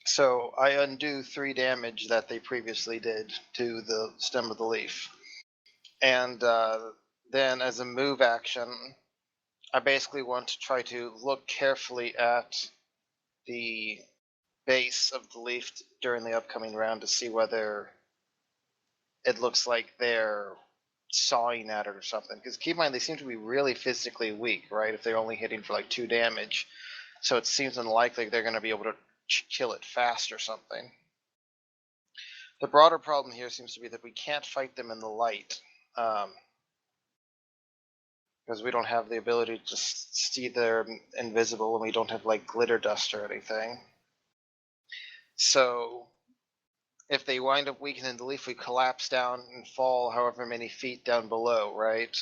F: So I undo 3 damage that they previously did to the stem of the leaf. And then as a move action, I basically want to try to look carefully at the base of the leaf during the upcoming round to see whether it looks like they're sawing at it or something. Because keep in mind, they seem to be really physically weak, right? If they're only hitting for like 2 damage. So it seems unlikely they're going to be able to kill it fast or something. The broader problem here seems to be that we can't fight them in the light. Because we don't have the ability to see they're invisible and we don't have like glitter dust or anything. So if they wind up weakening the leaf, we collapse down and fall however many feet down below, right?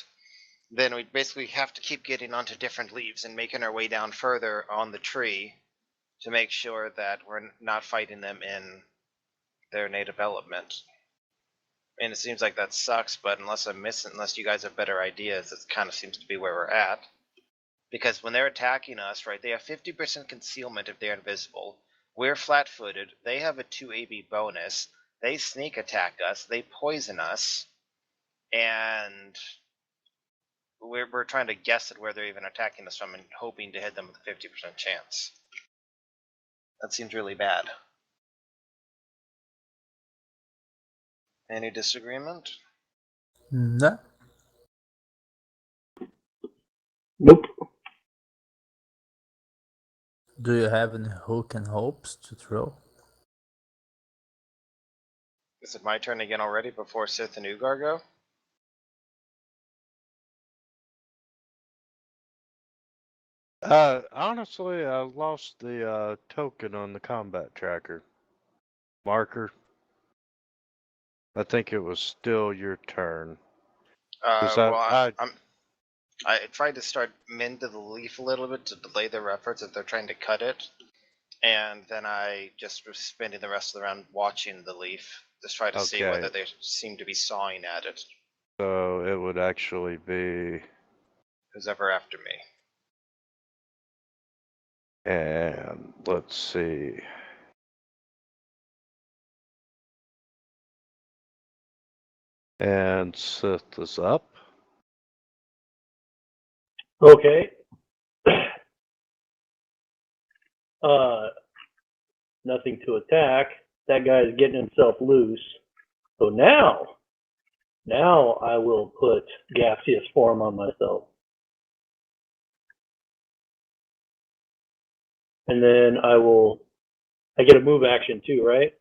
F: Then we basically have to keep getting onto different leaves and making our way down further on the tree to make sure that we're not fighting them in their native element. And it seems like that sucks, but unless you guys have better ideas, it kind of seems to be where we're at. Because when they're attacking us, right, they have 50% concealment if they're invisible. We're flat-footed. They have a 2 AB bonus. They sneak attack us. They poison us. And we're trying to guess at where they're even attacking us from and hoping to hit them with a 50% chance. That seems really bad. Any disagreement?
D: No.
C: Nope.
D: Do you have any hook and hopes to throw?
F: Is it my turn again already before Sith and Ugar go?
A: Honestly, I lost the token on the combat tracker marker. I think it was still your turn.
F: I tried to start mend the leaf a little bit to delay their efforts if they're trying to cut it. And then I just was spending the rest of the round watching the leaf to try to see whether they seem to be sawing at it.
A: So it would actually be
F: who's ever after me.
A: And let's see. And Sith is up.
C: Okay. Nothing to attack. That guy is getting himself loose. So now I will put gaseous form on myself. And then I get a move action too, right?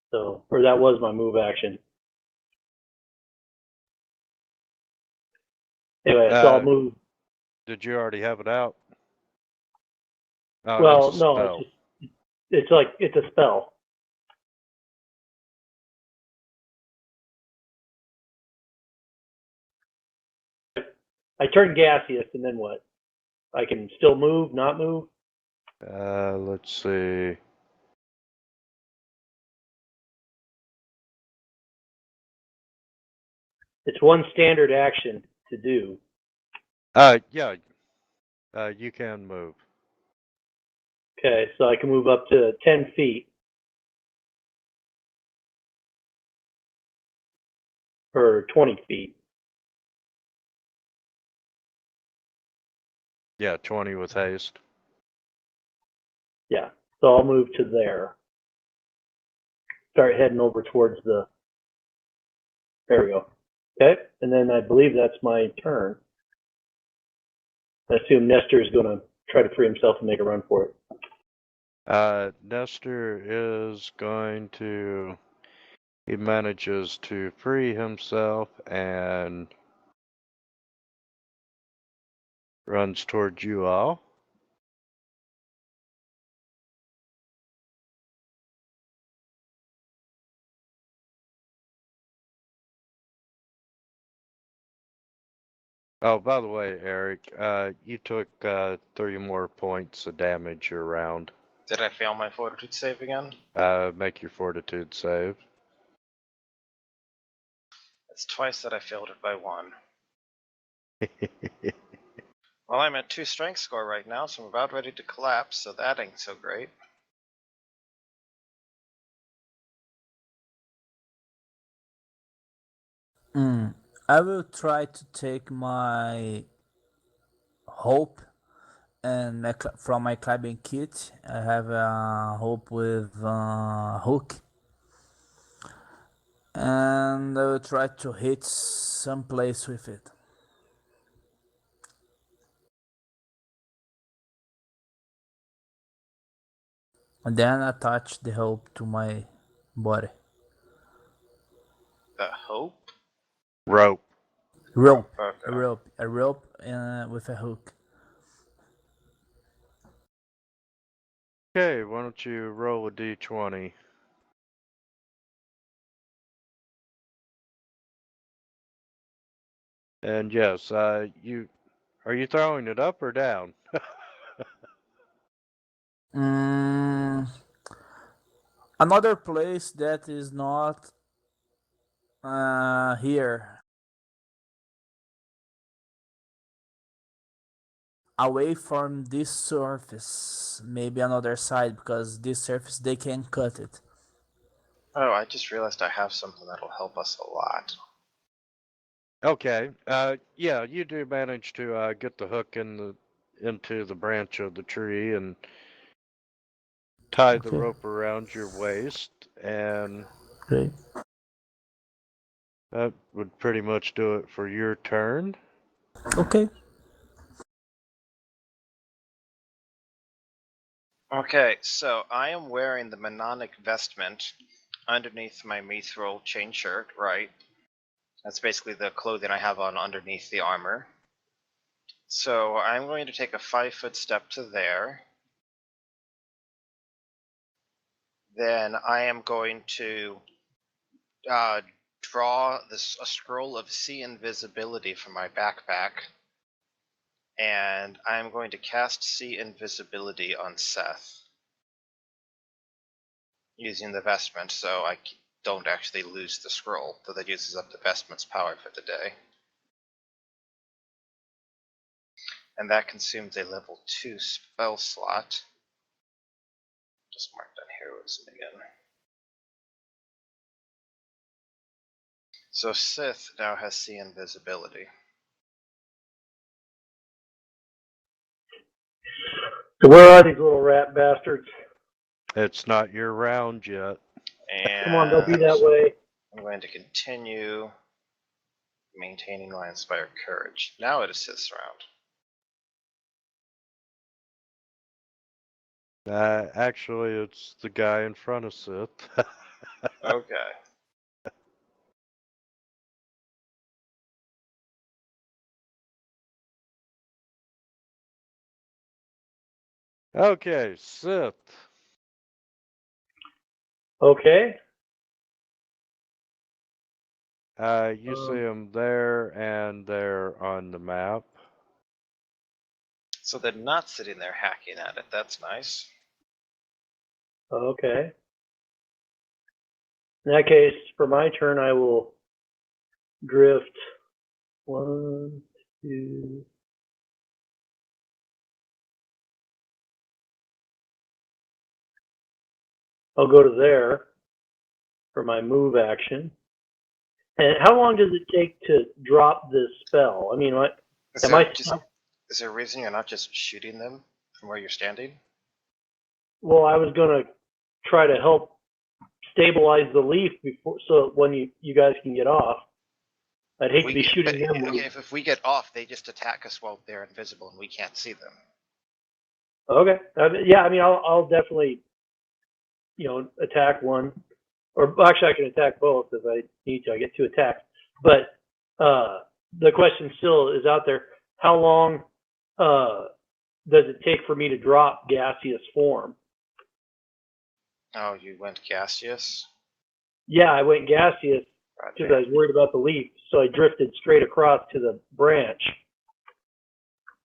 C: So, or that was my move action. Anyway, so I'll move.
A: Did you already have it out?
C: Oh, well, no, it's a spell. I turn gaseous, and then what? I can still move, not move?
A: Let's see.
C: It's one standard action to do.
A: Yeah. You can move.
C: Okay, so I can move up to 10 feet. Or 20 feet.
A: Yeah, 20 with haste.
C: Yeah, so I'll move to there. Start heading over towards the. There we go. Okay, and then I believe that's my turn. I assume Nestor's going to try to free himself and make a run for it.
A: Nestor is going to. He manages to free himself and runs towards you all. Oh, by the way, Eric, you took 3 more points of damage your round.
B: Did I fail my fortitude save again?
A: Make your fortitude save.
B: It's twice that I failed it by 1. Well, I'm at 2 strength score right now, so I'm about ready to collapse, so that ain't so great.
D: I will try to take my hope and from my climbing kit. I have a hope with hook, and I will try to hit some place with it. And then attach the hope to my body.
B: The hope?
A: Rope.
D: Rope,
B: Okay.
D: a rope with a hook.
A: Okay, why don't you roll a d20? And yes, are you throwing it up or down?
D: Another place that is not here, away from this surface, maybe another side, because this surface they can cut it.
B: Oh, I just realized I have something that'll help us a lot.
A: Okay. Yeah, you do manage to get the hook into the branch of the tree and tie the
D: Okay.
A: rope around your waist, and
D: Great.
A: that would pretty much do it for your turn.
D: Okay.
B: Okay, so I am wearing the Mnemonic vestment underneath my mithril chain shirt, right? That's basically the clothing I have on underneath the armor. So I'm going to take a 5-foot step to there. Then I am going to draw a scroll of sea invisibility from my backpack. And I'm going to cast sea invisibility on Seth. Using the vestment, so I don't actually lose the scroll, though that uses up the vestment's power for the day. And that consumes a level 2 spell slot. Just mark down heroism again. So Sith now has sea invisibility.
C: So where are these little rat bastards?
A: It's not your round yet.
B: And
C: Come on, don't be that way.
B: I'm going to continue maintaining my inspired courage. Now it is Sith's round.
A: Actually, it's the guy in front of Sith.
B: Okay.
A: Okay, Sith.
C: Okay.
A: You see him there and there on the map.
B: So they're not sitting there hacking at it. That's nice.
C: Okay. In that case, for my turn, I will drift 1, 2. I'll go to there for my move action. And how long does it take to drop this spell? I mean, what?
B: Is
C: Am
B: there,
C: I?
B: just, is there a reason you're not just shooting them from where you're standing?
C: Well, I was gonna try to help stabilize the leaf before, so when you guys can get off. I'd hate to be shooting them.
B: Okay, if we get off, they just attack us while they're invisible and we can't see them.
C: Okay. Yeah, I mean, I'll definitely, attack one, or actually, I can attack both if I need to. I get 2 attacks, but the question still is out there: how long does it take for me to drop gaseous form?
B: Oh, you went gaseous?
C: Yeah, I went gaseous because I was worried about the leaf, so I drifted straight across to the branch.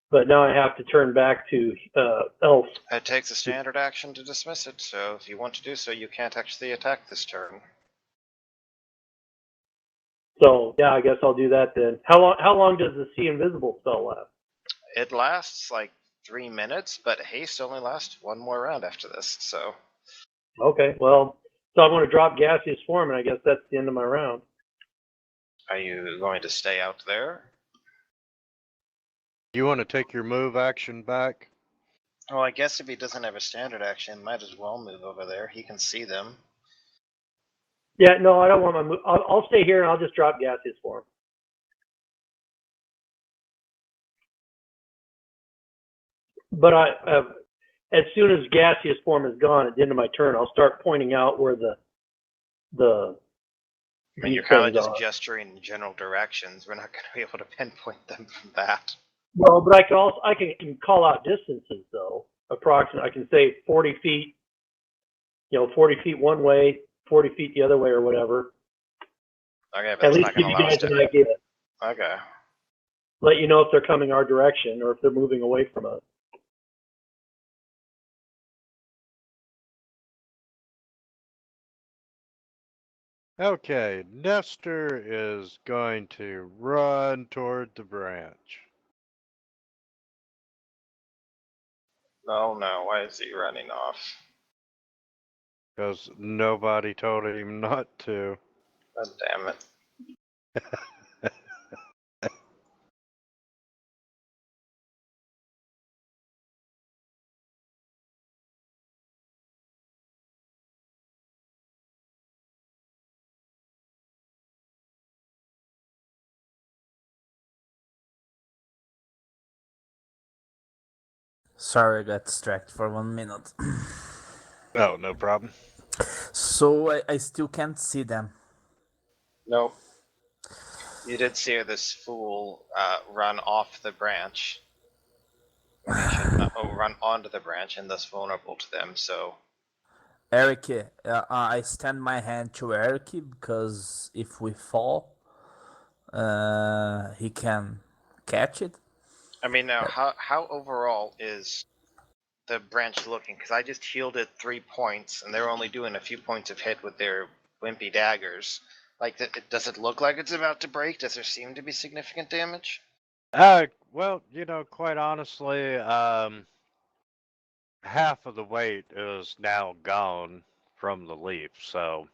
C: But now I have to turn back to elf.
B: It takes a standard action to dismiss it, so if you want to do so, you can't actually attack this turn.
C: So yeah, I guess I'll do that then. How long does the see invisible spell last?
B: It lasts like 3 minutes, but haste only lasts 1 more round after this, so.
C: Okay, well, so I'm going to drop gaseous form, and I guess that's the end of my round.
B: Are you going to stay out there?
A: You want to take your move action back?
B: Well, I guess if he doesn't have a standard action, might as well move over there. He can see them.
C: Yeah, no, I don't want my move. I'll stay here, and I'll just drop gaseous form. But as soon as gaseous form is gone at the end of my turn, I'll start pointing out where the
B: I mean, you're kind of just gesturing in general directions. We're not going to be able to pinpoint them from that.
C: Well, but I can call out distances though. Approximately, I can say 40 feet. 40 feet one way, 40 feet the other way, or whatever.
B: Okay, but
C: At
B: that's
C: least
B: not going
C: give
B: to
C: you
B: allow us
C: guys an
B: to.
C: idea.
B: Okay.
C: Let you know if they're coming our direction or if they're moving away from us.
A: Okay, Nestor is going to run toward the branch.
B: Oh no, why is he running off?
A: Because nobody told him not to.
B: God damn it.
D: Sorry, I got distracted for 1 minute.
A: Oh, no problem.
D: So I still can't see them.
B: Nope. You did see this fool run off the branch. When he should run onto the branch and thus vulnerable to them, so.
D: Eric, I stand my hand to Eric because if we fall, he can catch it.
B: I mean, now, how overall is the branch looking? Because I just healed it 3 points, and they're only doing a few points of hit with their wimpy daggers. Like, does it look like it's about to break? Does there seem to be significant damage?
A: Well, quite honestly, half of the weight is now gone from the leaf, so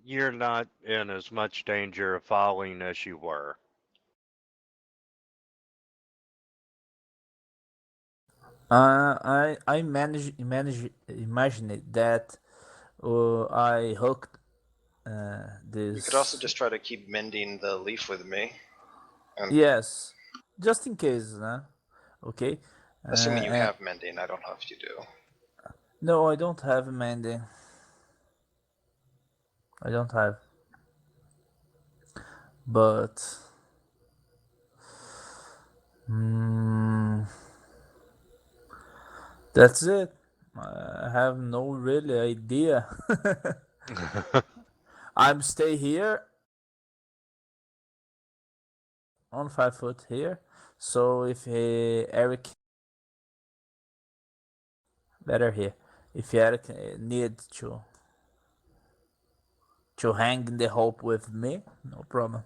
A: you're not in as much danger of falling as you were.
D: I imagine that I hooked this.
B: You could also just try to keep mending the leaf with me. And
D: Yes, just in case, né? Okay.
B: assuming you have mending, I don't know if you do.
D: No, I don't have mending. I don't have. But that's it. I have no really idea. I'm stay here on 5 foot here. So if Eric, better here, if Eric need to hang in the rope with me, no problem.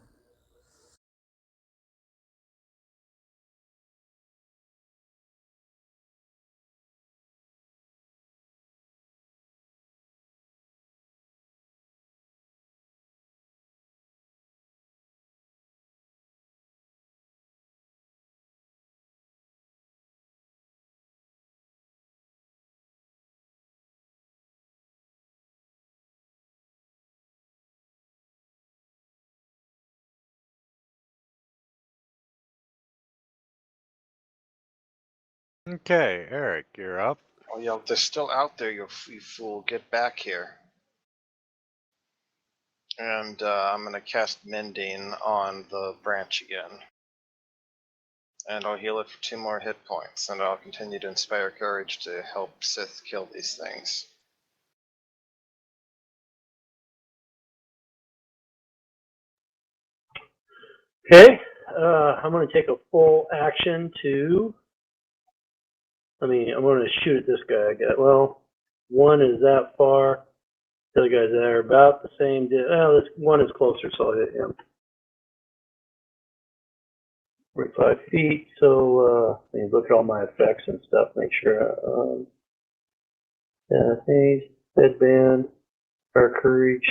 A: Okay, Eric, you're up.
F: Oh, yeah, they're still out there, you fool. Get back here. And I'm going to cast Mending on the branch again. And I'll heal it for 2 more hit points, and I'll continue to inspire courage to help Sith kill these things.
C: Okay, I'm going to take a full action to. I'm going to shoot at this guy. I got, well, one is that far. The other guy's there, about the same. This one is closer, so I'll hit him. 45 feet. So look at all my effects and stuff. Make sure. Things, headband, fire courage,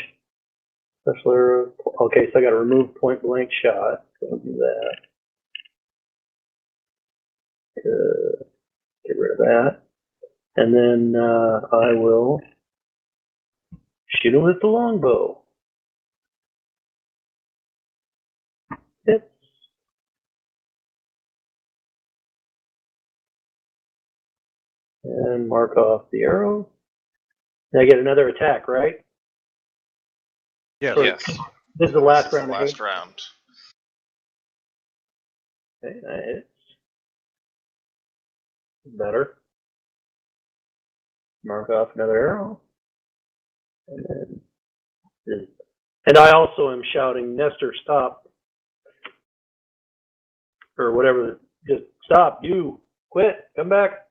C: special arrow. Okay, so I got to remove point blank shot. So I'll do that. Get rid of that. And then I will shoot him with the longbow. Hits. And mark off the arrow. And I get another attack, right?
A: Yes.
F: Yes.
C: This is the last
F: This is
C: round.
F: the last round.
C: Okay, that hits. Better. Mark off another arrow. And I also am shouting, Nestor, stop. Or whatever. Just stop. You. Quit. Come back.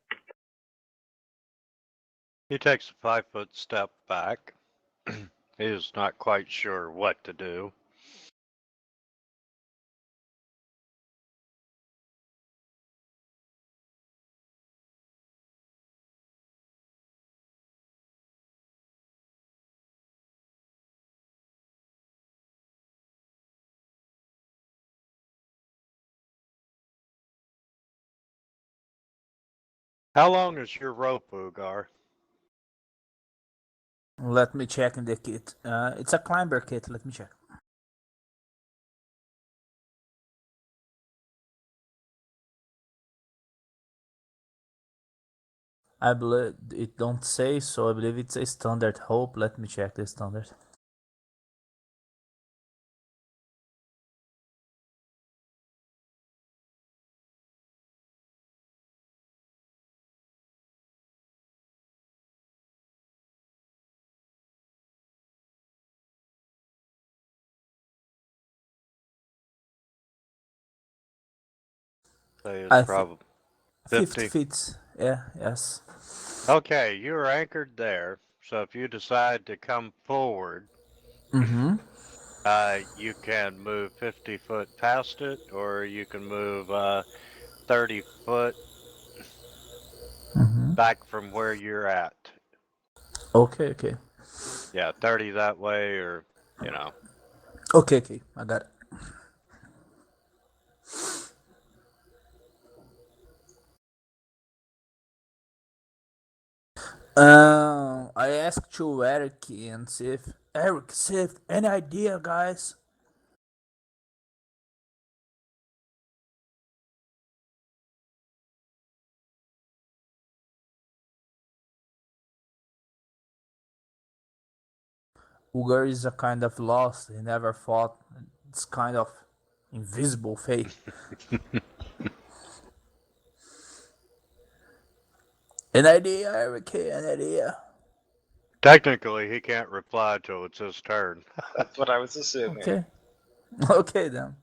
A: He takes a 5-foot step back. He is not quite sure what to do. How long is your rope, Ugar?
D: Let me check in the kit. It's a climber kit. Let me check. I believe it don't say, so I believe it's a standard hope. Let me check the standard.
A: Say it's
D: I
A: probably
D: 50
A: 50.
D: feet. Yeah, yes.
A: Okay, you're anchored there. So if you decide to come forward,
D: Mm-hmm.
A: you can move 50 foot past it, or you can move 30 foot
D: Mm-hmm.
A: back from where you're at.
D: Okay, okay.
A: Yeah, 30 that way, or, you know.
D: Okay, okay. I got it. I asked to Eric and see if Eric saved any idea, guys. Ugar is a kind of lost. He never fought. It's kind of invisible fate. An idea, Eric? An idea?
A: Technically, he can't reply till it's his turn.
F: That's what I was assuming.
D: Okay. Okay then.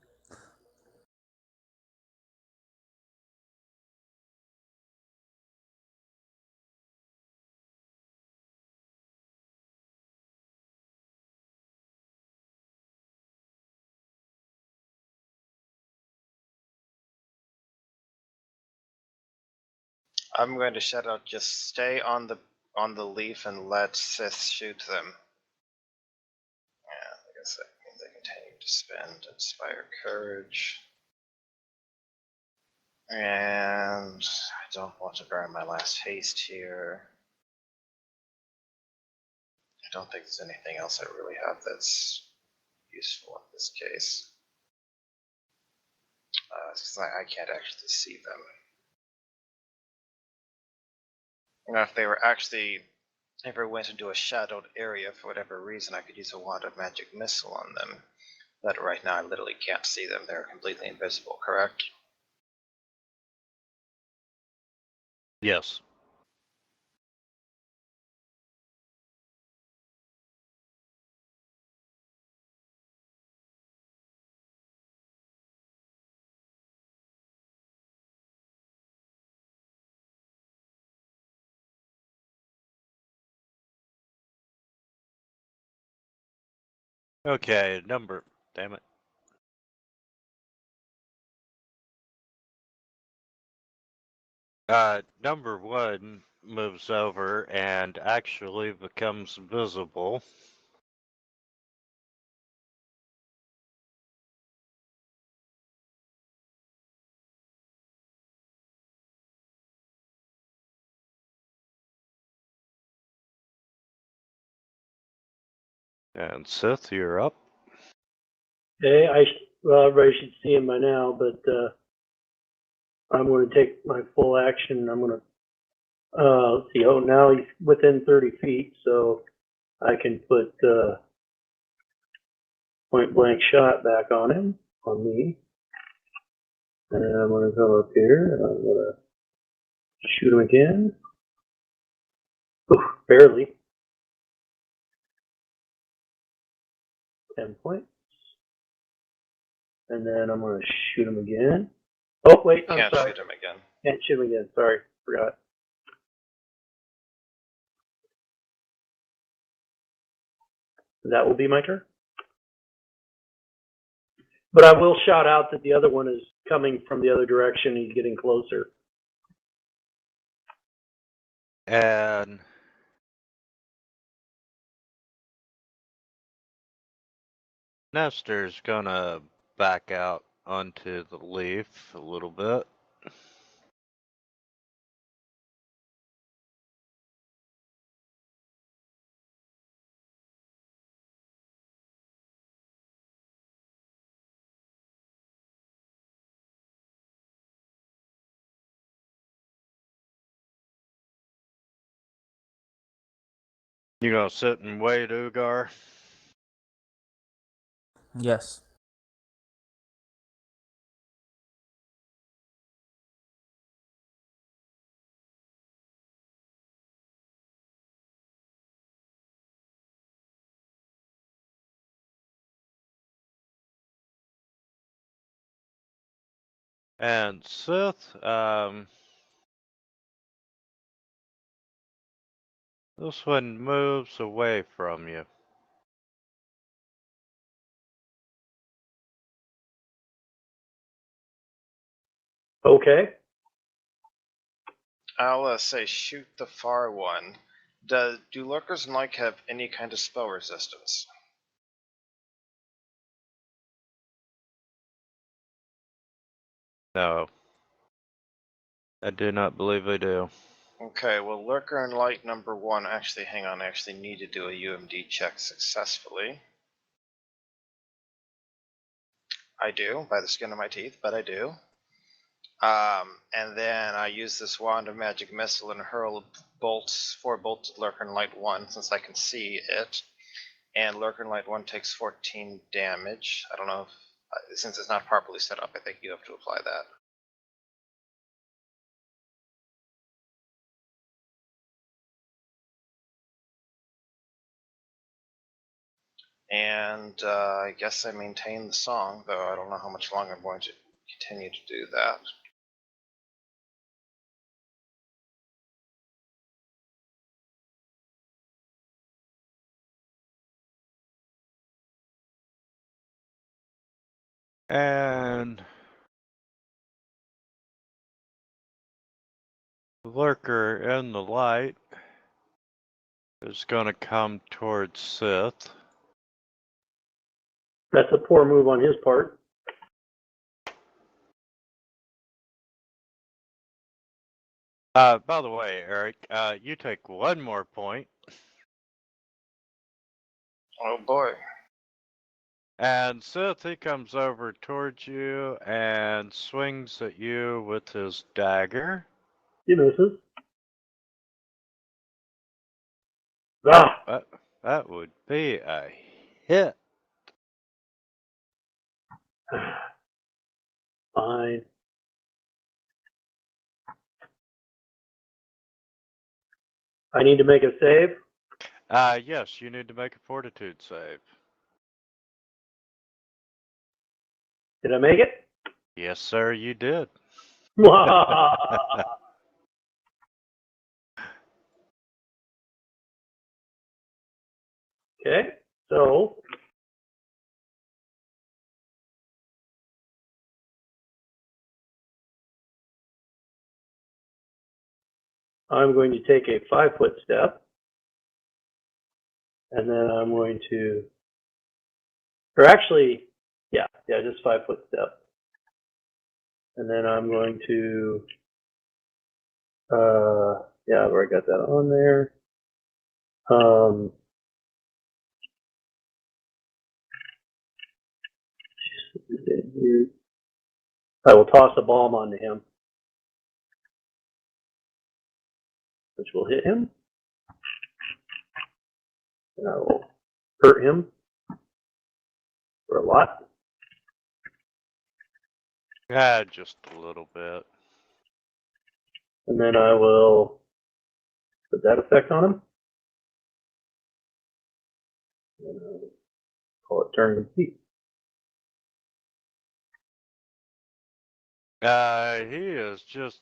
B: I'm going to shout out, just stay on the leaf and let Sith shoot them. Yeah, I guess that means I continue to spend Inspire Courage. And I don't want to burn my last haste here. I don't think there's anything else I really have that's useful in this case. Because I can't actually see them. Now, if they were actually ever went into a shadowed area for whatever reason, I could use a wand of magic missile on them. But right now I literally can't see them. They're completely invisible, correct?
A: Yes. Okay, damn it. Number one moves over and actually becomes visible. And Sith, you're up.
C: Okay, well, everybody should see him by now, but I'm going to take my full action. I'm going to let's see. Oh, now he's within 30 feet, so I can put point blank shot back on me, and I'm going to go up here and I'm going to shoot him again. Oof, barely. 10 points. And then I'm going to shoot him again. Oh, wait, I'm
B: Can't
C: sorry.
B: shoot him again.
C: Can't shoot him again. Sorry, forgot. That will be my turn. But I will shout out that the other one is coming from the other direction. He's getting closer.
A: And Nestor's gonna back out onto the leaf a little bit. You gonna sit and wait, Ugar?
D: Yes.
A: And Sith, this one moves away from you.
C: Okay.
B: I'll say shoot the far one. Do lurkers and like have any kind of spell resistance?
A: No. I do not believe they do.
B: Okay, well, Lurker and Light number one, actually, hang on, I actually need to do a UMD check successfully. I do, by the skin of my teeth, but I do. And then I use this Wand of Magic Missile and hurl bolts, 4 bolts at Lurker and Light 1, since I can see it. And Lurker and Light 1 takes 14 damage. I don't know if, since it's not properly set up, I think you have to apply that. And I guess I maintain the song, though I don't know how much longer I'm going to continue to do that.
A: And lurker in the light is gonna come towards Sith.
C: That's a poor move on his part.
A: By the way, Eric, you take one more point.
F: Oh boy.
A: And Sith, he comes over towards you and swings at you with his dagger.
C: He misses. Ah!
A: That would be a hit.
C: Fine. I need to make a save.
A: Yes, you need to make a fortitude save.
C: Did I make it?
A: Yes, sir, you did.
C: Okay, so I'm going to take a 5-foot step, and then I'm going to, or actually, yeah, just 5-foot step, and then I'm going to, yeah, I've already got that on there. I will toss a bomb onto him, which will hit him. And I will hurt him for a lot.
A: Just a little bit.
C: And then I will put that effect on him. And I'll call it turn complete.
A: He is just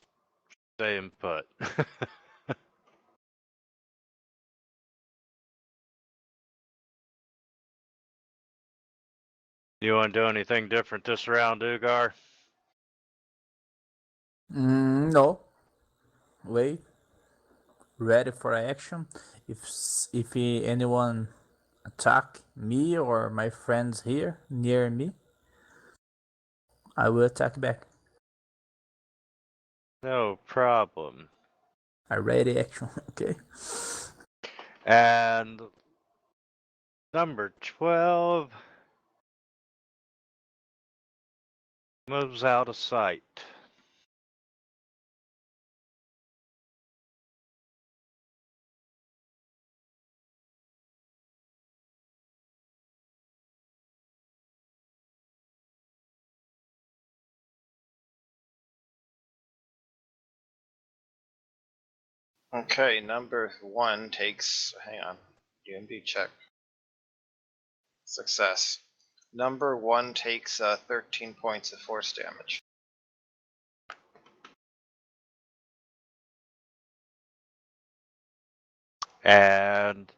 A: staying put. You want to do anything different this round, Ugar?
D: No. Wait. Ready for action. If anyone attack me or my friends here near me, I will attack back.
A: No problem.
D: I ready action. Okay.
A: And number 12 moves out of sight.
F: Okay, number 1 takes, hang on, UMB check. Success. Number 1 takes 13 points of force damage.
A: And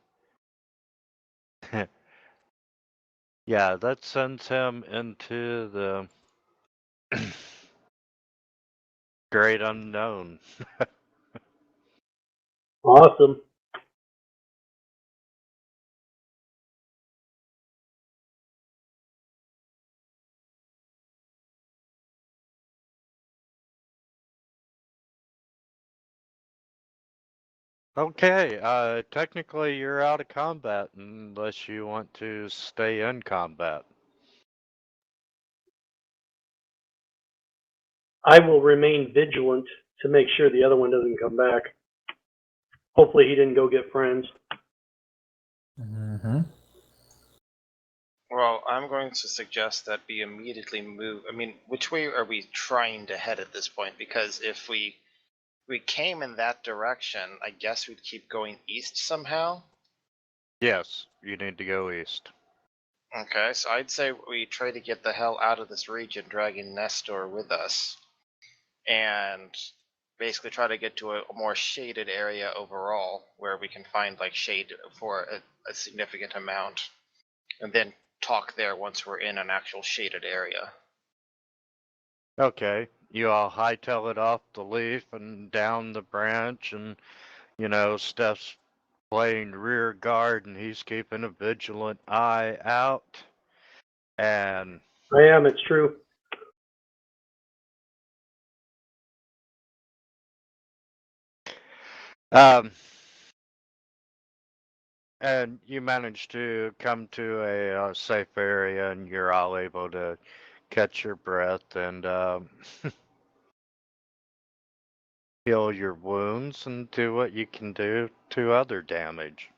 A: yeah, that sends him into the great unknown.
C: Awesome.
A: Okay, technically you're out of combat unless you want to stay in combat.
C: I will remain vigilant to make sure the other one doesn't come back. Hopefully he didn't go get friends.
D: Mm-hmm.
F: Well, I'm going to suggest that we immediately move. I mean, which way are we trying to head at this point? Because if we came in that direction, I guess we'd keep going east somehow.
A: Yes, you need to go east.
F: Okay, so I'd say we try to get the hell out of this region, dragging Nestor with us, and basically try to get to a more shaded area overall, where we can find like shade for a significant amount, and then talk there once we're in an actual shaded area.
A: Okay, you all hightail it off the leaf and down the branch, and Steph's playing rear guard, and he's keeping a vigilant eye out. And
C: I am. It's true.
A: um, and you manage to come to a safe area, and you're all able to catch your breath and heal your wounds and do what you can do to other damage.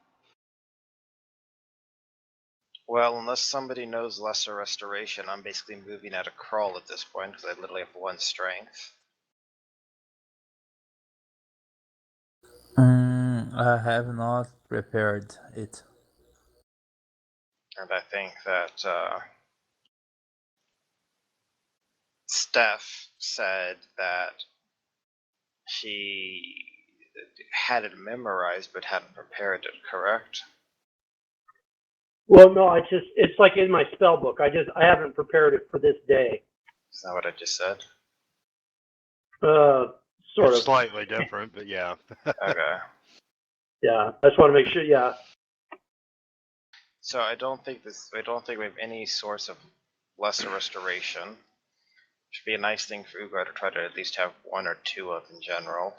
B: Well, unless somebody knows lesser restoration, I'm basically moving at a crawl at this point because I literally have 1 strength.
D: I have not prepared it.
B: And I think that Steph said that she had it memorized but hadn't prepared it, correct?
C: Well, no, it's like in my spell book. I haven't prepared it for this day.
B: Is that what I just said?
C: Sort
A: It's
C: of.
A: slightly different, but yeah.
B: Okay.
C: Yeah, I just want to make sure. Yeah.
B: So I don't think we have any source of lesser restoration. Should be a nice thing for Ugar to try to at least have 1 or 2 of in general.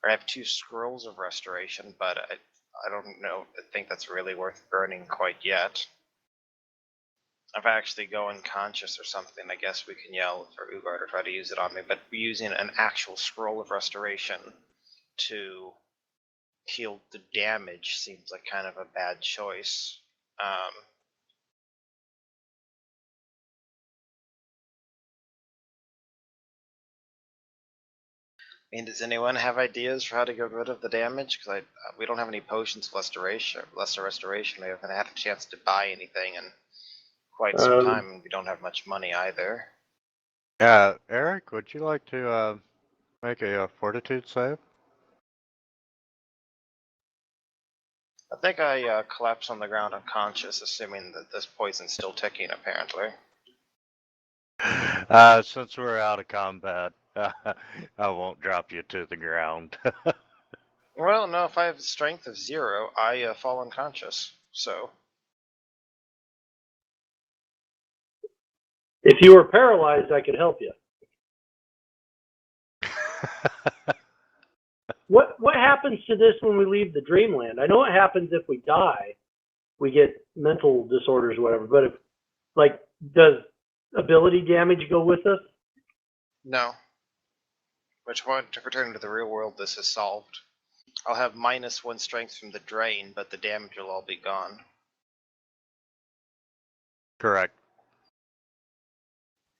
B: I have 2 scrolls of restoration, but I don't know. I think that's really worth burning quite yet. If I actually go unconscious or something, I guess we can yell for Ugar to try to use it on me. But using an actual scroll of restoration to heal the damage seems like kind of a bad choice. I mean, does anyone have ideas for how to get rid of the damage? Because we don't have any potions of lesser restoration. We haven't had a chance to buy anything in quite some time, and we don't have much money either.
A: Eric, would you like to make a fortitude save?
B: I think I collapsed on the ground unconscious, assuming that this poison's still ticking, apparently.
A: Since we're out of combat, I won't drop you to the ground.
B: Well, no, if I have a strength of 0, I fall unconscious, so...
C: If you were paralyzed, I could help you. What happens to this when we leave the dreamland? I know it happens if we die, we get mental disorders or whatever. But if, like, does ability damage go with us?
B: No. Which one, to return to the real world, this is solved. I'll have -1 strength from the drain, but the damage will all be gone.
A: Correct.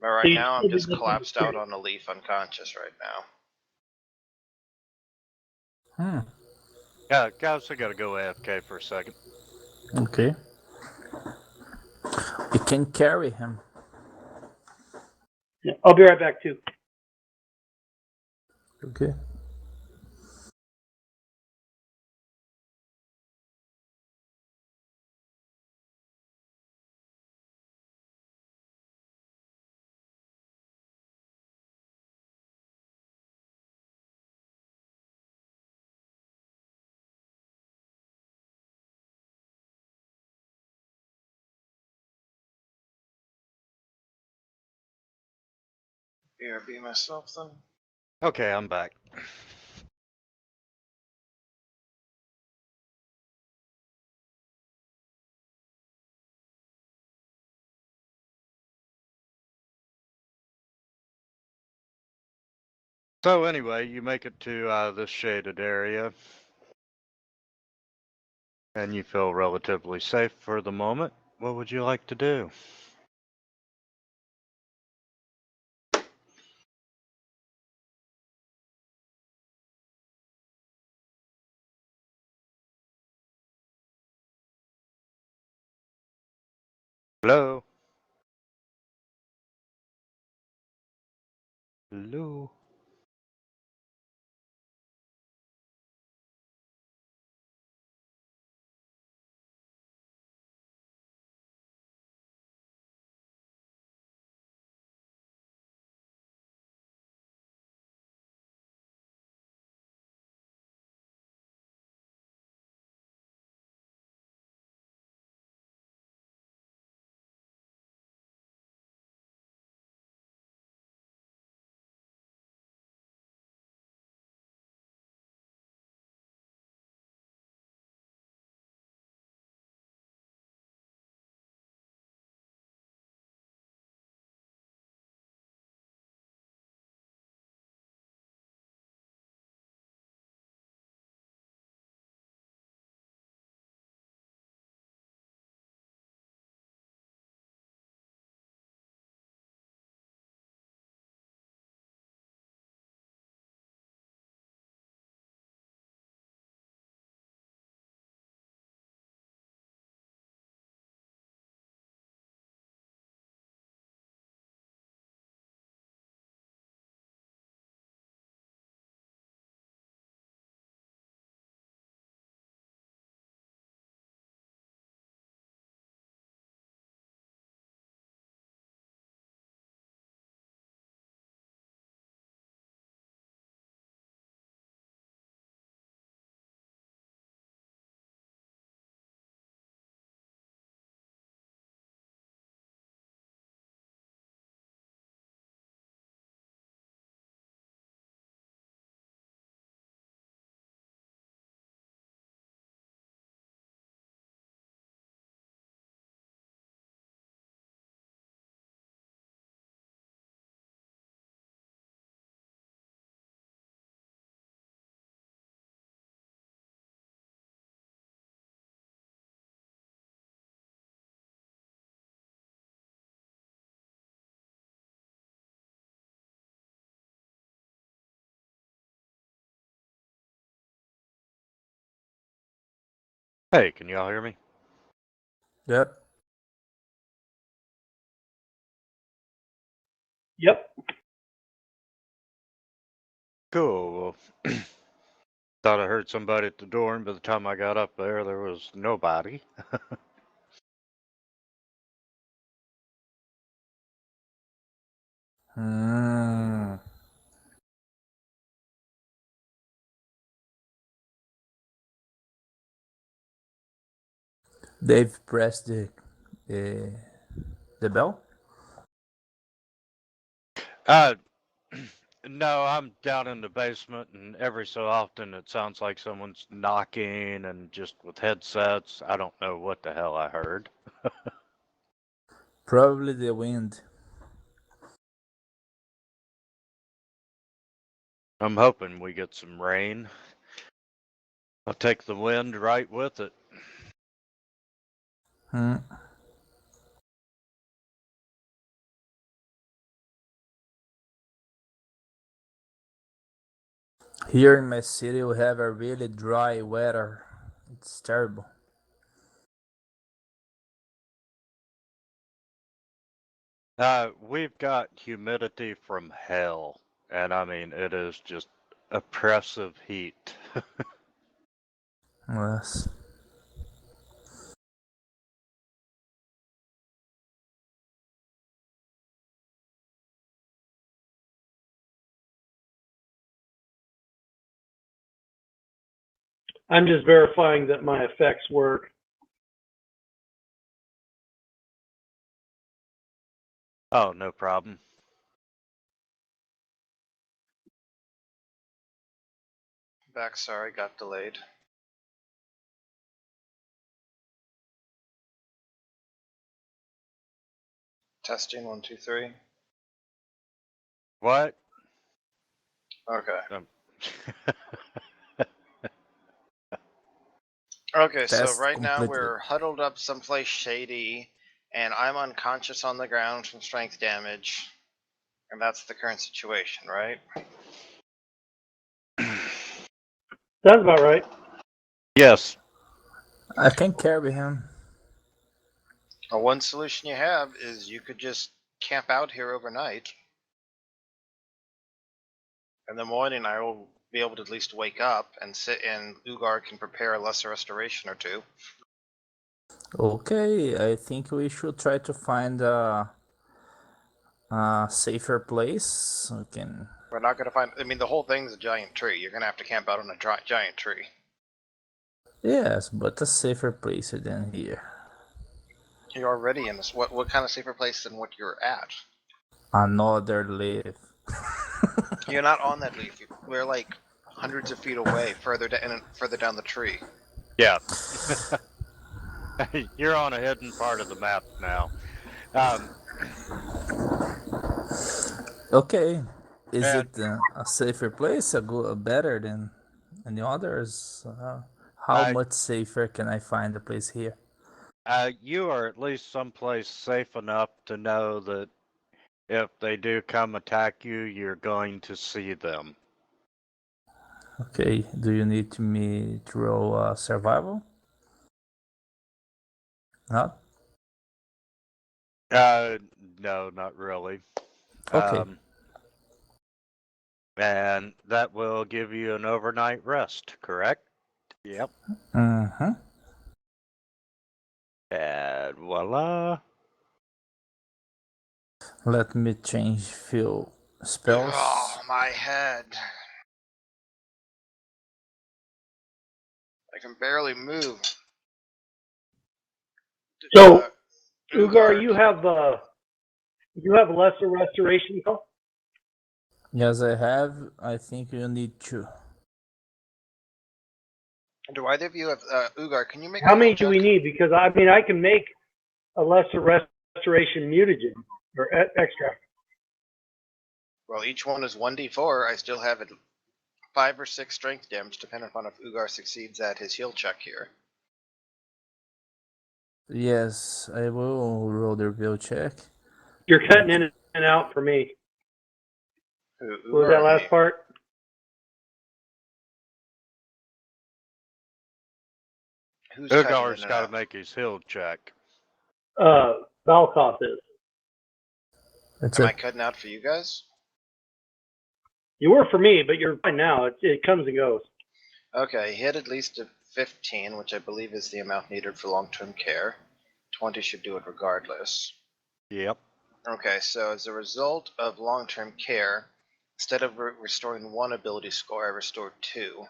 B: But right now, I'm just collapsed out on a leaf unconscious right now.
A: Yeah, guys, I gotta go AFK for a second.
D: Okay. We can carry him.
C: Yeah, I'll be right back too.
D: Okay.
B: BRB myself then.
A: Okay, I'm back. So anyway, you make it to this shaded area, and you feel relatively safe for the moment. What would you like to do? Hello? Hello? Hey, can y'all hear me?
D: Yep.
C: Yep.
A: Cool. Well, thought I heard somebody at the door, and by the time I got up there was nobody.
D: Hmm. They've pressed the the bell.
A: Uh, no, I'm down in the basement, and every so often it sounds like someone's knocking, and just with headsets, I don't know what the hell I heard.
D: Probably the wind.
A: I'm hoping we get some rain. I'll take the wind right with it.
D: Hmm. Here in my city, we have a really dry weather. It's terrible.
A: We've got humidity from hell, and I mean, it is just oppressive heat.
D: Yes.
C: I'm just verifying that my effects work.
A: Oh, no problem.
B: Back, sorry, got delayed. Testing 1, 2, 3.
A: What?
B: Okay.
A: Um,
B: Okay, so
D: Test
B: right now
D: completed.
B: we're huddled up someplace shady, and I'm unconscious on the ground from strength damage. And that's the current situation, right?
C: Sounds about right.
A: yes.
D: I can carry him.
B: Well, one solution you have is you could just camp out here overnight. In the morning, I will be able to at least wake up and sit, and Ugar can prepare a lesser restoration or two.
D: Okay, I think we should try to find a safer place. We can.
B: We're not going to find. I mean, the whole thing's a giant tree. You're going to have to camp out on a giant tree.
D: Yes, but a safer place than here.
B: You're already in this. What kind of safer place than what you're at?
D: Another leaf.
B: You're not on that leaf. We're like hundreds of feet away, further down the tree.
A: Yeah. You're on a hidden part of the map now. Um,
D: Okay, is
A: and
D: it a safer place? Better than any others? How much safer can I find a place here?
A: you are at least someplace safe enough to know that if they do come attack you, you're going to see them.
D: Okay, do you need me to roll survival? Not?
A: No, not really.
D: Okay.
A: And that will give you an overnight rest, correct? Yep.
D: Mm-hmm.
A: And voila.
D: Let me change few spells.
B: Oh, my head. I can barely move.
C: So, Ugar, you have lesser restoration spell?
D: Yes, I have. I think you need to.
B: Do either of you have Ugar? Can you make
C: How
B: a
C: many
B: heal
C: do we
B: check?
C: need? Because I mean, I can make a lesser restoration mutagen or extract.
B: Well, each one is 1d4. I still have it 5 or 6 strength damage, depending upon if Ugar succeeds at his heal check here.
D: Yes, I will roll the reveal check.
C: You're cutting in and out for me.
B: Ugar
C: What was that
B: or
C: last
B: me?
C: part?
B: Who's cutting in
A: Ugar's
B: and
A: got to
B: out?
A: make his heal check.
C: Valkoff is.
D: That's
B: Am I
D: it.
B: cutting out for you guys?
C: You were for me, but you're fine now. It comes and goes.
B: Okay, hit at least a 15, which I believe is the amount needed for long-term care. 20 should do it regardless.
A: Yep.
B: Okay, so as a result of long-term care, instead of restoring 1 ability score, I restored 2.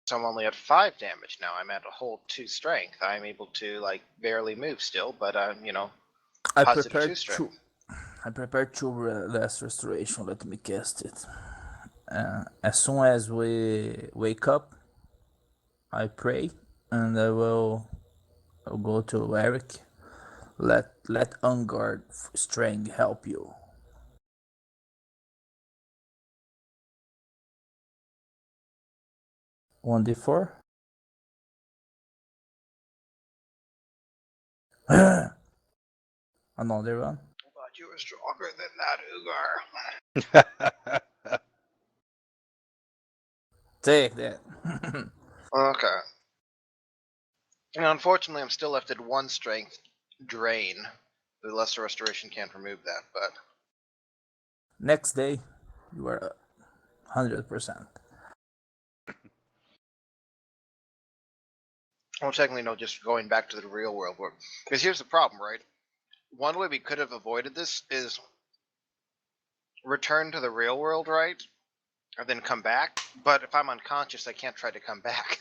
B: So I'm only at 5 damage now. I'm at a whole 2 strength. I'm able to, like, barely move still, but I'm,
D: I
B: positive 2
D: prepared two.
B: strength.
D: I prepared two last restoration. Let me cast it. As soon as we wake up, I pray, and I'll go to Eric. Let Ungard strength help you. One d4. Another one.
B: I thought you were stronger than that, Ugar.
D: Take that.
B: Okay. And unfortunately, I'm still left at 1 strength drain. The lesser restoration can't remove that, but
D: Next day, you are 100%.
B: well, technically, no, just going back to the real world. Because here's the problem, right? One way we could have avoided this is return to the real world, right? And then come back. But if I'm unconscious, I can't try to come back.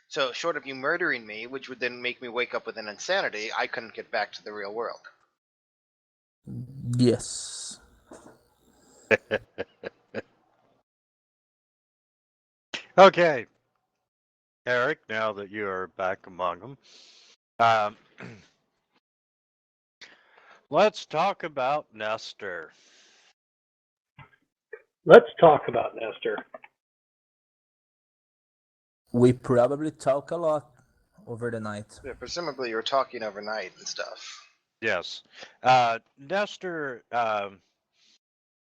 B: So, short of you murdering me, which would then make me wake up with an insanity, I couldn't get back to the real world.
D: Yes.
A: Okay. Eric, now that you are back among them, let's talk about Nestor.
C: Let's talk about Nestor.
D: We probably talk a lot over the night.
B: Yeah, presumably you're talking overnight and stuff.
A: Yes. Nestor,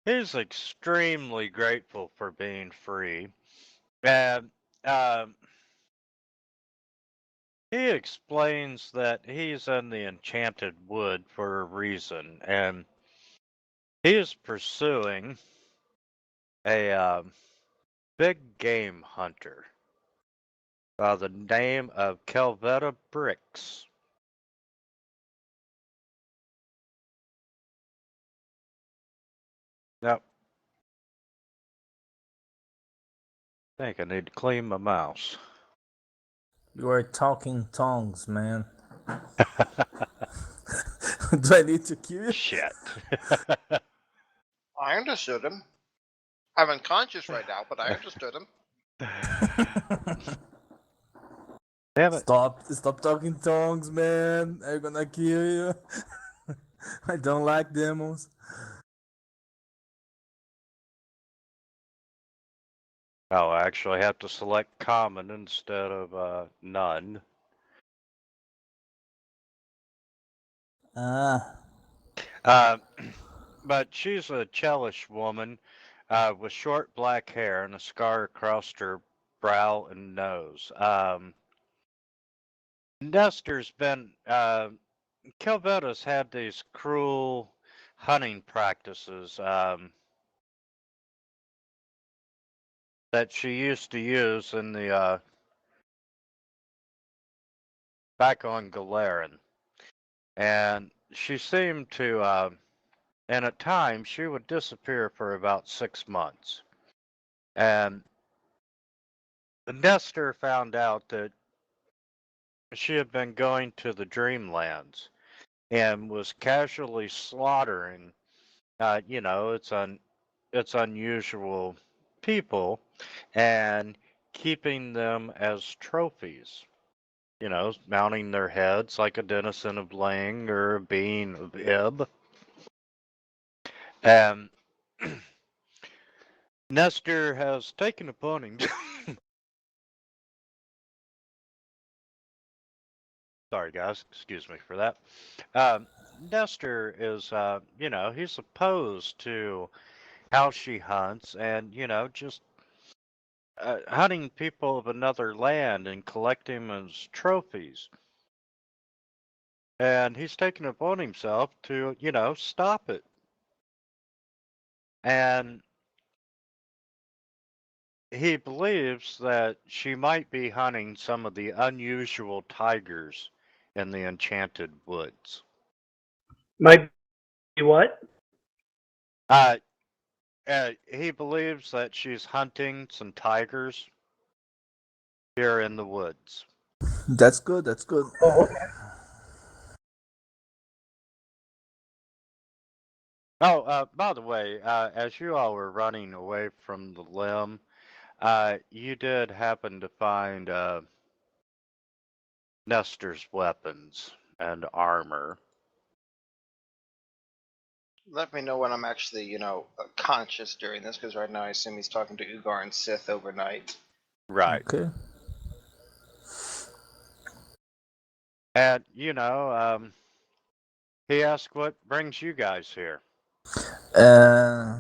A: he's extremely grateful for being free. And he explains that he's in the Enchanted Wood for a reason, and he is pursuing a big game hunter by the name of Kelvetta Bricks. Now, I think I need to clean my mouse.
D: You are talking tongues, man. Do I need to kill you?
A: Shit.
B: I understood him. I'm unconscious right now, but I understood him.
A: Damn it.
D: Stop talking tongues, man. I'm gonna kill you. I don't like demons.
A: Oh, I actually have to select common instead of none.
D: Ah,
A: But she's a Chelish woman with short black hair and a scar across her brow and nose. Nestor's been Kelvetta's had these cruel hunting practices that she used to use in the back on Galeran, and she seemed to and at times she would disappear for about 6 months. And Nestor found out that she had been going to the Dreamlands and was casually slaughtering, it's unusual people and keeping them as trophies. Mounting their heads like a denizen of Lang or a being of Ib. And Nestor has taken upon him. Sorry, guys. Excuse me for that. Nestor is, he's opposed to how she hunts and, just hunting people of another land and collecting them as trophies. And he's taken upon himself to, stop it. And he believes that she might be hunting some of the unusual tigers in the enchanted woods.
C: Might be what?
A: Uh, he believes that she's hunting some tigers here in the woods.
D: That's good. That's good.
C: Oh, okay.
A: Oh, by the way, as you all were running away from the limb, you did happen to find Nestor's weapons and armor.
F: Let me know when I'm actually, conscious during this, because right now I assume he's talking to Ugar and Sith overnight.
A: Right.
D: Okay.
A: And, he asked what brings you guys here.
D: Uh,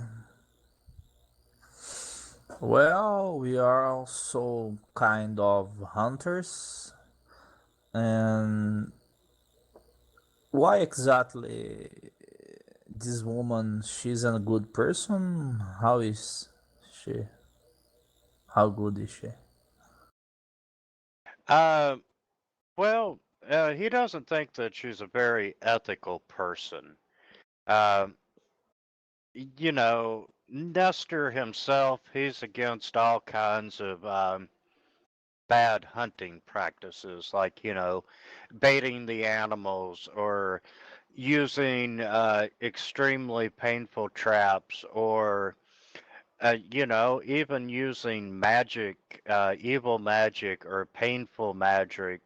D: well, we are also kind of hunters. And why exactly this woman? She's a good person. How is she? How good is she?
A: Uh, well, he doesn't think that she's a very ethical person. Um, Nestor himself, he's against all kinds of bad hunting practices, like, baiting the animals or using extremely painful traps or, even using magic, evil magic or painful magic,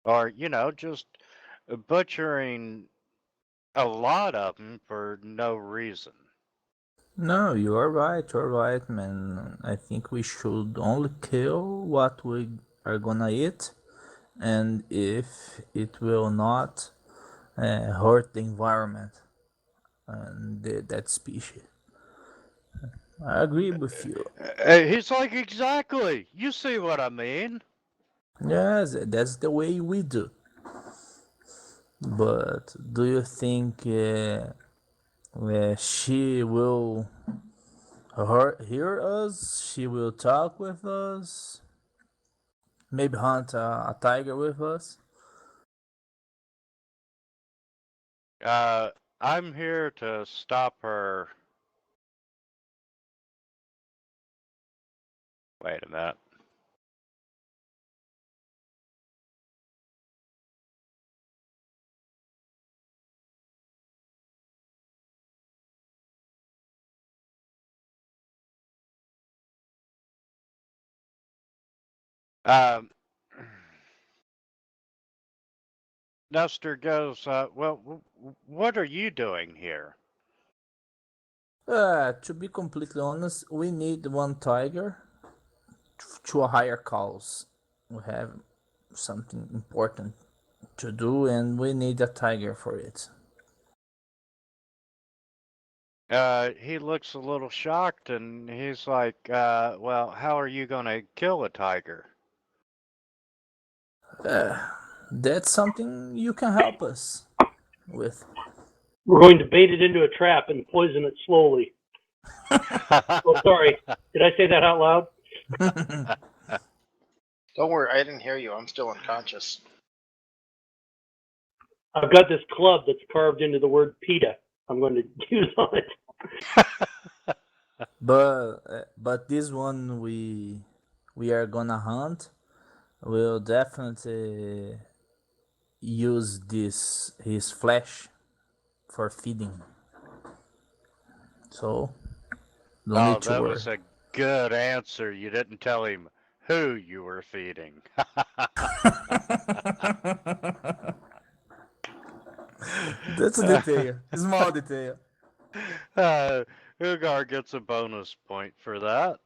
A: or, just butchering a lot of them for no reason.
D: No, you're right. You're right, man. I think we should only kill what we are gonna eat, and if it will not hurt the environment and that species. I agree with you.
A: He's like, exactly. You see what I mean?
D: Yes, that's the way we do. But do you think she will hear us? She will talk with us? Maybe hunt a tiger with us?
A: Uh, I'm here to stop her. Wait a minute. Um, Nestor goes, well, what are you doing here?
D: To be completely honest, we need one tiger to a higher cause. We have something important to do, and we need a tiger for it.
A: He looks a little shocked and he's like, well, how are you gonna kill a tiger?
D: Uh, that's something you can help us with.
C: We're going to bait it into a trap and poison it slowly. Oh, sorry. Did I say that out loud?
F: Don't worry, I didn't hear you. I'm still unconscious.
C: I've got this club that's carved into the word PETA. I'm going to use on it.
D: But this one we are gonna hunt. We'll definitely use this his flesh for feeding. So don't
A: Oh,
D: need to
A: that
D: worry.
A: was a good answer. You didn't tell him who you were feeding.
D: That's a detail, small detail.
A: uh, Ugar gets a bonus point for that.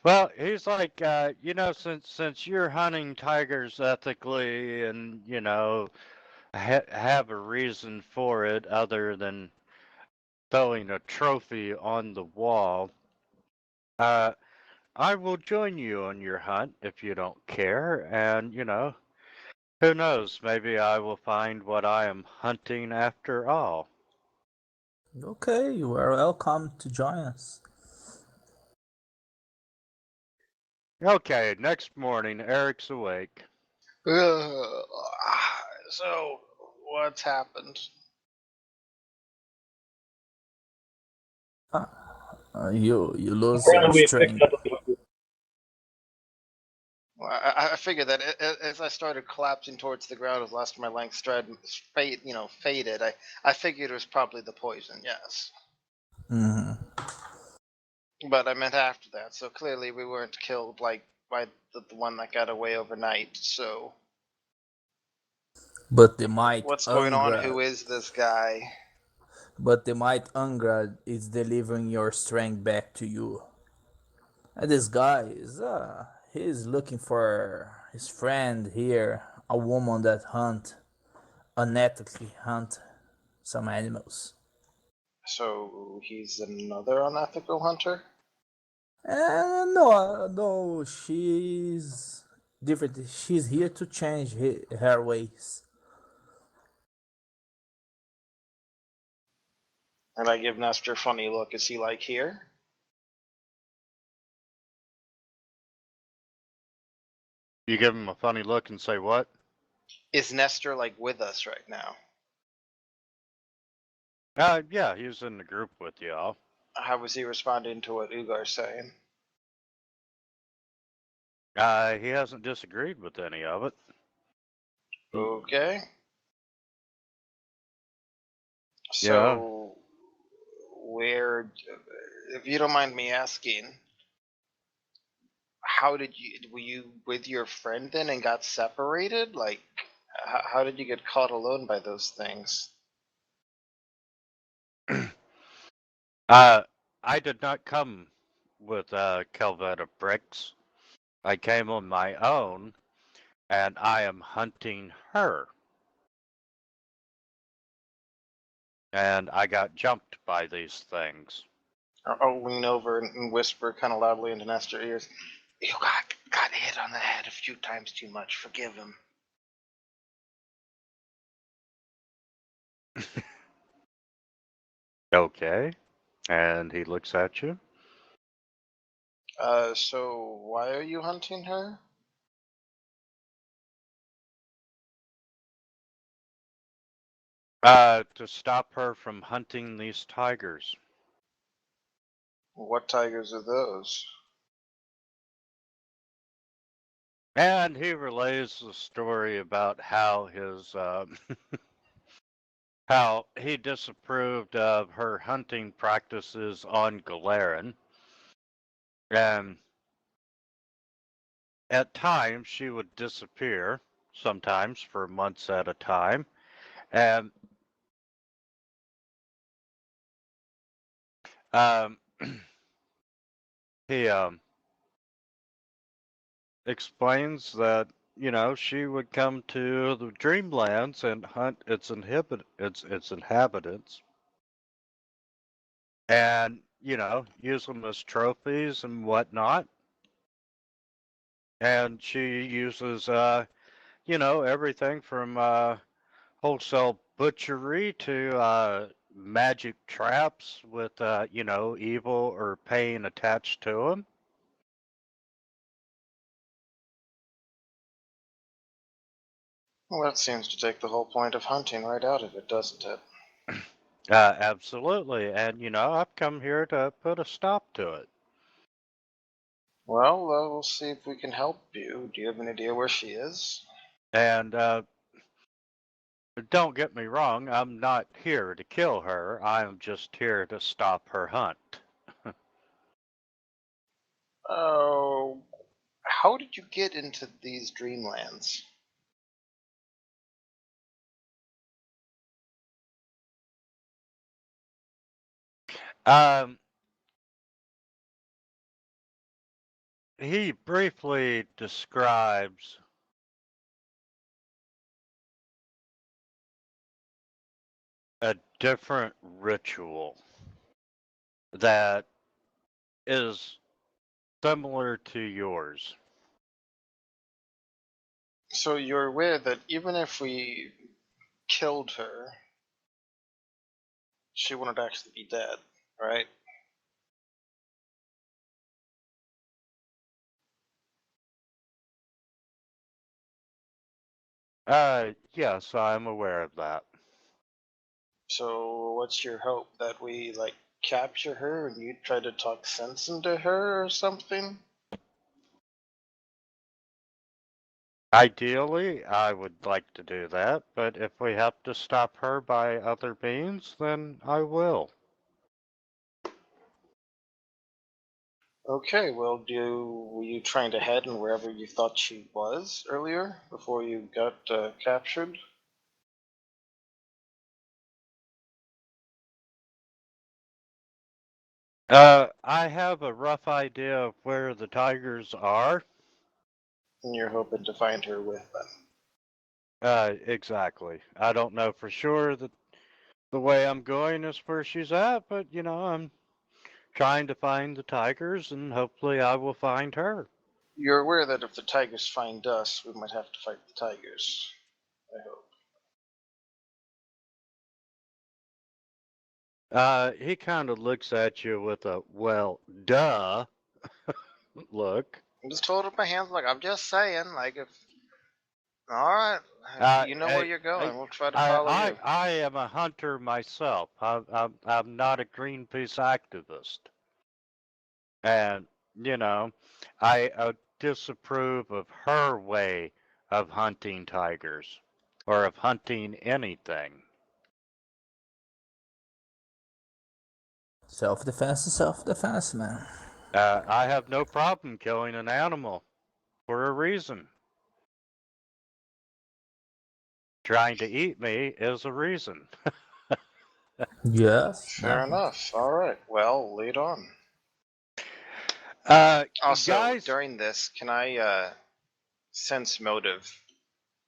A: Well, he's like, since you're hunting tigers ethically, and have a reason for it other than throwing a trophy on the wall. I will join you on your hunt if you don't care, and who knows, maybe I will find what I am hunting after all.
D: Okay, you are welcome to join us.
A: Okay, next morning, Eric's awake.
F: So, what's happened?
D: You lose your
C: Apparently we picked
D: strength.
C: up.
F: Well, I figured that as I started collapsing towards the ground, as last of my length faded. I figured it was probably the poison. Yes,
D: Mhm.
F: but I meant after that. So clearly we weren't killed like by the one that got away overnight. So
D: But the might
F: what's going on?
D: Angra,
F: Who is this guy?
D: but the might Angra is delivering your strength back to you. And this guy is he's looking for his friend here, a woman that unethically hunt some animals.
F: So he's another unethical hunter.
D: And no, she's different. She's here to change her ways.
F: And I give Nestor a funny look. Is he like here?
A: You give him a funny look and say, what?
F: Is Nestor like with us right now?
A: Yeah, he's in the group with y'all.
F: How was he responding to what Ugar's saying?
A: He hasn't disagreed with any of it.
F: Okay.
A: Yeah.
F: So, where, if you don't mind me asking, were you with your friend then and got separated? Like, how did you get caught alone by those things?
A: I did not come with Kelvetta bricks. I came on my own, and I am hunting her. And I got jumped by these things.
F: I'll lean over and whisper kind of loudly into Nestor's ears. You got hit on the head a few times too much. Forgive him.
A: Okay. And he looks at you.
F: So why are you hunting her?
A: To stop her from hunting these tigers.
F: What tigers are those?
A: And he relays the story about how his how he disapproved of her hunting practices on Galeran. And at times she would disappear, sometimes for months at a time. And um, he explains that she would come to the Dreamlands and hunt its inhabitants, and use them as trophies and whatnot. And she uses everything from wholesale butchery to magic traps with evil or pain attached to them.
F: Well, that seems to take the whole point of hunting right out of it, doesn't it?
A: Absolutely, and I've come here to put a stop to it.
F: Well, we'll see if we can help you. Do you have an idea where she is?
A: And don't get me wrong, I'm not here to kill her. I'm just here to stop her hunt.
F: Oh, how did you get into these dreamlands?
A: Um, he briefly describes a different ritual. that is similar to yours.
F: So you're aware that even if we killed her, she wouldn't actually be dead, right?
A: Yes, I'm aware of that.
F: So what's your hope? That we, like, capture her and you try to talk sense into her or something?
A: Ideally, I would like to do that, but if we have to stop her by other means, then I will.
F: Okay, well, were you trying to head in wherever you thought she was earlier before you got captured?
A: I have a rough idea of where the tigers are.
F: And you're hoping to find her with them.
A: Exactly. I don't know for sure that the way I'm going is where she's at, but I'm trying to find the tigers and hopefully I will find her.
F: You're aware that if the tigers find us, we might have to fight the tigers. I hope.
A: He kind of looks at you with a, well, duh look.
F: I'm just holding up my hands like, I'm just saying, like, if... Alright,
A: Uh,
F: you know where
A: I,
F: you're
A: I,
F: going, we'll try to
A: I,
F: follow you.
A: I am a hunter myself. I'm not a Greenpeace activist. And, you know, I disapprove of her way of hunting tigers or of hunting anything.
D: Self-defense is self-defense, man.
A: I have no problem killing an animal for a reason. Trying to eat me is a reason.
D: Yes,
F: Fair
D: definitely.
F: enough. Alright, well, lead on.
A: Uh,
F: Also,
A: guys,
F: during this, can I sense motive?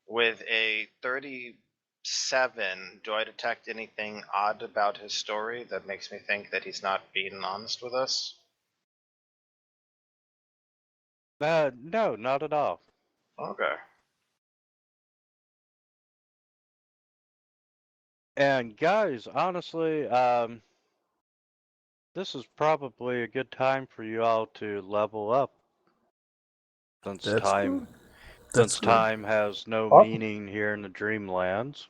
F: With a 37, do I detect anything odd about his story that makes me think that he's not being honest with us?
A: no, not at all.
F: Okay.
A: And guys, honestly, this is probably a good time for you all to level up since
D: That's
A: time
D: good. That's
A: since
D: good.
A: time has no
C: Awesome.
A: meaning here in the Dreamlands.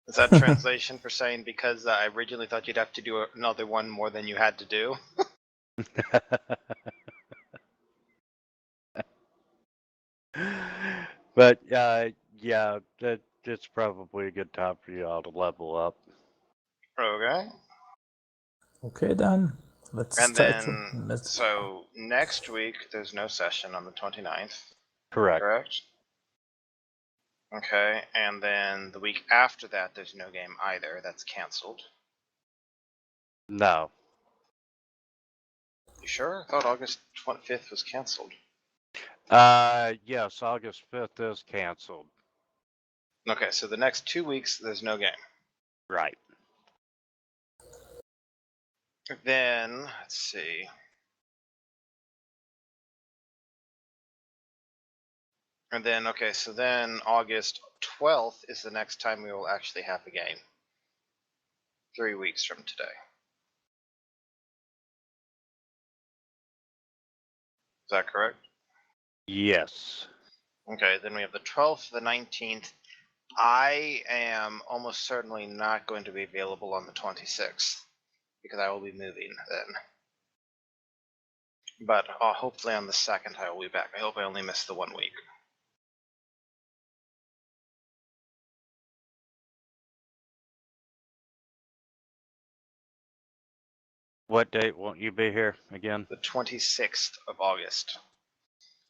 F: Is that translation for saying because I originally thought you'd have to do another one more than you had to do?
A: But yeah, it's probably a good time for you all to level up.
F: Okay.
D: Okay, then. Let's
F: And
D: start.
F: then, so next week there's no session on the 29th,
A: Correct.
F: correct? Okay, and then the week after that there's no game either, that's cancelled.
A: No.
F: You sure? I thought August 25th was cancelled.
A: Yes, August 5th is canceled.
F: Okay, so the next 2 weeks there's no game.
A: Right.
F: Then, let's see. And then, okay, so then August 12th is the next time we will actually have a game. 3 weeks from today. Is that correct?
A: Yes.
F: Okay, then we have the 12th, the 19th. I am almost certainly not going to be available on the 26th because I will be moving then. But hopefully on the 2nd I will be back. I hope I only miss the 1 week.
A: What date won't you be here again?
F: The 26th of August.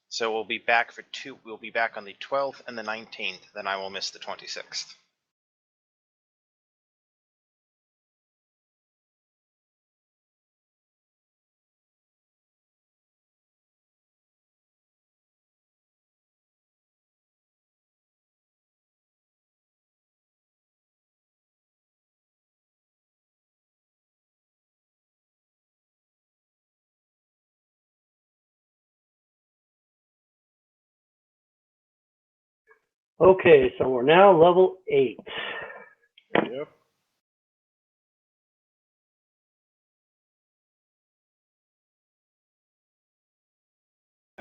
F: So we'll be back for we'll be back on the 12th and the 19th, then I will miss the 26th.
C: Okay, so we're now level 8.
B: Yep.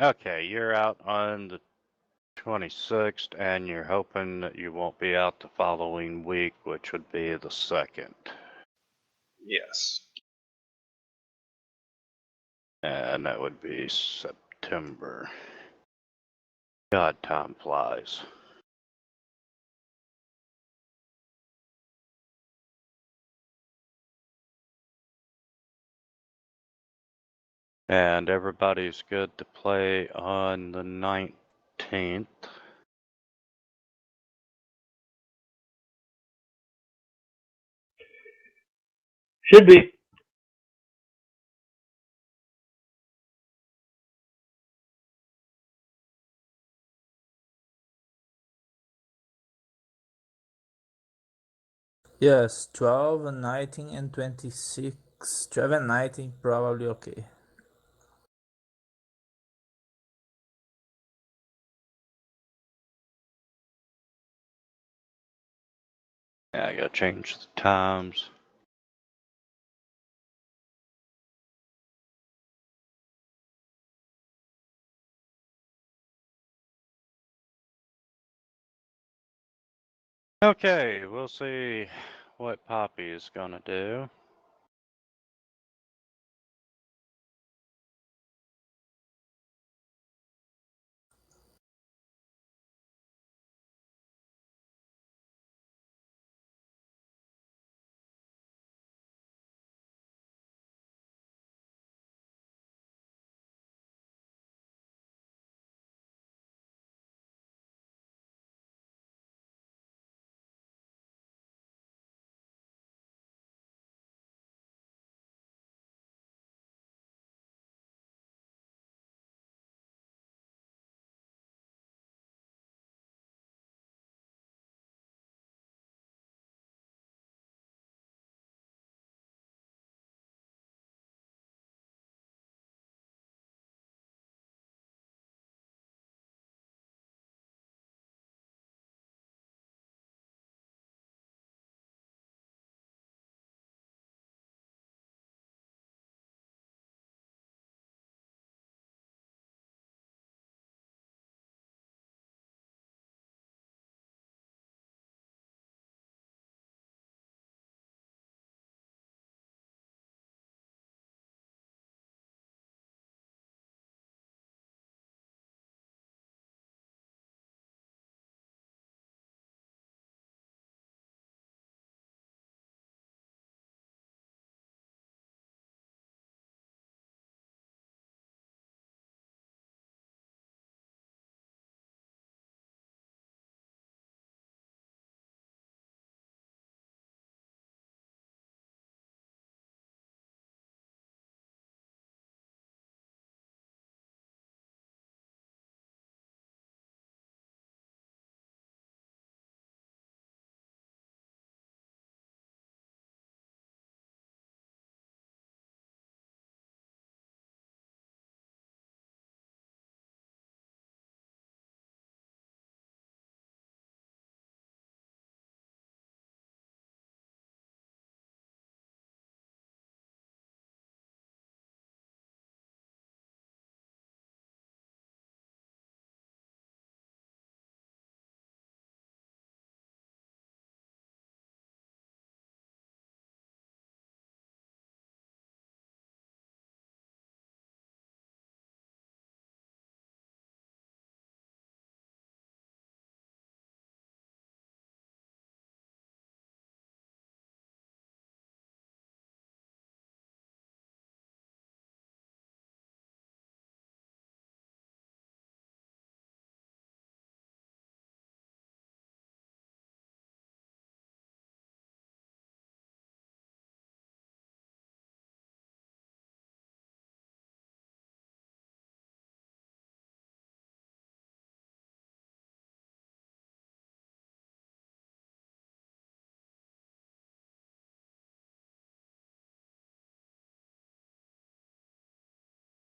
A: Okay, you're out on the 26th, and you're hoping that you won't be out the following week, which would be the 2nd.
B: Yes.
A: And that would be September. God, time flies. And everybody's good to play on the 19th.
C: Should be.
D: Yes, 12 and 19 and 26. 12 and 19 probably okay.
A: Yeah, I gotta change the times. Okay, we'll see what Poppy is gonna do.